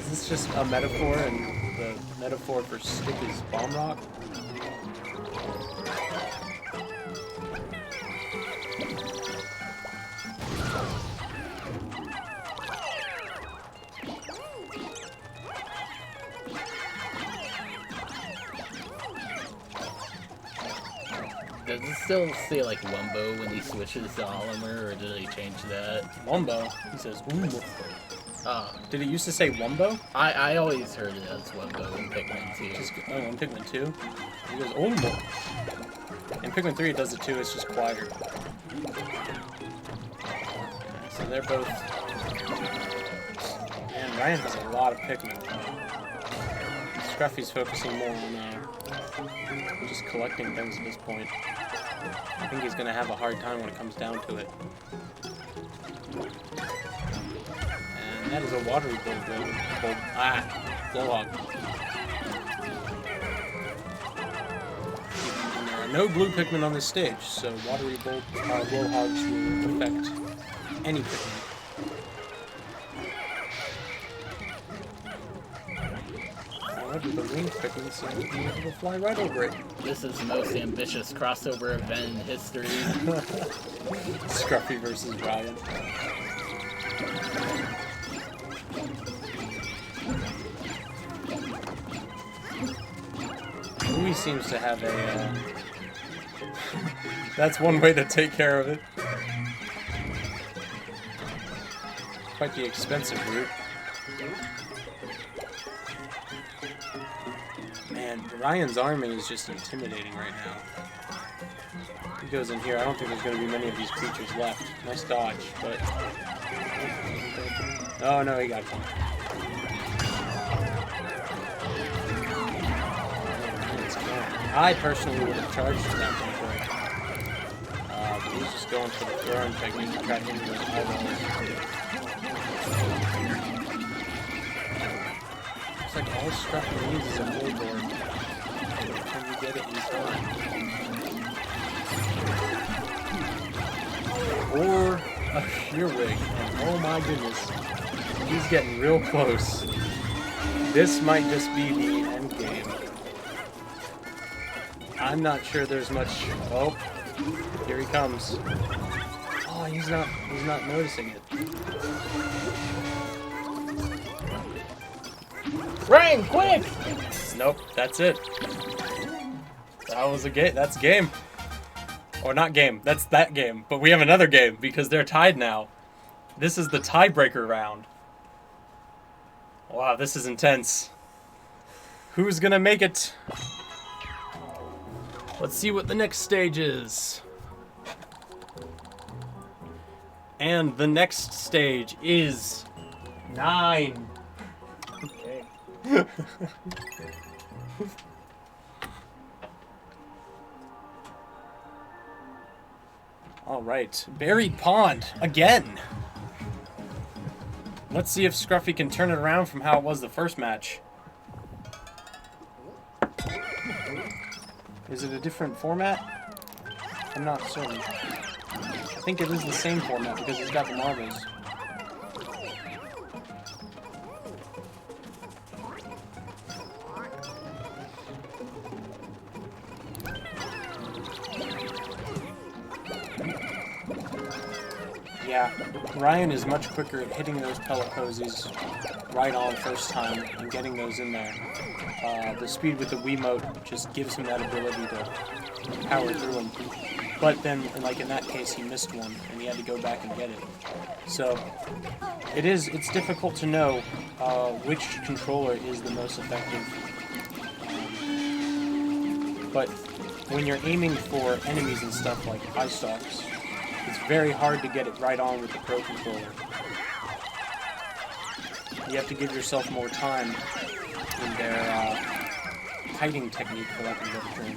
Is this just a metaphor, and the metaphor for stick is bomb rock? Does it still say like Wumbo when he switches to Oliver, or did he change that? Wumbo? He says Wumbo. Did it used to say Wumbo? I always heard it as Wumbo in Pikmin 2. In Pikmin 2? He goes Wumbo. In Pikmin 3 it does it too, it's just quieter. So they're both... Man, Ryen has a lot of Pikmin. Scruffy's focusing more on just collecting things at this point. I think he's going to have a hard time when it comes down to it. And that is a watery blowhog. And there are no blue Pikmin on this stage, so watery blowhogs will affect any Pikmin. However, the wing pickings seem to be able to fly right over it. This is the most ambitious crossover event in history. Scruffy versus Ryen. Louis seems to have a... That's one way to take care of it. Quite the expensive route. Man, Ryan's army is just intimidating right now. He goes in here. I don't think there's going to be many of these creatures left. Nice dodge, but... Oh, no, he got one. I personally would have charged at that point, but he's just going for the throwing technique to try hitting those eyeballs. Looks like all Scruffy needs is a billboard. Can you get it in time? Or a Shearwig. Oh my goodness. He's getting real close. This might just be the end game. I'm not sure there's much. Oh, here he comes. Oh, he's not noticing it. Ryen, quick! Nope, that's it. That was a game. That's game. Or not game. That's that game. But we have another game because they're tied now. This is the tiebreaker round. Wow, this is intense. Who's gonna make it? Let's see what the next stage is. And the next stage is 9. Okay. All right, Buried Pond again. Let's see if Scruffy can turn it around from how it was the first match. Is it a different format? I'm not certain. I think it is the same format because it's got the marbles. Yeah, Ryen is much quicker at hitting those pellet posies right on first time and getting those in there. The speed with the Wiimote just gives him that ability to power through them. But then, like in that case, he missed one and he had to go back and get it. So it's difficult to know which controller is the most effective. But when you're aiming for enemies and stuff like eye stalks, it's very hard to get it right on with the Pro controller. You have to give yourself more time in their hiding technique, for lack of a better term.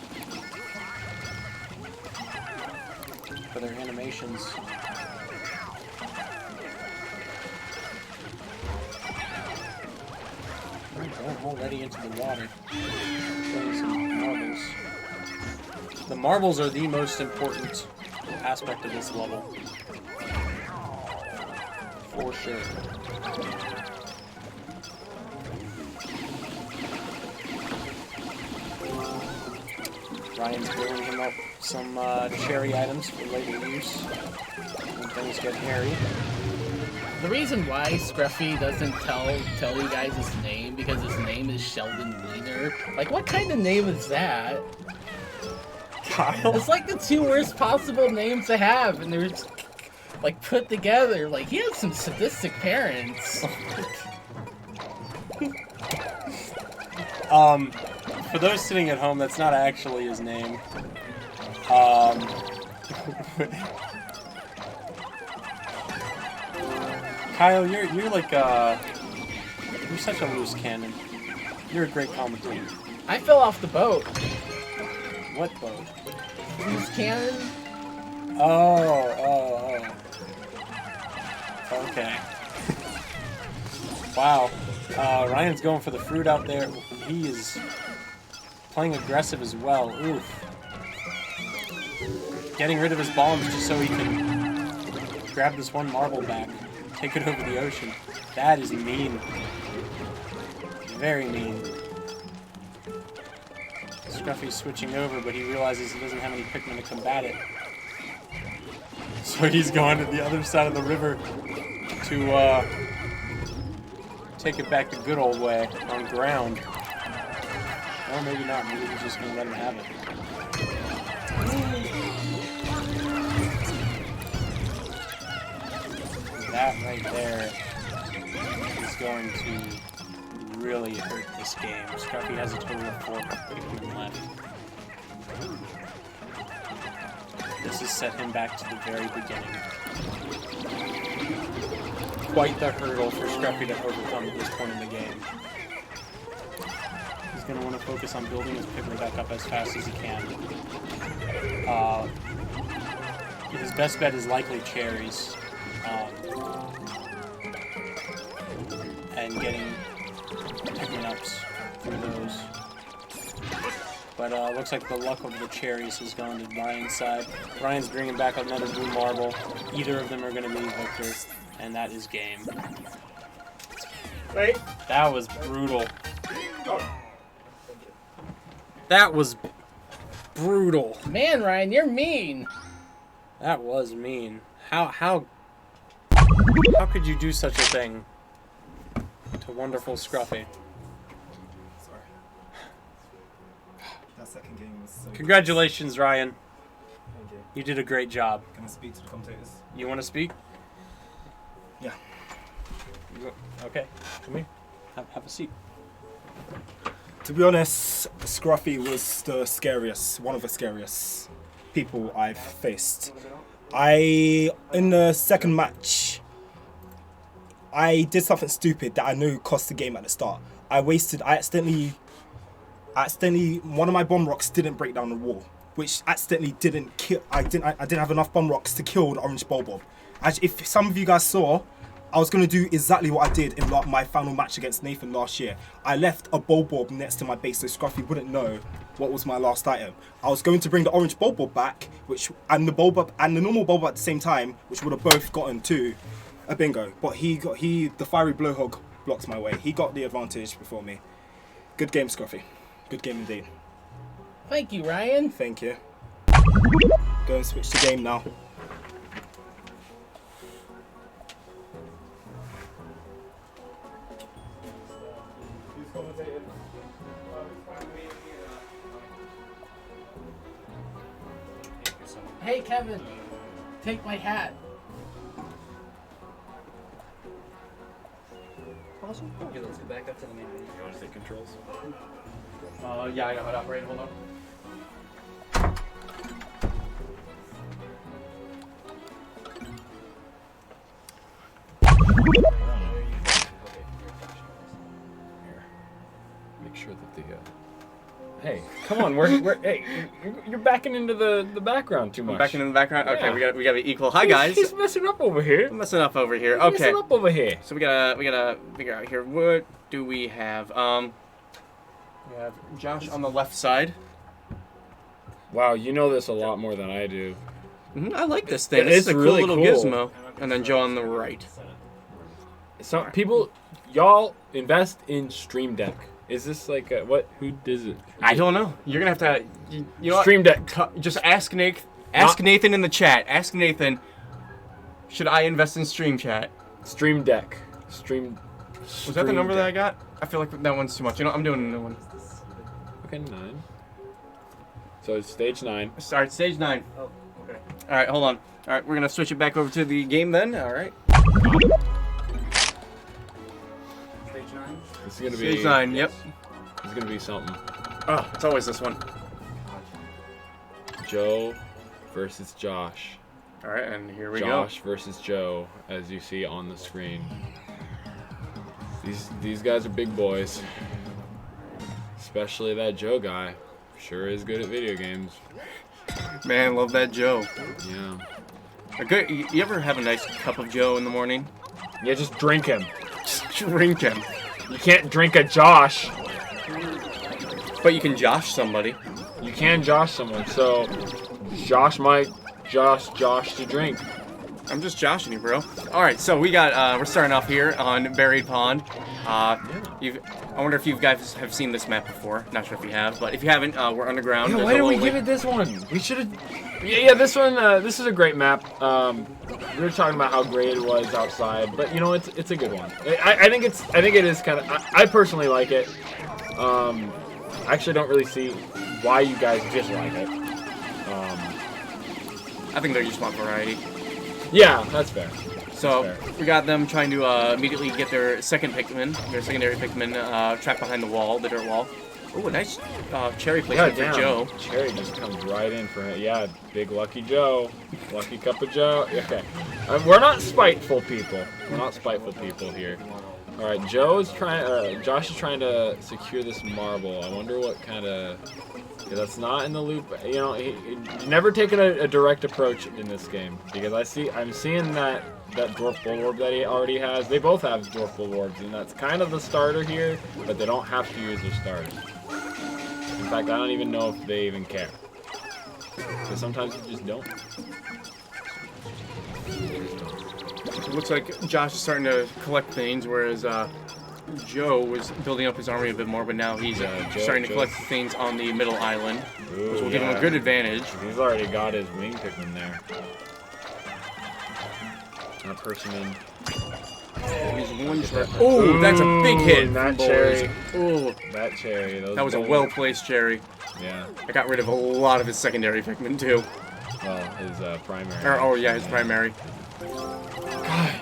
For their animations. We're going already into the water. Getting some marbles. The marbles are the most important aspect of this level. For sure. Ryan's building him up some cherry items for later use when things get hairy. The reason why Scruffy doesn't tell you guys his name, because his name is Sheldon Wiener. Like, what kind of name is that? Kyle? It's like the two worst possible names to have, and they're just, like, put together. Like, he has some sadistic parents. For those sitting at home, that's not actually his name. Kyle, you're like you're such a loose cannon. You're a great commentator. I fell off the boat. What boat? Loose cannon? Oh. Okay. Wow. Ryan's going for the fruit out there. He is playing aggressive as well. Oof. Getting rid of his bombs just so he can grab this one marble back. Take it over the ocean. That is mean. Very mean. Scruffy's switching over, but he realizes he doesn't have any Pikmin to combat it. So he's going to the other side of the river to take it back the good old way on ground. Or maybe not. Maybe he's just going to let him have it. That right there is going to really hurt this game. Scruffy has a total of 4 Pikmin left. This has set him back to the very beginning. Quite the hurdle for Scruffy to overcome at this point in the game. He's going to want to focus on building his Pikmin back up as fast as he can. His best bet is likely cherries. And getting Pikmin ups from those. But looks like the luck of the cherries has gone to Ryen's side. Ryen's bringing back another blue marble. Either of them are going to be victor, and that is game. Wait. That was brutal. That was brutal. Man, Ryen, you're mean. That was mean. How could you do such a thing to wonderful Scruffy? Sorry. That second game was so Congratulations, Ryen. Thank you. You did a great job. Can I speak to the commentators? You want to speak? Yeah. Okay, come here. Have a seat. To be honest, Scruffy was the scariest, one of the scariest people I've faced. In the second match, I did something stupid that I knew cost the game at the start. I accidentally, one of my bomb rocks didn't break down the wall, which accidentally didn't kill. I didn't have enough bomb rocks to kill the orange Bulbob. If some of you guys saw, I was going to do exactly what I did in my final match against Nathan last year. I left a Bulbob next to my base so Scruffy wouldn't know what was my last item. I was going to bring the orange Bulbob back, and the normal Bulbob at the same time, which would have both gotten to a bingo. But the fiery blowhog blocks my way. He got the advantage before me. Good game, Scruffy. Good game indeed. Thank you, Ryen. Thank you. Go and switch the game now. Hey, Kevin, take my hat. Awesome. Okay, let's go back up to the main menu. You want to take controls? Yeah, I know how to operate. Hold on. Make sure that the. Hey, come on, hey, you're backing into the background too much. Backing in the background. Okay, Yeah. we gotta be equal. Hi guys. He's messing up over here. I'm messing up over here. He's Okay. messing up over here. So we gotta figure out here. What do we have? We have Josh on the left side. Wow, you know this a lot more than I do. I like this thing. It This is is a cool really little cool. gizmo. And then Joe on the right. Some people, y'all invest in Stream Deck. Is this like what? Who does it? I don't know. You're gonna have to. You know Stream Deck. Just ask Nathan. Ask Nathan in the chat. Ask Nathan. Should I invest in Stream Chat? Stream Deck. Was that the number that I got? I feel like that one's too much. You know, I'm doing a new one. Okay, 9. So it's stage 9. Start stage 9. Oh, okay. All right, hold on. All right, we're gonna switch it back over to the game then. All right. Stage 9? This is gonna be Stage 9. Yep. It's gonna be something. Oh, it's always this one. Joe versus Josh. All right, and here we go. Josh versus Joe, as you see on the screen. These guys are big boys. Especially that Joe guy. Sure is good at video games. Man, love that Joe. Yeah. You ever have a nice cup of Joe in the morning? Yeah, just drink him. Just drink him. You can't drink a Josh. But you can Josh somebody. You can Josh someone, so Josh might Josh to drink. I'm just joshing you, bro. All right, so we got we're starting off here on Buried Pond. I wonder if you guys have seen this map before. Not sure if you have, but if you haven't, we're underground. Yeah, why did we give it this one? We should have. Yeah, this one. This is a great map. We were talking about how great it was outside, but you know, it's a good one. I think it is kind of. I personally like it. I actually don't really see why you guys dislike it. I think they just want variety. Yeah, that's fair. So we got them trying to immediately get their secondary Pikmin trapped behind the wall, the dirt wall. Oh, a nice cherry placement for Joe. Cherry just comes right in for him. Yeah, big lucky Joe. Lucky cup of Joe. Okay. We're not spiteful people. We're not spiteful people here. All right, Josh is trying to secure this marble. I wonder what kind of... Yeah, that's not in the loop. You know, he never taken a direct approach in this game because I'm seeing that dwarf bulwarp that he already has. They both have dwarf bulwarps, and that's kind of the starter here, but they don't have to use their starter. In fact, I don't even know if they even care. Because sometimes they just don't. So it looks like Josh is starting to collect things, whereas Joe was building up his army a bit more, but now he's starting to collect things on the middle island, which will give him a good advantage. He's already got his wing Pikmin there. That person in. Oh, that's a big hit. That cherry. Oh, that cherry. That was a well-placed cherry. Yeah. I got rid of a lot of his secondary Pikmin, too. Well, his primary. Oh, yeah, his primary. God.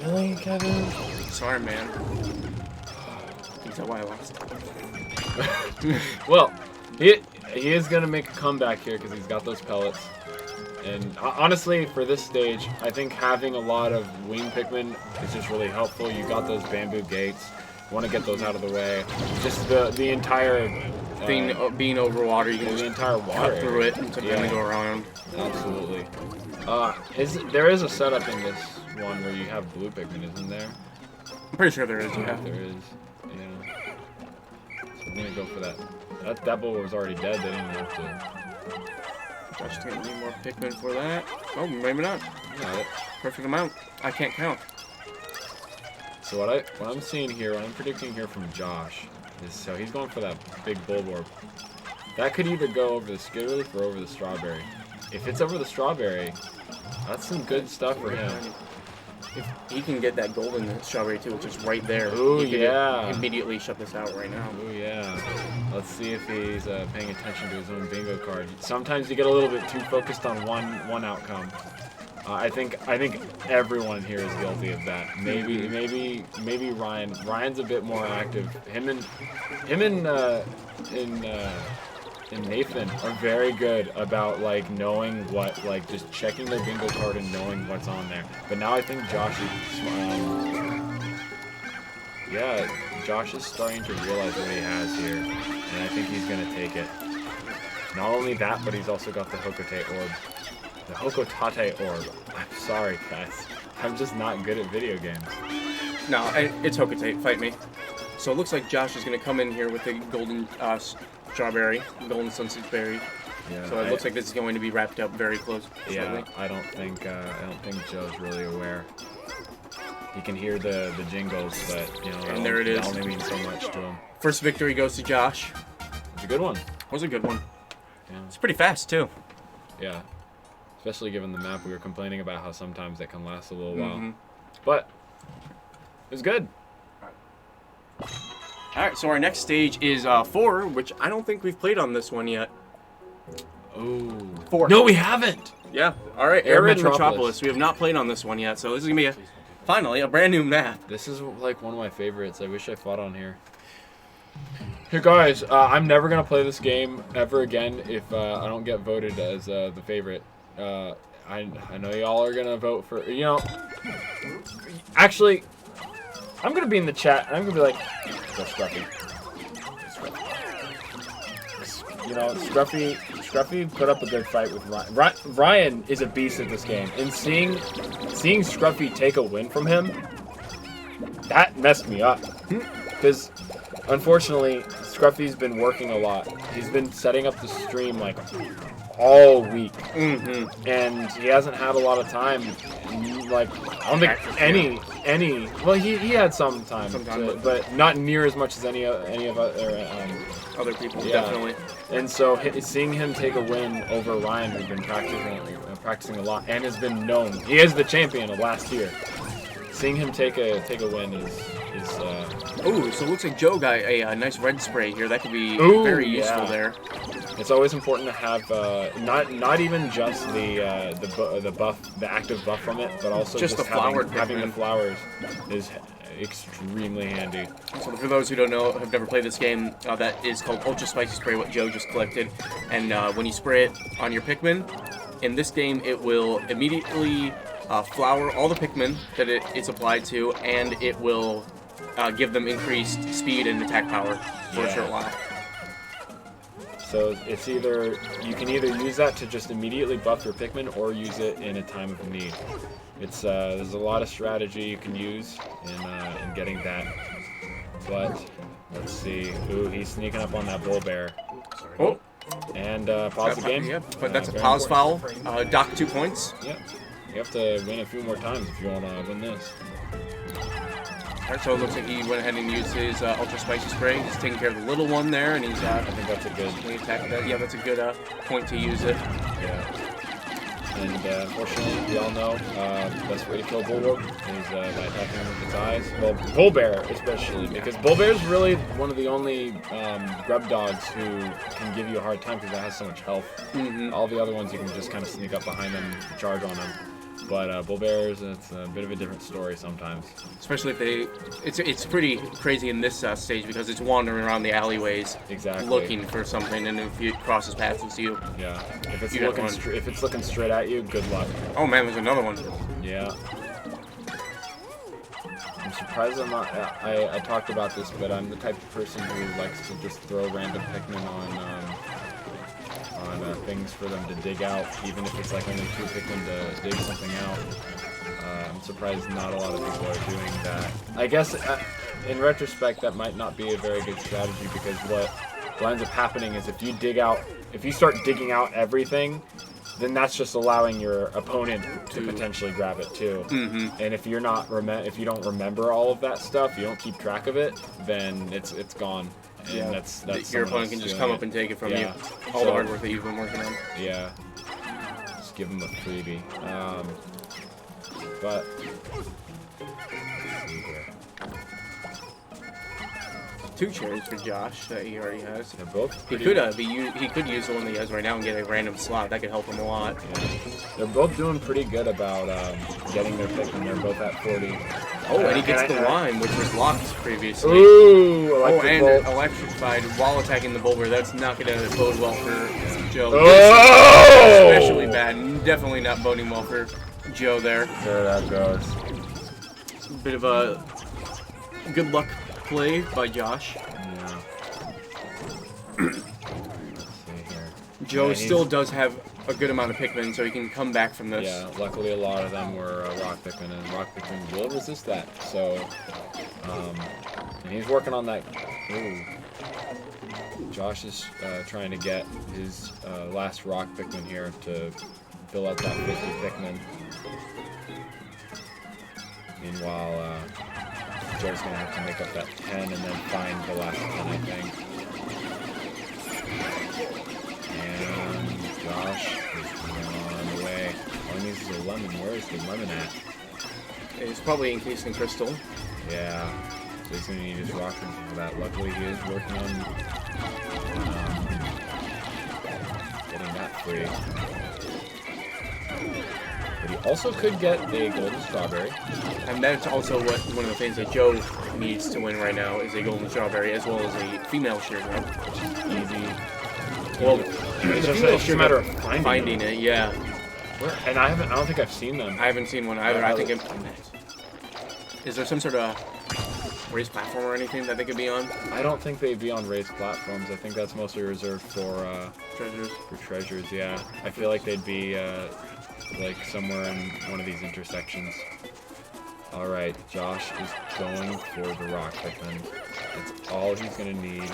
Really, Kevin? Sorry, man. Is that why I lost? Well, he is going to make a comeback here because he's got those pellets. And honestly, for this stage, I think having a lot of wing Pikmin is just really helpful. You got those bamboo gates. You want to get those out of the way. Just the entire thing being over water, you can the entire water cut through it and then go around. Absolutely. There is a setup in this one where you have blue Pikmin, isn't there? I'm pretty sure there is. Yeah, there is. Yeah. So we're gonna go for that. That bull was already dead. They didn't have to. Josh gonna need more Pikmin for that. Oh, maybe not. Yeah, perfect amount. I can't count. So what I'm seeing here, what I'm predicting here from Josh is so he's going for that big bulwarp. That could either go over the Skitterleaf or over the strawberry. If it's over the strawberry, that's some good stuff for him. If he can get that golden strawberry too, which is right there. Ooh, he yeah. Immediately shut this out right now. Ooh, yeah. Let's see if he's paying attention to his own bingo card. Sometimes you get a little bit too focused on one outcome. I think everyone here is guilty of that. Maybe Ryen. Ryen's a bit more active. Him and Nathan are very good about like knowing what, like just checking their bingo card and knowing what's on there. But now I think Josh is Josh is starting to realize what he has here, and I think he's gonna take it. Not only that, but he's also got the Hokotate orb. The Hokotate orb. I'm sorry, guys. I'm just not good at video games. No, it's Hokotate. Fight me. So it looks like Josh is gonna come in here with the golden strawberry, golden sunset berry. Yeah, so it looks like this is going to be wrapped up very close. Yeah, shortly. I don't think Joe's really aware. He can hear the jingles, but you know, and there it is. That only means so much to him. First victory goes to Josh. It's a good one. It was a good one. Yeah. It's pretty fast too. Yeah, especially given the map. We were complaining about how sometimes that can last a little while, but it was good. Alright, so our next stage is 4, which I don't think we've played on this one yet. Oh. 4. No, we haven't! Yeah. Alright, Arid Metropolis. We have not played on this one yet, so this is going to be, finally, a brand new map. This is like one of my favorites. I wish I fought on here. Here, guys, I'm never going to play this game ever again if I don't get voted as the favorite. I know y'all are going to vote for, you know, actually... I'm gonna be in the chat and I'm gonna be like, that's Scruffy. You know, Scruffy put up a good fight with Ryen. Ryen is a beast at this game, and seeing Scruffy take a win from him, that messed me up. Because unfortunately, Scruffy's been working a lot. He's been setting up the stream like all week, Mm-hmm. and he hasn't had a lot of time. Like I don't think any. Well, he had some time, but not near as much as any of Other people, Yeah. definitely. And so seeing him take a win over Ryen, who's been practicing a lot and has been known. He is the champion of last year. Seeing him take a win is Oh, so it looks like Joe got a nice red spray here. That could be very useful there. It's always important to have not even just the buff, the active buff from it, but also Just the having the flowers is extremely handy. So for those who don't know, have never played this game, that is called Ultra Spicy Spray, what Joe just collected. And when you spray it on your Pikmin, in this game it will immediately flower all the Pikmin that it's applied to, and it will give them increased speed and attack power for a short while. So it's you can either use that to just immediately buff your Pikmin or use it in a time of need. It's there's a lot of strategy you can use in getting that. But let's see. Ooh, he's sneaking up on that bull bear. Oh, and pause the game. Yeah, but that's a pause foul. Dock 2 points. Yep. You have to win a few more times if you want to win this. Alright, so it looks like he went ahead and used his Ultra Spicy Spray. He's taking care of the little one there, and he's I think that's a good attack. Yeah, that's a good point to use it. Yeah. And unfortunately, we all know the best way to kill Bulwark is by attacking him with its eyes. Well, Bull Bear especially, because Bull Bear is really one of the only grub dogs who can give you a hard time because it has so much health. Mm-hmm. All the other ones you can just kind of sneak up behind them, charge on them. But Bull Bears, it's a bit of a different story sometimes. Especially if it's pretty crazy in this stage because it's wandering around the alleyways, looking for something, and if it crosses paths with you, yeah. If it's looking straight at you, good luck. Oh man, there's another one. Yeah. I'm surprised I'm not. I talked about this, but I'm the type of person who likes to just throw random Pikmin on things for them to dig out, even if it's like only 2 Pikmin to dig something out. I'm surprised not a lot of people are doing that. I guess in retrospect that might not be a very good strategy because what ends up happening is if you start digging out everything, then that's just allowing your opponent to potentially grab it too. Mm-hmm. And if you don't remember all of that stuff, you don't keep track of it, then it's gone. And that's your opponent can just come up and take it from you. All the hard work that you've been working on. Yeah. Just give them a freebie. But let's see here. 2 cherries for Josh that he already has. They're both he could use the one that he has right now and get a random slot. That could help him a lot. Yeah. They're both doing pretty good about getting their pick, and they're both at 40. Oh, and he gets the lime, which was locked previously. Ooh, and electrified while attacking the Bulber. That's not going to bode well for Joe. Oh! Especially bad. Definitely not boding well for Joe there. There that goes. Bit of a good luck play by Josh. Yeah. Let's see here. Joe still does have a good amount of Pikmin, so he can come back from this. Yeah, luckily a lot of them were rock Pikmin, and rock Pikmin will resist that. So, and he's working on that. Ooh. Josh is trying to get his last rock Pikmin here to fill out that 50 Pikmin. Meanwhile, Joe's going to have to make up that 10 and then find the last 10, I think. And Josh is on the way. All he needs is a lemon. Where is the lemon at? It's probably encased in crystal. Yeah. So he's going to need his rock for that. Luckily, he is working on getting that free. But he also could get a golden strawberry. And that's also one of the things that Joe needs to win right now is a golden strawberry as well as a female shear drum. Which is easy. Well, it's just a matter of finding it, yeah. And I don't think I've seen them. I haven't seen one either. I think is there some sort of raised platform or anything that they could be on? I don't think they'd be on raised platforms. I think that's mostly reserved for treasures. For treasures, yeah. I feel like they'd be like somewhere in one of these intersections. Alright, Josh is going for the rock Pikmin. That's all he's gonna need.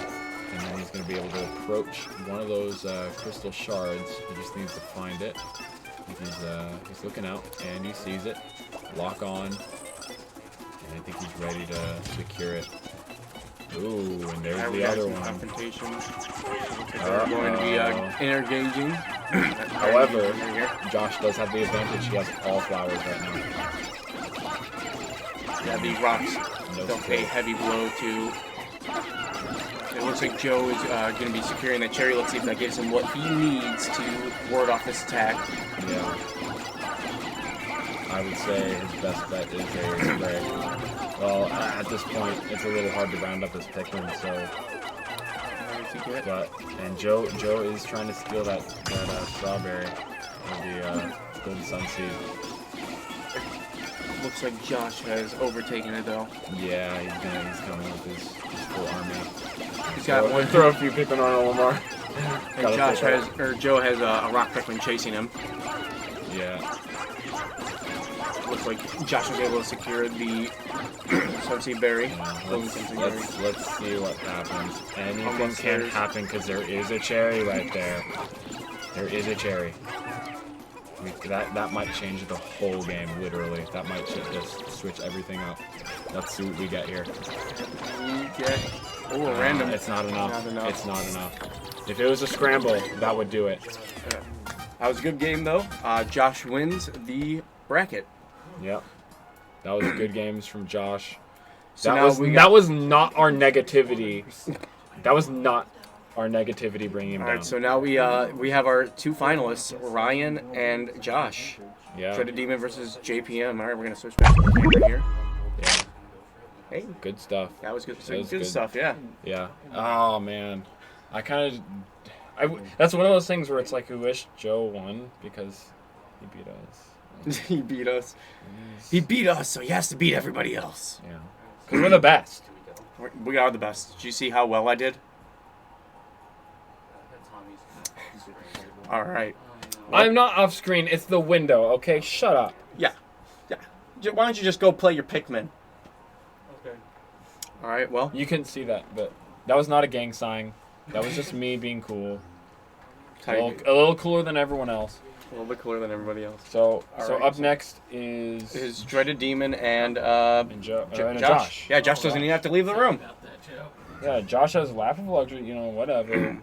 And then he's going to be able to approach one of those crystal shards. He just needs to find it. He's looking out, and he sees it. Lock on. And I think he's ready to secure it. Ooh, and there's the other one. Confrontation. They're going to be interengaging. However, Josh does have the advantage. He has all flowers right now. Yeah, the rocks No don't pay heavy blow to. It looks like Joe is going to be securing that cherry. Let's see if that gives him what he needs to ward off this attack. Yeah. I would say his best bet is a spray. Well, at this point, it's a little hard to round up his Pikmin, so. And Joe is trying to steal that strawberry or the golden sunseed. Looks like Josh has overtaken it though. Yeah, he's coming with his full army. He's got one. Throw a few Pikmin on Omar. And Joe has a rock Pikmin chasing him. Yeah. Looks like Josh will be able to secure the sunseed berry. Let's see what happens. Anything can happen because there is a cherry right there. There is a cherry. That might change the whole game, literally. That might just switch everything up. Let's see what we get here. Random. It's not enough. It's not enough. If it was a scramble, that would do it. That was a good game, though. Josh wins the bracket. Yep. That was good games from Josh. So that was not our negativity. That was not our negativity bringing him down. All right, so now we have our two finalists, Ryen and Josh. Yeah. DreadedDemon versus JPM. All right, we're gonna switch back to the camera here. Yeah. Hey. Good stuff. That was good. Good stuff. Yeah. Yeah. Oh man, that's one of those things where it's like we wish Joe won because he beat us. He beat us. He beat us, so he has to beat everybody else. Yeah. Because we're the best. We are the best. Did you see how well I did? All right. I'm not off screen. It's the window. Okay, shut up. Yeah. Why don't you just go play your Pikmin? Okay. All right. Well, you couldn't see that, but that was not a gang sign. That was just me being cool. A little cooler than everyone else. A little bit cooler than everybody else. So up next is DreadedDemon and Josh. Yeah, Josh doesn't even have to leave the room. Yeah, Josh has laughable luxury. Whatever.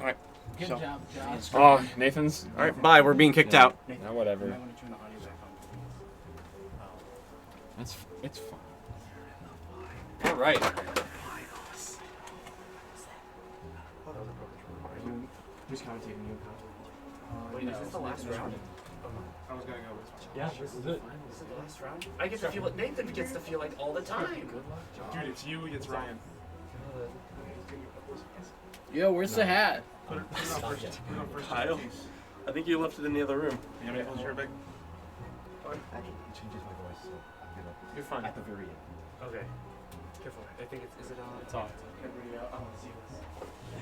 All right. Good job, Josh. Oh, Nathan's. All right, bye. We're being kicked out. No, whatever. It's fine. All right. Who's commentating you? Wait, is this the last round? I was gonna go this one. Yeah, this is it. This is the last round? I get to feel it. Nathan gets to feel it all the time. Dude, it's you against Ryen. Yo, where's the hat? Put it on first. Kyle? I think you left it in the other room. You want me to hold your bag? It changes my voice, so I'm gonna. You're fine. At the very end. Okay. Careful. I think it's. Is it on? It's off. Everybody, I want to see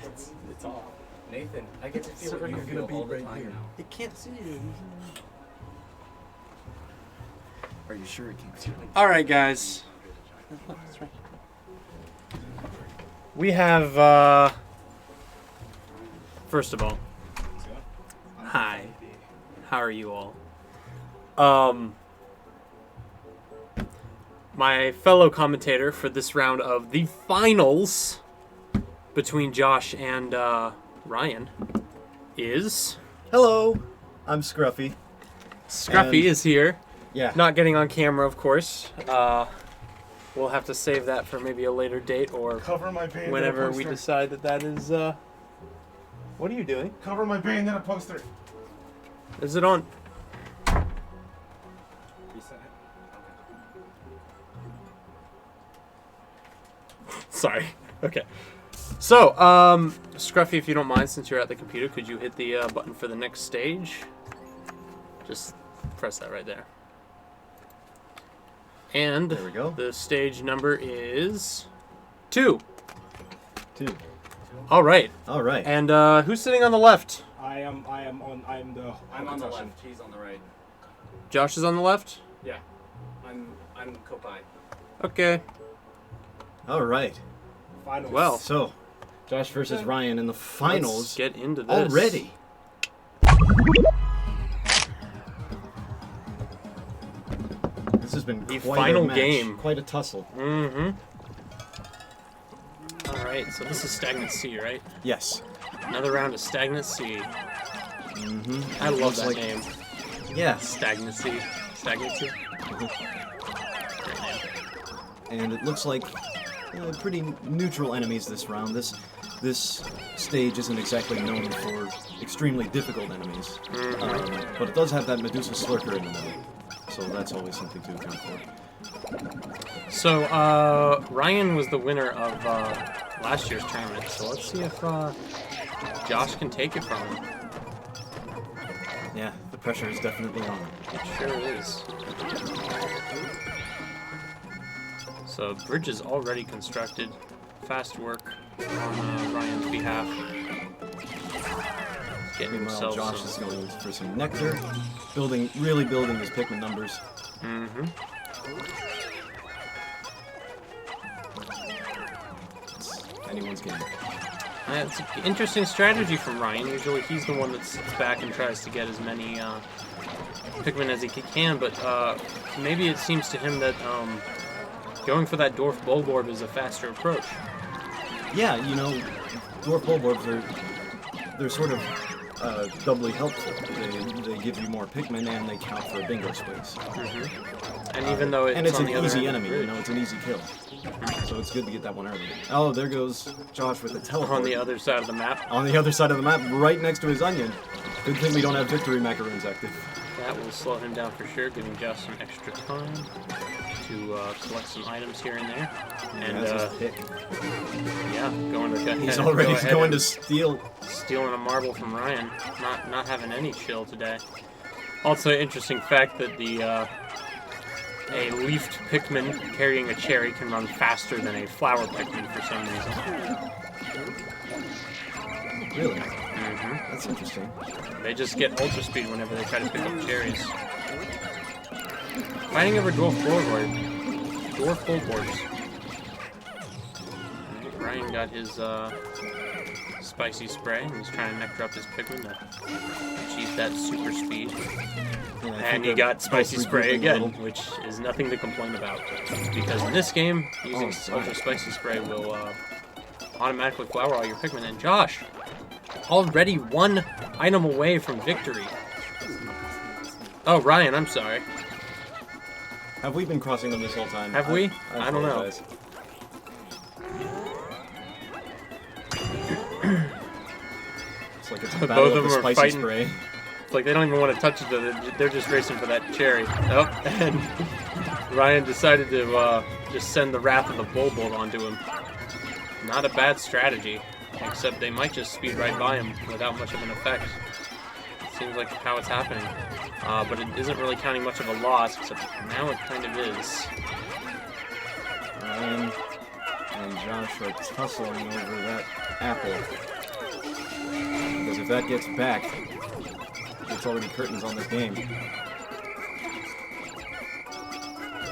this. It's off. Nathan, I get to feel what you feel all the time now. It can't see you. Are you sure it can't see you? All right, guys. We have. First of all, hi. How are you all? My fellow commentator for this round of the finals between Josh and Ryen is... Hello, I'm Scruffy. Scruffy is here. Yeah. Not getting on camera, of course. We'll have to save that for maybe a later date or Cover my bandana whenever we poster. decide that is... What are you doing? Cover my bandana poster. Is it on? Sorry. Okay. So, Scruffy, if you don't mind, since you're at the computer, could you hit the button for the next stage? Just press that right there. And there we go. The stage number is 2. 2. All right. All right. And who's sitting on the left? I'm on the left. He's on the right. Josh is on the left? Yeah. I'm Kopai. Okay. All right. Finals. Well. So, Josh versus Ryen in the finals. Let's get into this already. This has been the quite final a match, game. quite a tussle. Mm-hmm. All right, so this is Stagnant Sea, right? Yes. Another round of Stagnant Sea. Mm-hmm. I love that name. Yeah. Stagnant Sea. Stagnant Sea. And it looks like pretty neutral enemies this round. This stage isn't exactly known for extremely difficult enemies, but it does have that Medusa Slurker in the middle, so that's always something to account for. So, Ryen was the winner of last year's tournament, so let's see if Josh can take it from him. Yeah, the pressure is definitely on. It sure is. So, bridge is already constructed. Fast work on Ryan's behalf. Getting himself Josh is going for some nectar, really building his Pikmin numbers. Mm-hmm. It's anyone's game. It's an interesting strategy from Ryen. Usually he's the one that sits back and tries to get as many Pikmin as he can, but maybe it seems to him that going for that Dwarf Bulborb is a faster approach. Yeah, you know, Dwarf Bulborbs they're sort of doubly helpful. They give you more Pikmin and they count for a bingo space. Mm-hmm. And even though it's on an the easy other enemy, you know, it's an easy kill. So it's good to get that one early. Oh, there goes Josh with the teleport. On the other side of the map. On the other side of the map, right next to his onion. Good thing we don't have victory macaroons active. That will slow him down for sure, giving Josh some extra time to collect some items here and there. And yeah, going to he's already going to stealing a marble from Ryen. Not having any chill today. Also, interesting fact that a leafed Pikmin carrying a cherry can run faster than a flower Pikmin for some reason. Really? Mm-hmm. That's interesting. They just get ultra speed whenever they try to pick up cherries. Fighting over Dwarf Bulborbs. Ryen got his spicy spray and he's trying to nectar up his Pikmin to achieve that super speed. Yeah, and he got spicy spray again, which is nothing to complain about. Because in this game, using ultra spicy spray will automatically flower all your Pikmin. And Josh, already one item away from victory. Oh, Ryen, I'm sorry. Have we been crossing them this whole time? Have we? I don't know. It's like it's a battle Both of them the are spicy fighting. spray. It's like they don't even want to touch it. They're just racing for that cherry. Oh, and Ryen decided to just send the wrath of the Bulborb onto him. Not a bad strategy, except they might just speed right by him without much of an effect. Seems like how it's happening. But it isn't really counting much of a loss, except now it kind of is. Ryen and Josh are tussling over that apple. Because if that gets back, it's already curtains on this game.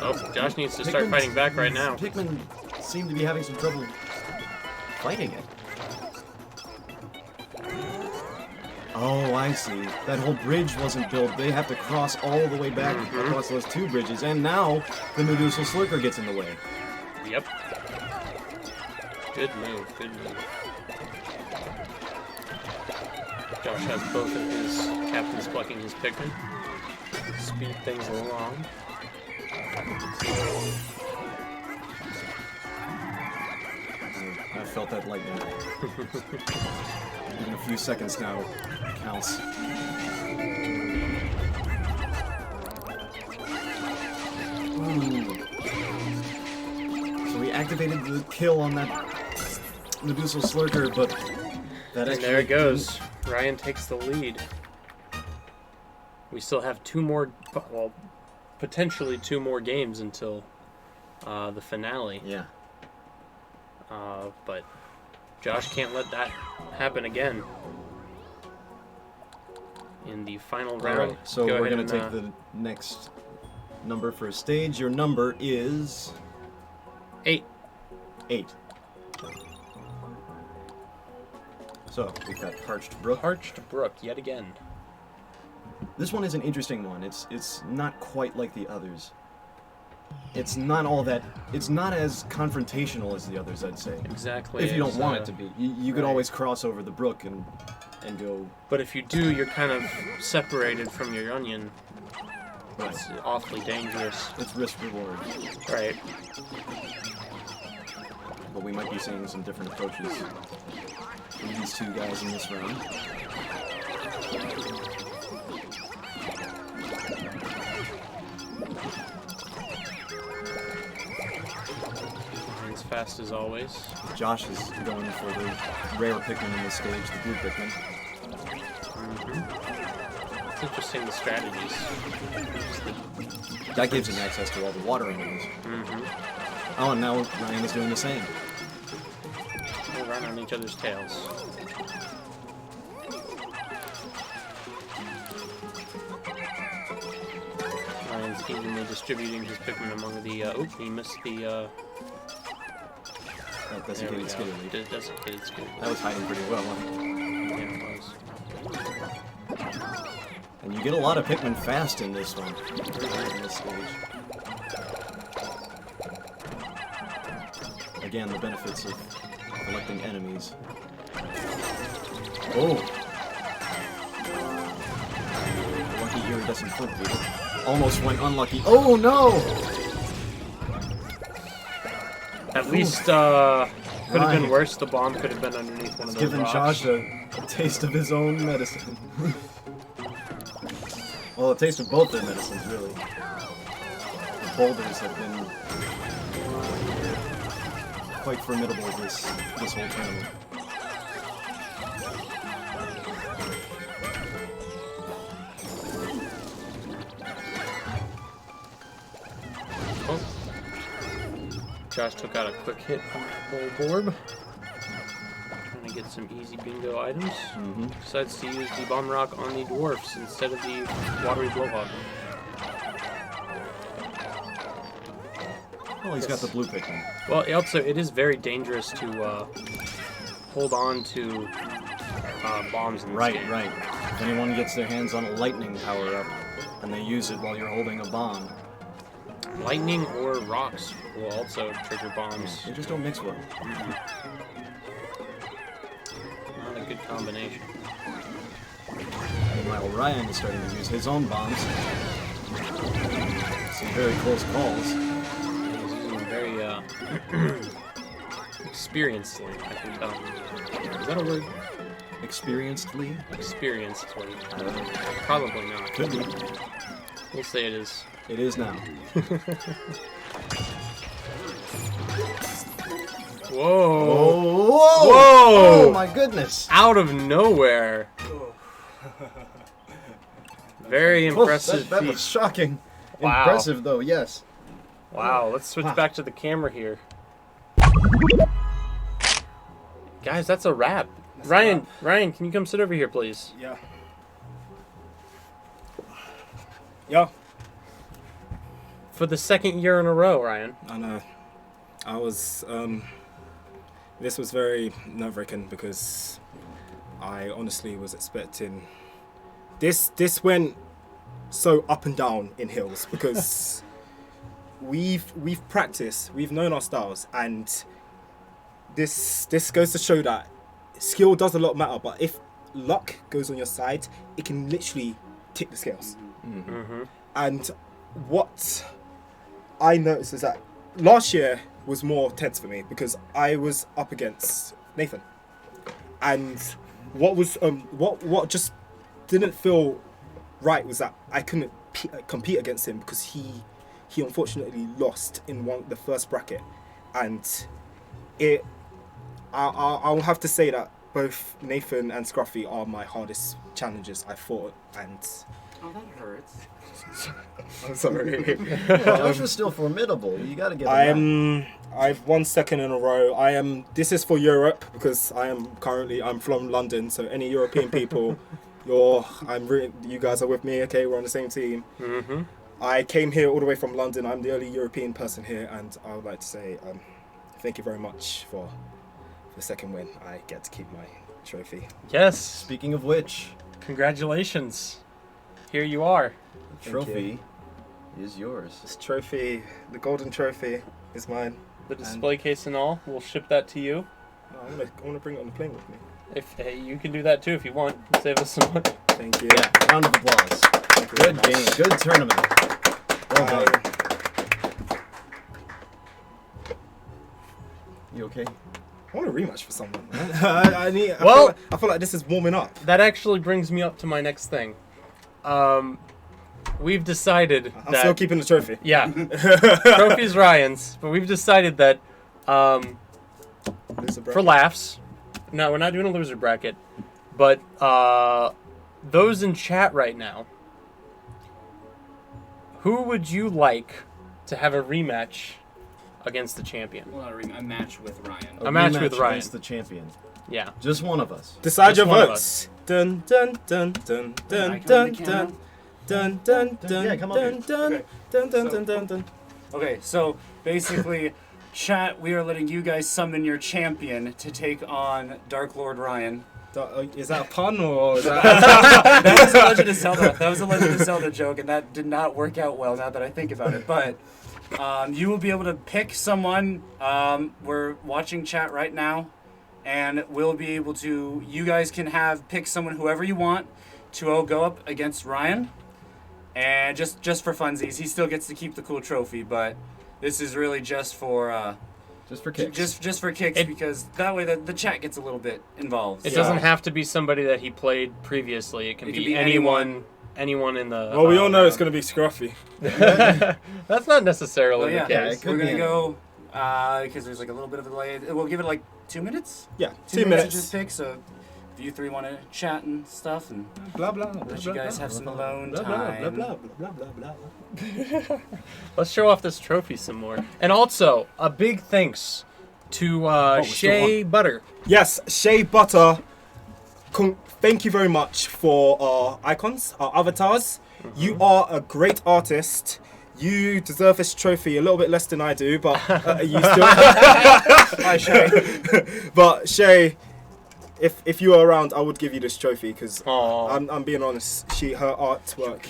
Oh, Josh needs to start fighting back right now. Pikmin seem to be having some trouble fighting it. Oh, I see. That whole bridge wasn't built. They have to cross all the way back across those two bridges, and now the Medusa Slurker gets in the way. Yep. Good move, good move. Josh has both of his captains plucking his Pikmin. Speed things along. I felt that lightning. Even a few seconds now counts. Ooh. So we activated the kill on that Medusa Slurker, but that And there it goes. Ryen takes the lead. We still have potentially two more games until the finale. Yeah. But Josh can't let that happen again. In the final round. Alright, so we're going to take the next number for a stage. Your number is... 8. 8. So we've got Parched Brook. Parched Brook, yet again. This one is an interesting one. It's not quite like the others. It's not all that. It's not as confrontational as the others, I'd say. Exactly. If you don't want it to be, you could always cross over the brook and go. But if you do, you're kind of separated from your onion. Right. It's awfully dangerous. It's risk reward. Right. But we might be seeing some different approaches from these two guys in this round. As fast as always. Josh is going for the rare Pikmin in this stage, the blue Pikmin. It's interesting, the strategies. That gives him access to all the water enemies. Oh, and now Ryen is doing the same. They run on each other's tails. Ryen's evenly distributing his Pikmin among the. He missed the. That desiccated Skitterleaf. Desiccated Skitterleaf. That was hiding pretty well. Huh? Yeah, it was. And you get a lot of Pikmin fast in this one. In this stage. Again, the benefits of collecting enemies. Oh! Lucky iridescent flint beetle. Almost went unlucky. Oh no! At least, could have been worse. The bomb could have been underneath one of those Giving rocks. Josh a taste of his own medicine. Well, a taste of both their medicines, really. The boulders have been quite formidable this whole tournament. Oh. Josh took out a quick hit from the Bulborb. Trying to get some easy bingo items. Decides to use the Bomb Rock on the dwarfs instead of the watery blowhog. Well, he's got the blue Pikmin. Well, also, it is very dangerous to hold on to bombs in this game. Right. If anyone gets their hands on a lightning power-up, and they use it while you're holding a bomb. Lightning or rocks will also trigger bombs. They just don't mix well. Not a good combination. Meanwhile, Ryen is starting to use his own bombs. Some very close calls. He's using very experiencedly, I can tell. Is that a word? Experiencedly? Experiencedly. Probably not. Could be. We'll say it is. It is now. Whoa! Whoa! Whoa! Oh my goodness! Out of nowhere. Very impressive. That was shocking. Wow. Impressive though, yes. Wow, let's switch back to the camera here. Guys, that's a wrap. Ryen, can you come sit over here, please? Yeah. Yeah. For the second year in a row, Ryen. I know. I was, this was very nerve-wracking because I honestly was expecting... This went so up and down in hills because we've practiced, we've known our styles, and this goes to show that skill does a lot matter, but if luck goes on your side, it can literally tip the scales. And what I noticed is that last year was more tense for me because I was up against Nathan, and what was what just didn't feel right was that I couldn't compete against him because he unfortunately lost in the first bracket, and I'll have to say that both Nathan and Scruffy are my hardest challenges I fought, and oh, that hurts. I'm sorry. Josh was still formidable. You got to give him I've won second in a row. This is for Europe because I'm from London, so any European people, you guys are with me, okay? We're on the same team. I came here all the way from London. I'm the only European person here, and I would like to say thank you very much for the second win. I get to keep my trophy. Yes. Speaking of which, Congratulations. Here you are. the trophy is yours. This trophy, the golden trophy, is mine. The display case and all. We'll ship that to you. Oh, I want to bring it on the plane with me. If hey, you can do that too if you want. Save us some money. Thank you. Yeah, round of applause. Thank you very Good game, much. good tournament. Well done. You okay? I want a rematch for someone. Man. I feel like this is warming up. That actually brings me up to my next thing. We've decided I'm that still keeping the trophy. yeah, trophy's Ryan's, but we've decided that for laughs, no, we're not doing a loser bracket, but those in chat right now, who would you like to have a rematch against the champion? Well, a match with Ryen. A match rematch with Ryen. against the champion. Yeah. Just one of us. Decide Just your one of votes. Dun dun dun dun dun I dun come dun to dun dun dun Yeah, come on. dun dun dun dun dun dun dun. Okay, so basically, chat, we are letting you guys summon your champion to take on Dark Lord Ryen. Is that a pun or is that? That was a Legend of Zelda. That was a Legend of Zelda joke, and that did not work out well now that I think about it. But you will be able to pick someone. We're watching chat right now, and we'll be able to. You guys can pick someone, whoever you want, to go up against Ryen. And just for funsies, he still gets to keep the cool trophy, but this is really just for kicks. just for kicks, because that way the chat gets a little bit involved. It doesn't have to be somebody that he played previously. It can be anyone in the. Well, we all know it's going to be Scruffy. That's not necessarily Well, the yeah, case. we're gonna go because there's like a little bit of a delay. We'll give it like 2 minutes. Yeah, 2 2 minutes to minutes. just pick. So if you three want to chat and stuff, and Blah blah. let you guys have some alone blah, blah, time. blah blah blah blah blah. Let's show off this trophy some more. And also, a big thanks to Shea Butter. Yes, Shea Butter. Thank you very much for our icons, our avatars. You are a great artist. You deserve this trophy a little bit less than I do, but you still. Hi, Shay. But Shay, if you are around, I would give you this trophy because I'm being honest. Her artwork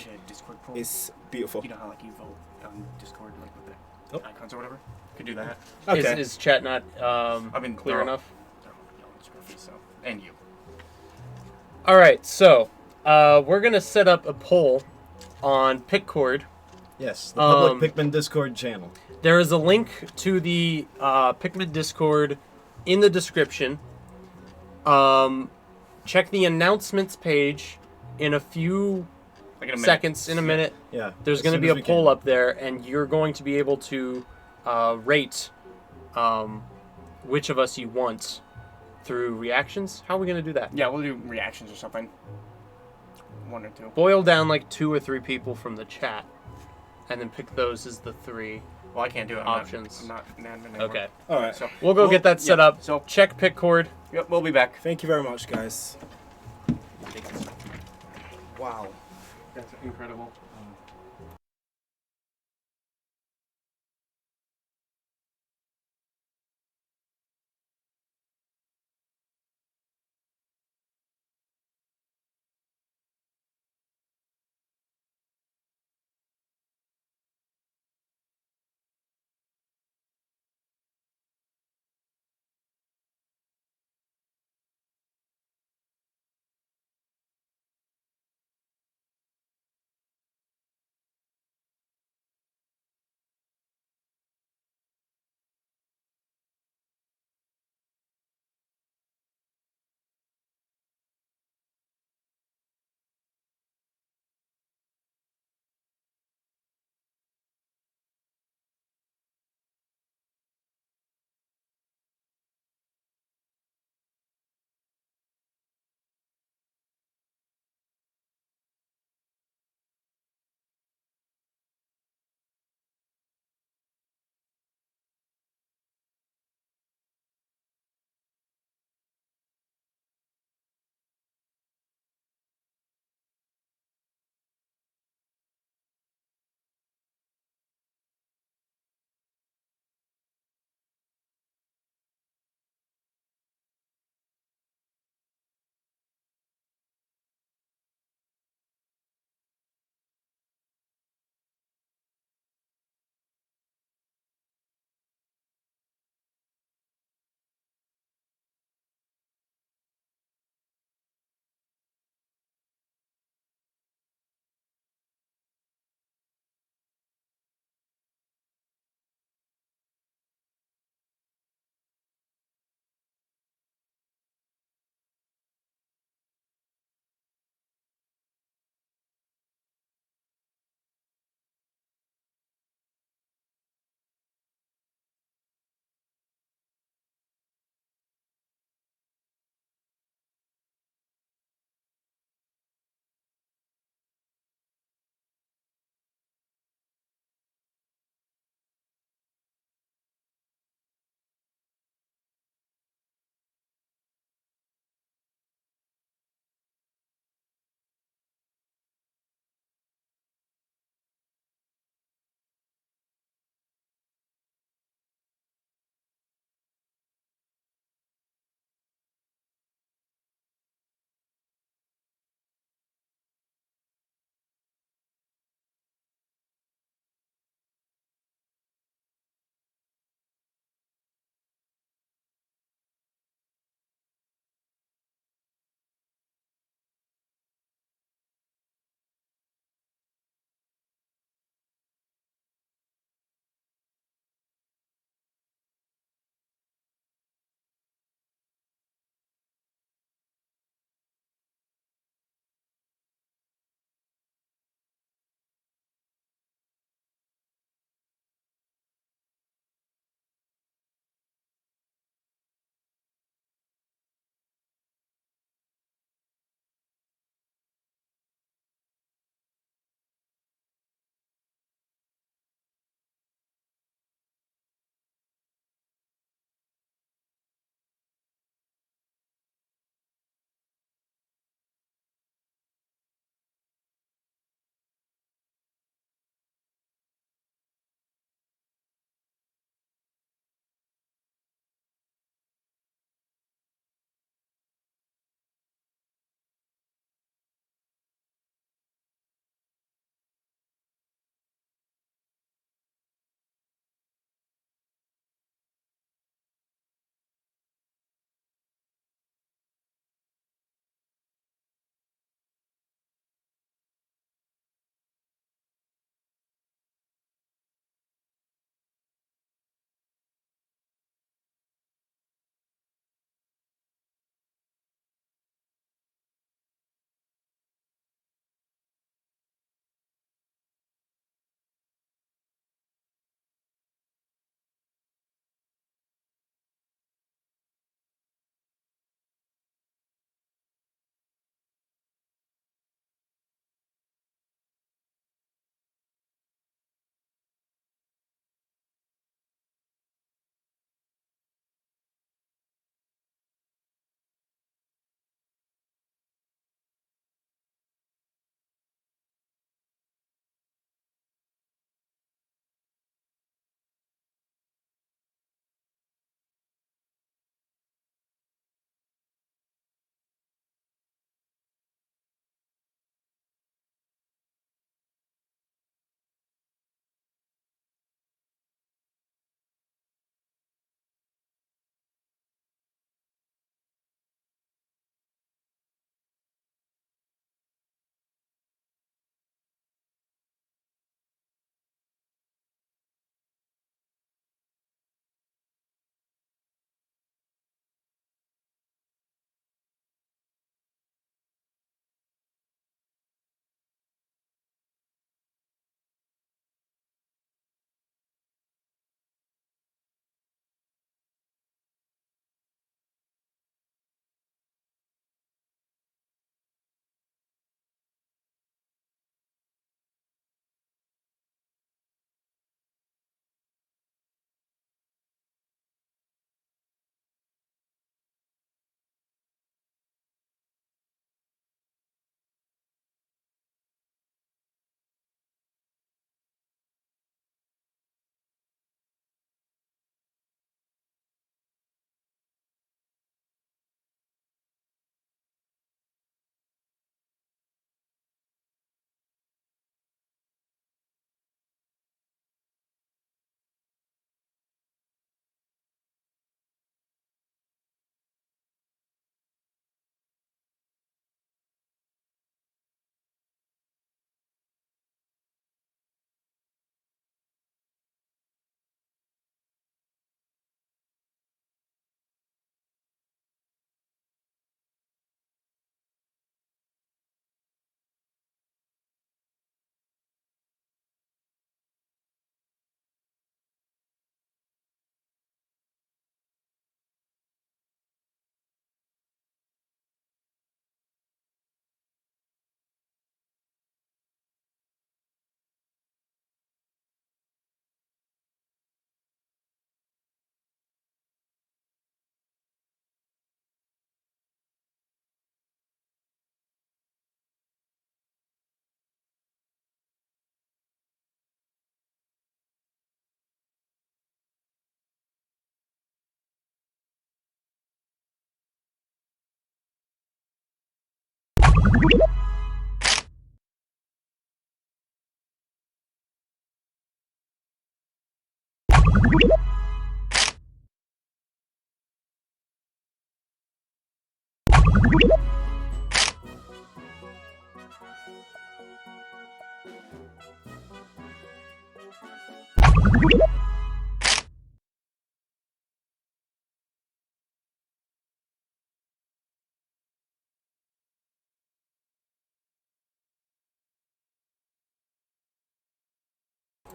is beautiful. You know how like you vote on Discord like with the icons or whatever? Could do that. Okay. Is chat not I've been clear enough? Scruffy, so and you. All right, so we're gonna set up a poll on Pickcord. Yes, the public Pikmin Discord channel. There is a link to the Pikmin Discord in the description. Check the announcements page in a few seconds, in a minute. Yeah. There's going to be a poll up there, and you're going to be able to rate which of us you want through reactions. How are we going to do that? Yeah, we'll do reactions or something. 1 or 2. Boil down like 2 or 3 people from the chat, and then pick those as the 3. Well, I can't do it. Options. I'm not an admin anymore. Okay. All right. So We'll go get that set up. So check Pickcord. Yep, we'll be back. Thank you very much, guys. Wow. That's incredible.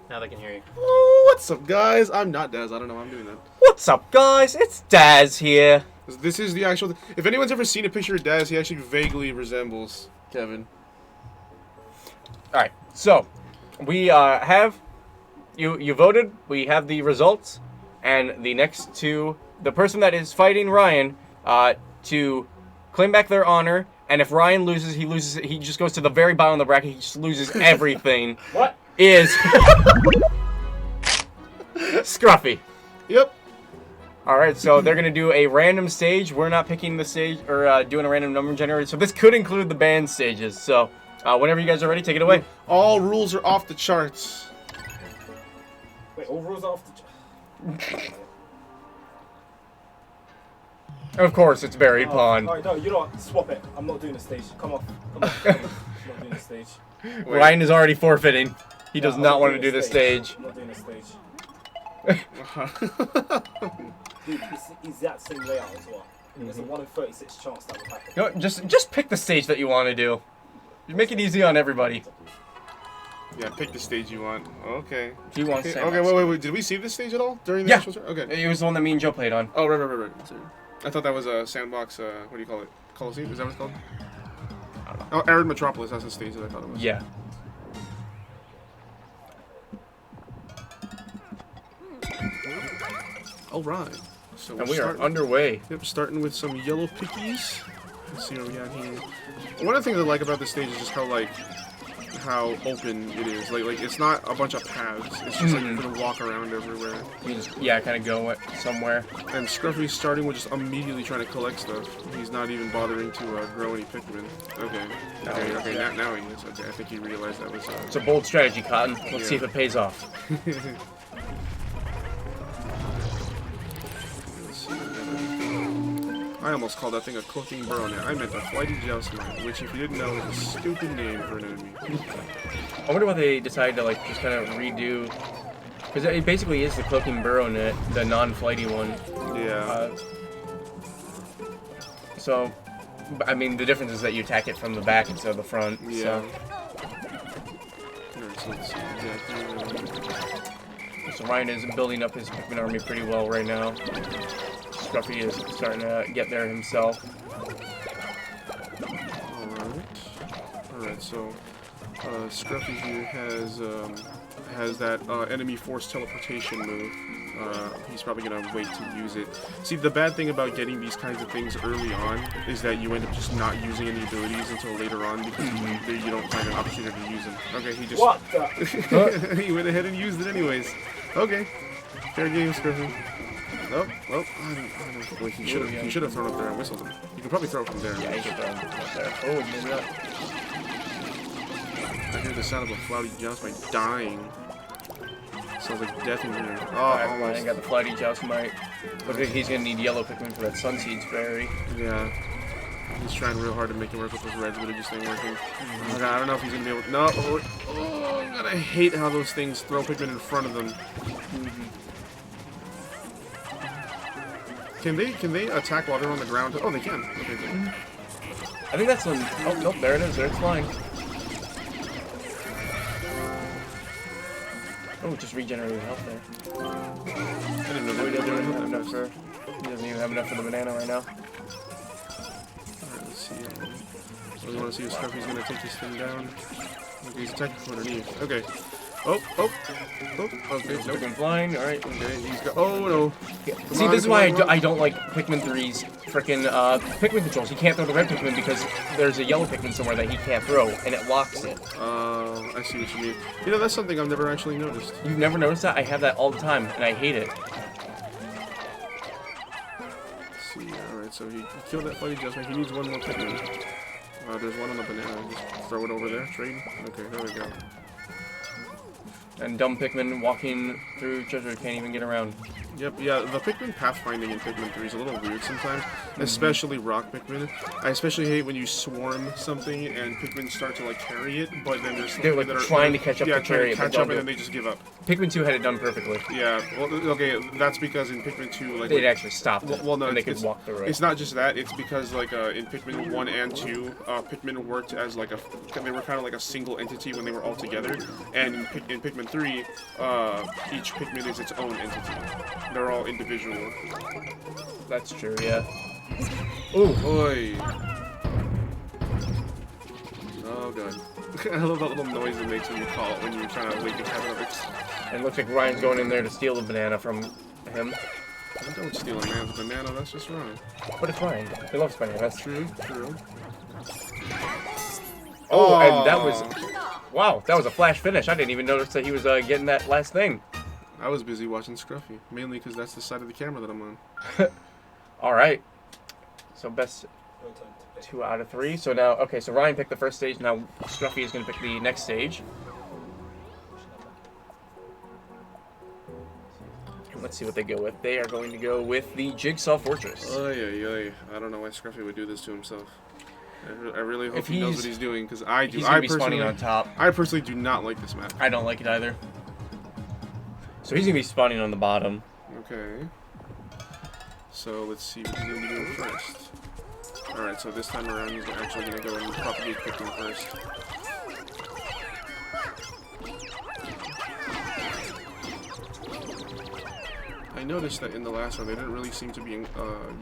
Now they can hear you. Oh, what's up, guys? I'm not Daz. I don't know why I'm doing that. What's up, guys? It's Daz here. This is the actual... If anyone's ever seen a picture of Daz, he actually vaguely resembles Kevin. Alright, so we have... You voted, we have the results, and the next two... The person that is fighting Ryen to claim back their honor, and if Ryen loses, he just goes to the very bottom of the bracket, he just loses everything. What? Is... Scruffy. Yep. Alright, so they're gonna do a random stage. We're not picking the stage, or doing a random number generator, so this could include the band stages. So, whenever you guys are ready, take it away. All rules are off the charts. Wait, all rules are off the charts? Of course, it's Berry Pond. Alright, no, you know what? Swap it. I'm not doing the stage. Come off. I'm not doing the stage. Ryen is already forfeiting. He does not want to do the stage. I'm not doing the stage. Dude, it's that same layout as well. There's a 1 in 36 chance that will happen. You know, just pick the stage that you want to do. You make it easy on everybody. Yeah, pick the stage you want. Okay. He wants Okay, sandbox. wait. Did we see this stage at all during the actual turn? Okay. It was the one that me and Joe played on. Oh, right. I thought that was a sandbox, what do you call it? Coliseum? Is that what it's called? I don't know. Oh, Arid Metropolis. That's the stage that I thought it was. Yeah. Alright. So And we are underway. Yep, starting with some yellow pickies. Let's see what we got here. One of the things I like about this stage is just how open it is. Like it's not a bunch of paths. It's just like you can walk around everywhere. You just, kind of go somewhere. And Scruffy's starting with just immediately trying to collect stuff. He's not even bothering to grow any Pikmin. Okay. Now he is. Okay, I think he realized that was. It's a bold strategy, Cotton. Let's see if it pays off. I almost called that thing a cooking burrow now. I meant a flighty joustman, which, if you didn't know, is a stupid name for an enemy. I wonder why they decided to just kind of redo, because it basically is the cloaking burrow net, the non-flighty one. Yeah. So, I mean, the difference is that you attack it from the back instead of the front. Yeah. So. Alright, so let's see exactly. So Ryen is building up his Pikmin army pretty well right now. Scruffy is starting to get there himself. Alright, so Scruffy here has that enemy force teleportation move. He's probably gonna wait to use it. See, the bad thing about getting these kinds of things early on is that you end up just not using any abilities until later on because you don't find an opportunity to use them. Okay, he just... What the? He went ahead and used it anyways. Okay. Fair game, Scruffy. Oh, well, I don't know. He should have thrown up there and whistled him. You can probably throw it from there. Yeah, he could throw him up there. Oh, maybe not. I hear the sound of a flouty joust by dying. Sounds like death in here. Oh, Alright, almost. Ryen got the flighty joust might. Looks like he's gonna need yellow Pikmin for that Sunseeds berry. Yeah. He's trying real hard to make it work with those reds, but it just ain't working. Oh, God, I don't know if he's gonna be able to... No! Oh, God, I hate how those things throw Pikmin in front of them. Can they attack while they're on the ground? Oh, they can. Okay, good. I think that's one. Oh, nope, there it is. There it's flying. Oh, just regenerated health there. I didn't know that. He doesn't even have enough for. He doesn't even have enough for the banana right now. Alright, let's see. We want to see if Scruffy's gonna take this thing down. Okay, he's attacking from underneath. Okay. Oh. Okay, Nope. nope. Pikmin flying. Alright. Okay, he's got. Oh no. See, this is why I don't like Pikmin 3's frickin' Pikmin controls. He can't throw the red Pikmin because there's a yellow Pikmin somewhere that he can't throw, and it locks it. I see what you mean. You know, that's something I've never actually noticed. You've never noticed that? I have that all the time, and I hate it. Let's see. Alright, so he killed that flighty adjustment. He needs one more Pikmin. There's one on the banana. Just throw it over there. Trade. Okay, there we go. And dumb Pikmin walking through treasure can't even get around. Yep, yeah, the Pikmin pathfinding in Pikmin 3 is a little weird sometimes, especially rock Pikmin. I especially hate when you swarm something and Pikmin start to like carry it, but then there's They're like trying to catch up to carry it, catch up and then they just give up. Pikmin 2 had it done perfectly. Yeah, well, okay, that's because in Pikmin 2, like they'd actually stopped it. Well, no, and they could walk through it. It's not just that. It's because like in Pikmin 1 and 2, Pikmin worked as like they were kind of like a single entity when they were all together, and in Pikmin 3, each Pikmin is its own entity. They're all individual. That's true, yeah. Ooh, oi. Oh god. I love that little noise it makes when you call it when you're trying to wake the cat up. And it looks like Ryan's going in there to steal the banana from him. Don't steal a man's banana, that's just wrong. But it's Ryan. He loves bananas. True, true. Oh, and that was... Wow, that was a flash finish. I didn't even notice that he was getting that last thing. I was busy watching Scruffy, mainly because that's the side of the camera that I'm on. Alright. So best 2 out of 3. So now, okay, so Ryan picked the first stage. Now Scruffy is going to pick the next stage. Let's see what they go with. They are going to go with the Jigsaw Fortress. Oy. I don't know why Scruffy would do this to himself. I really hope he knows what he's doing, because I do. He's going to be spawning on top. I personally do not like this map. I don't like it either. So he's going to be spawning on the bottom. Okay. So let's see what he's going to be doing first. Alright, so this time around he's actually going to go and propagate Pikmin first. I noticed that in the last one they didn't really seem to be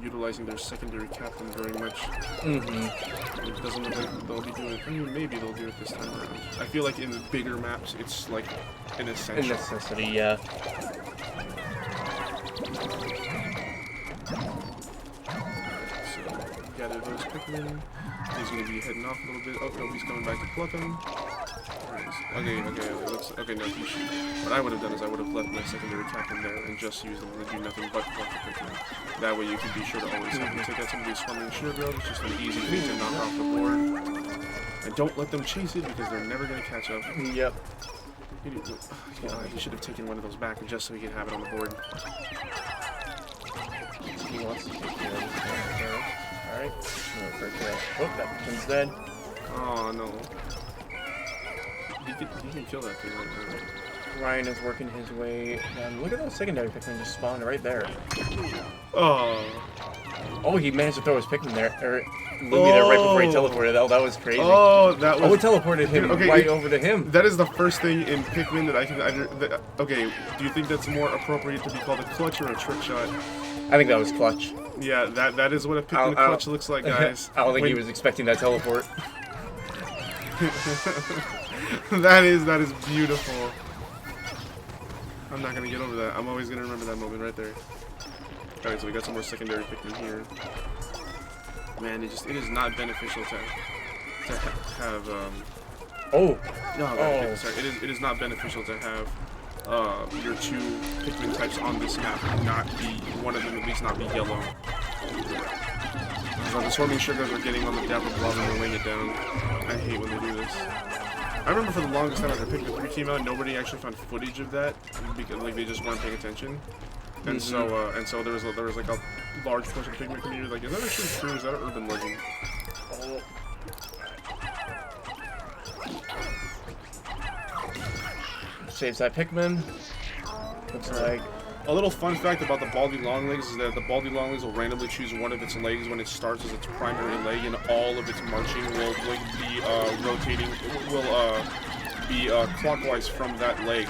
utilizing their secondary captain very much. It doesn't look like they'll be doing it. I mean, maybe they'll do it this time around. I feel like in the bigger maps it's like an essential. A necessity, yeah. Gather those Pikmin. He's going to be heading off a little bit. Oh, no, he's coming back to pluck them. Okay, no, he should. What I would have done is I would have left my secondary captain there and just used them to do nothing but pluck the Pikmin. That way you can be sure to always have them take out some of these swarming sugar growth. It's just an easy thing to knock off the board. And don't let them chase it because they're never going to catch up. Yep. He should have taken one of those back just so he could have it on the board. He wants to take care of this. Alright. Oh, that one's dead. Oh, no. He can kill that thing right now. Ryan is working his way down. Look at those secondary Pikmin just spawned right there. Oh. Oh, he managed to throw his Pikmin there. Or Lumi there right before he teleported. Oh, that was crazy. Oh, that was... Oh, it teleported him right over to him. That is the first thing in Pikmin that I can... okay, do you think that's more appropriate to be called a clutch or a trick shot? I think that was clutch. Yeah, that is what a Pikmin clutch looks like, guys. I don't think he was expecting that teleport. That is beautiful. I'm not gonna get over that. I'm always gonna remember that moment right there. Alright, so we got some more secondary Pikmin here. Man, it is not beneficial to have sorry. It is not beneficial to have your 2 Pikmin types on this map not be one of them at least not be yellow. So the swarming sugars are getting on the Dapper Blob and laying it down. I hate when they do this. I remember for the longest time after Pikmin 3 came out, nobody actually found footage of that because like they just weren't paying attention. And so there was like a large portion of the Pikmin community like, is that actually true? Is that an urban legend? Saves that Pikmin. Looks like a little fun fact about the Baldy Longlegs is that the Baldy Longlegs will randomly choose one of its legs when it starts as its primary leg, and all of its marching will be rotating, be clockwise from that leg.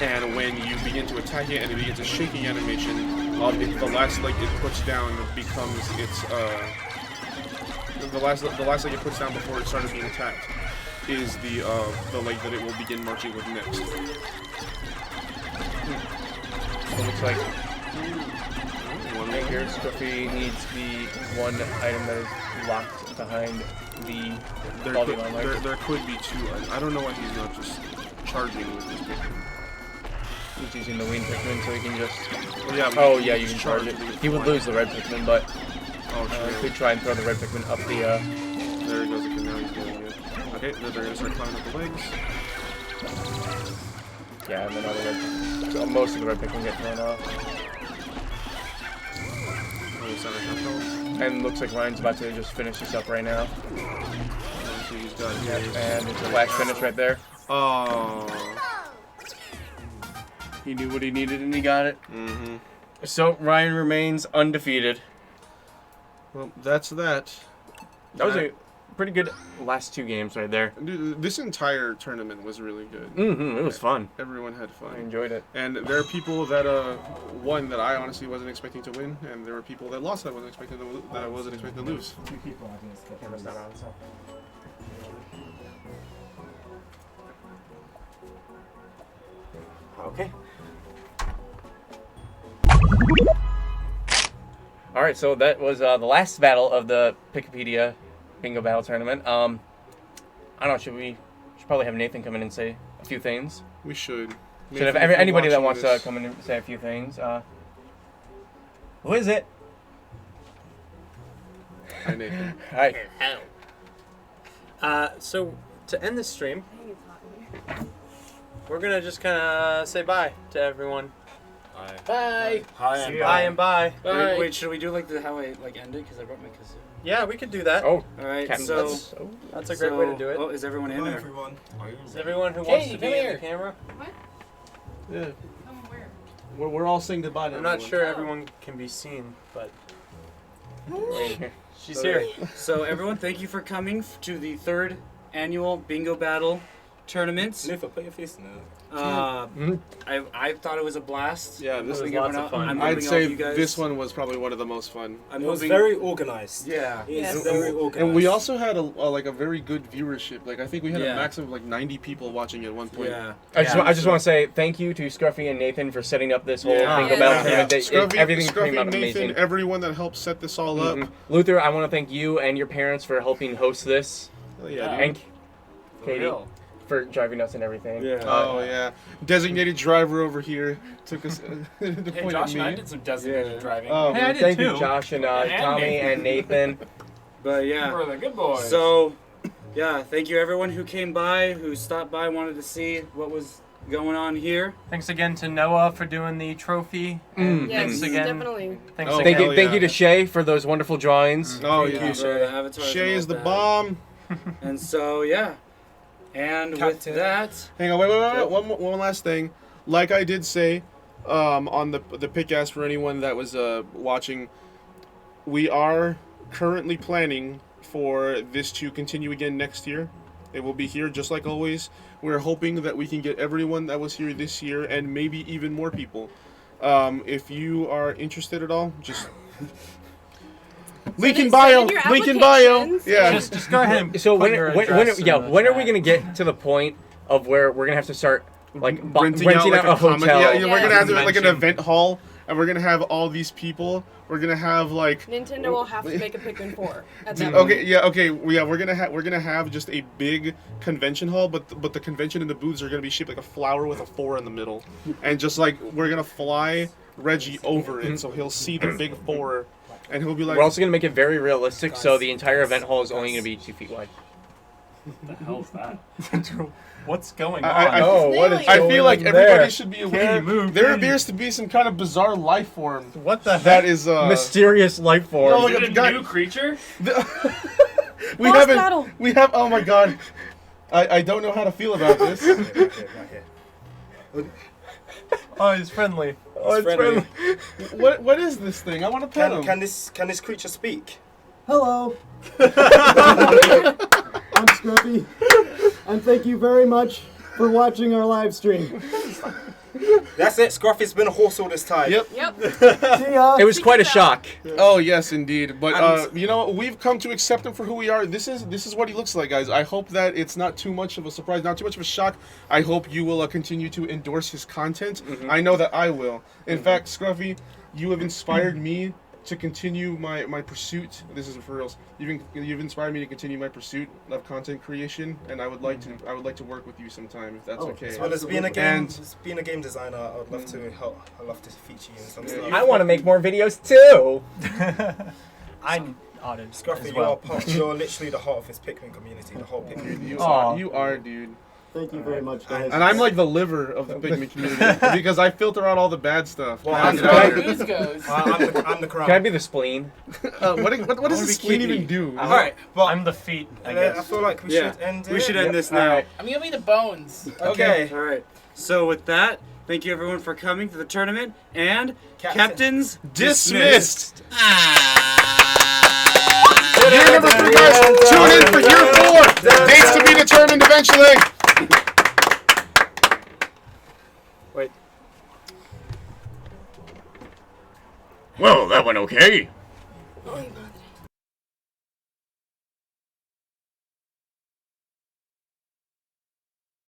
And when you begin to attack it and it begins a shaking animation, the last leg it puts down becomes its the last leg it puts down before it started being attacked is the leg that it will begin marching with next. So it looks like right here, Scruffy needs the one item that is locked behind the Baldy Longlegs. There could be 2 items. I don't know why he's not just charging with this Pikmin. He's using the wing Pikmin so he can just... Oh yeah, you can charge it. He would lose the red Pikmin, but he could try and throw the red Pikmin up the... There he goes again, now he's getting it. Okay, they're going to start climbing up the legs. Yeah, and then all the red, so most of the red pick can get thrown off. And looks like Ryan's about to just finish this up right now. And it's a flash finish right there. Oh. He knew what he needed and he got it. So Ryan remains undefeated. Well, that's that. That was a pretty good last 2 games right there. Dude, this entire tournament was really good. It was fun. Everyone had fun. I enjoyed it. And there are people that won that I honestly wasn't expecting to win, and there were people that lost that I wasn't expecting to lose. 2 people, I think, the camera's not on, so. Okay. All right, so that was the last battle of the Pikipedia Bingo Battle Tournament. I don't know, should probably have Nathan come in and say a few things. We should. Should have anybody that wants to come in and say a few things. Who is it? Hi, Nathan. Hi. So to end the stream, we're gonna just kind of say bye to everyone. Bye. Hi and bye. Bye and bye. Wait, wait, should we do like how I end it? Because I brought my kazoo. Yeah, we could do that. Oh, all right. Captain, So that's a great way to do it. Oh, is everyone in? Hi, Or? everyone. Is everyone who Katy, wants to be come in here. the camera? Yeah. We're all saying goodbye to I'm not everyone. sure everyone can be seen, but she's here. So everyone, thank you for coming to the 3rd annual Bingo Battle Tournament. Nifa, put your face in there. I thought it was a blast. Yeah, this was lots of fun. I'd say this one was probably one of the most fun. It was very organized. Yeah. It's very organized. And we also had a very good viewership. Like I think we had a maximum of like 90 people watching at one point. Yeah. I just want to say thank you to Scruffy and Nathan for setting up this whole Bingo Yeah. Battle Tournament. Everything Scruffy, came out Nathan, amazing. everyone that helped set this all up. Luther, I want to thank you and your parents for helping host this. Oh, yeah, And Katy for driving us and everything. Yeah. Oh yeah, designated driver over here took us to Hey, point Josh at and I me. did some designated driving. Oh, Hey, I did Thank too. you, Josh and Tommy and Nathan. But yeah. We're the good boys. So, yeah, thank you everyone who came by, who stopped by, wanted to see what was going on here. Thanks again to Noah for doing the trophy. Mm. Yes, Thanks again. definitely. Thanks Oh, again. hell Thank yeah. you to Shay for those wonderful drawings. Oh Thank yeah, you for the avatars and Shay all is the that. bomb. And so, yeah. And with Captain. that, Hang on, wait. One last thing. Like I did say, on the pick-ass for anyone that was watching, we are currently planning for this to continue again next year. It will be here just like always. We're hoping that we can get everyone that was here this year and maybe even more people. If you are interested at all, just link in bio. Send in your Link in bio. applications. Yeah. Just go ahead and So put your address in the when are we chat. gonna get to the point of where we're gonna have to start like renting out like a comic- hotel? Yeah, we're gonna have to like an Convention. event hall, and we're gonna have all these people. We're gonna have like. Nintendo will have to make a Pikmin 4 at that Okay. We're gonna have just a big convention hall, but the convention and the booths are gonna be shaped like a flower with a 4 in the middle, and just like we're gonna fly Reggie over it, so he'll see the big 4, and he'll be like. We're also gonna make it very realistic, so the entire event hall is only gonna be 2 feet wide. What the hell is that? What's going on? I feel like everybody should be aware. Katy, move, There Katy. appears to be some kind of bizarre life form. What the That heck? is Mysterious life form. Oh, Is it a God. new creature? We Boss haven't. battle. We have. Oh my God. I don't know how to feel about this. Oh, he's friendly. Oh, it's friendly. What is this thing? I want to pet him. Can this creature speak? Hello. I'm Scruffy, and thank you very much for watching our live stream. That's it. Scruffy's been a horse all this time. Yep. See ya. It was quite a shock. Oh yes, indeed. But And- you know, we've come to accept him for who we are. This is what he looks like, guys. I hope that it's not too much of a surprise, not too much of a shock. I hope you will continue to endorse his content. I know that I will. In fact, Scruffy, you have inspired me to continue my pursuit. This is for reals. You've inspired me to continue my pursuit of content creation, and I would like to work with you sometime if that's okay. As well as being a game designer, I would love to help. I'd love to feature you in some stuff. I want to make more videos too. I'm honored Scruffy, as well. you're literally the heart of this Pikmin community. The whole Pikmin. You Aw. are, dude. Thank you very much, guys. And I'm like the liver of the pigment community because I filter out all the bad stuff. Well, I'm the crown. Can I be the spleen? What does the spleen even do? All right, well, I'm the feet. I guess. I feel like we should end it. We should end this now. I'm gonna be the bones. Okay. All right. So with that, thank you everyone for coming to the tournament, and captains dismissed. Year number 3, guys. Tune in for year 4. Dates to be determined eventually. Wait. Well, that went okay.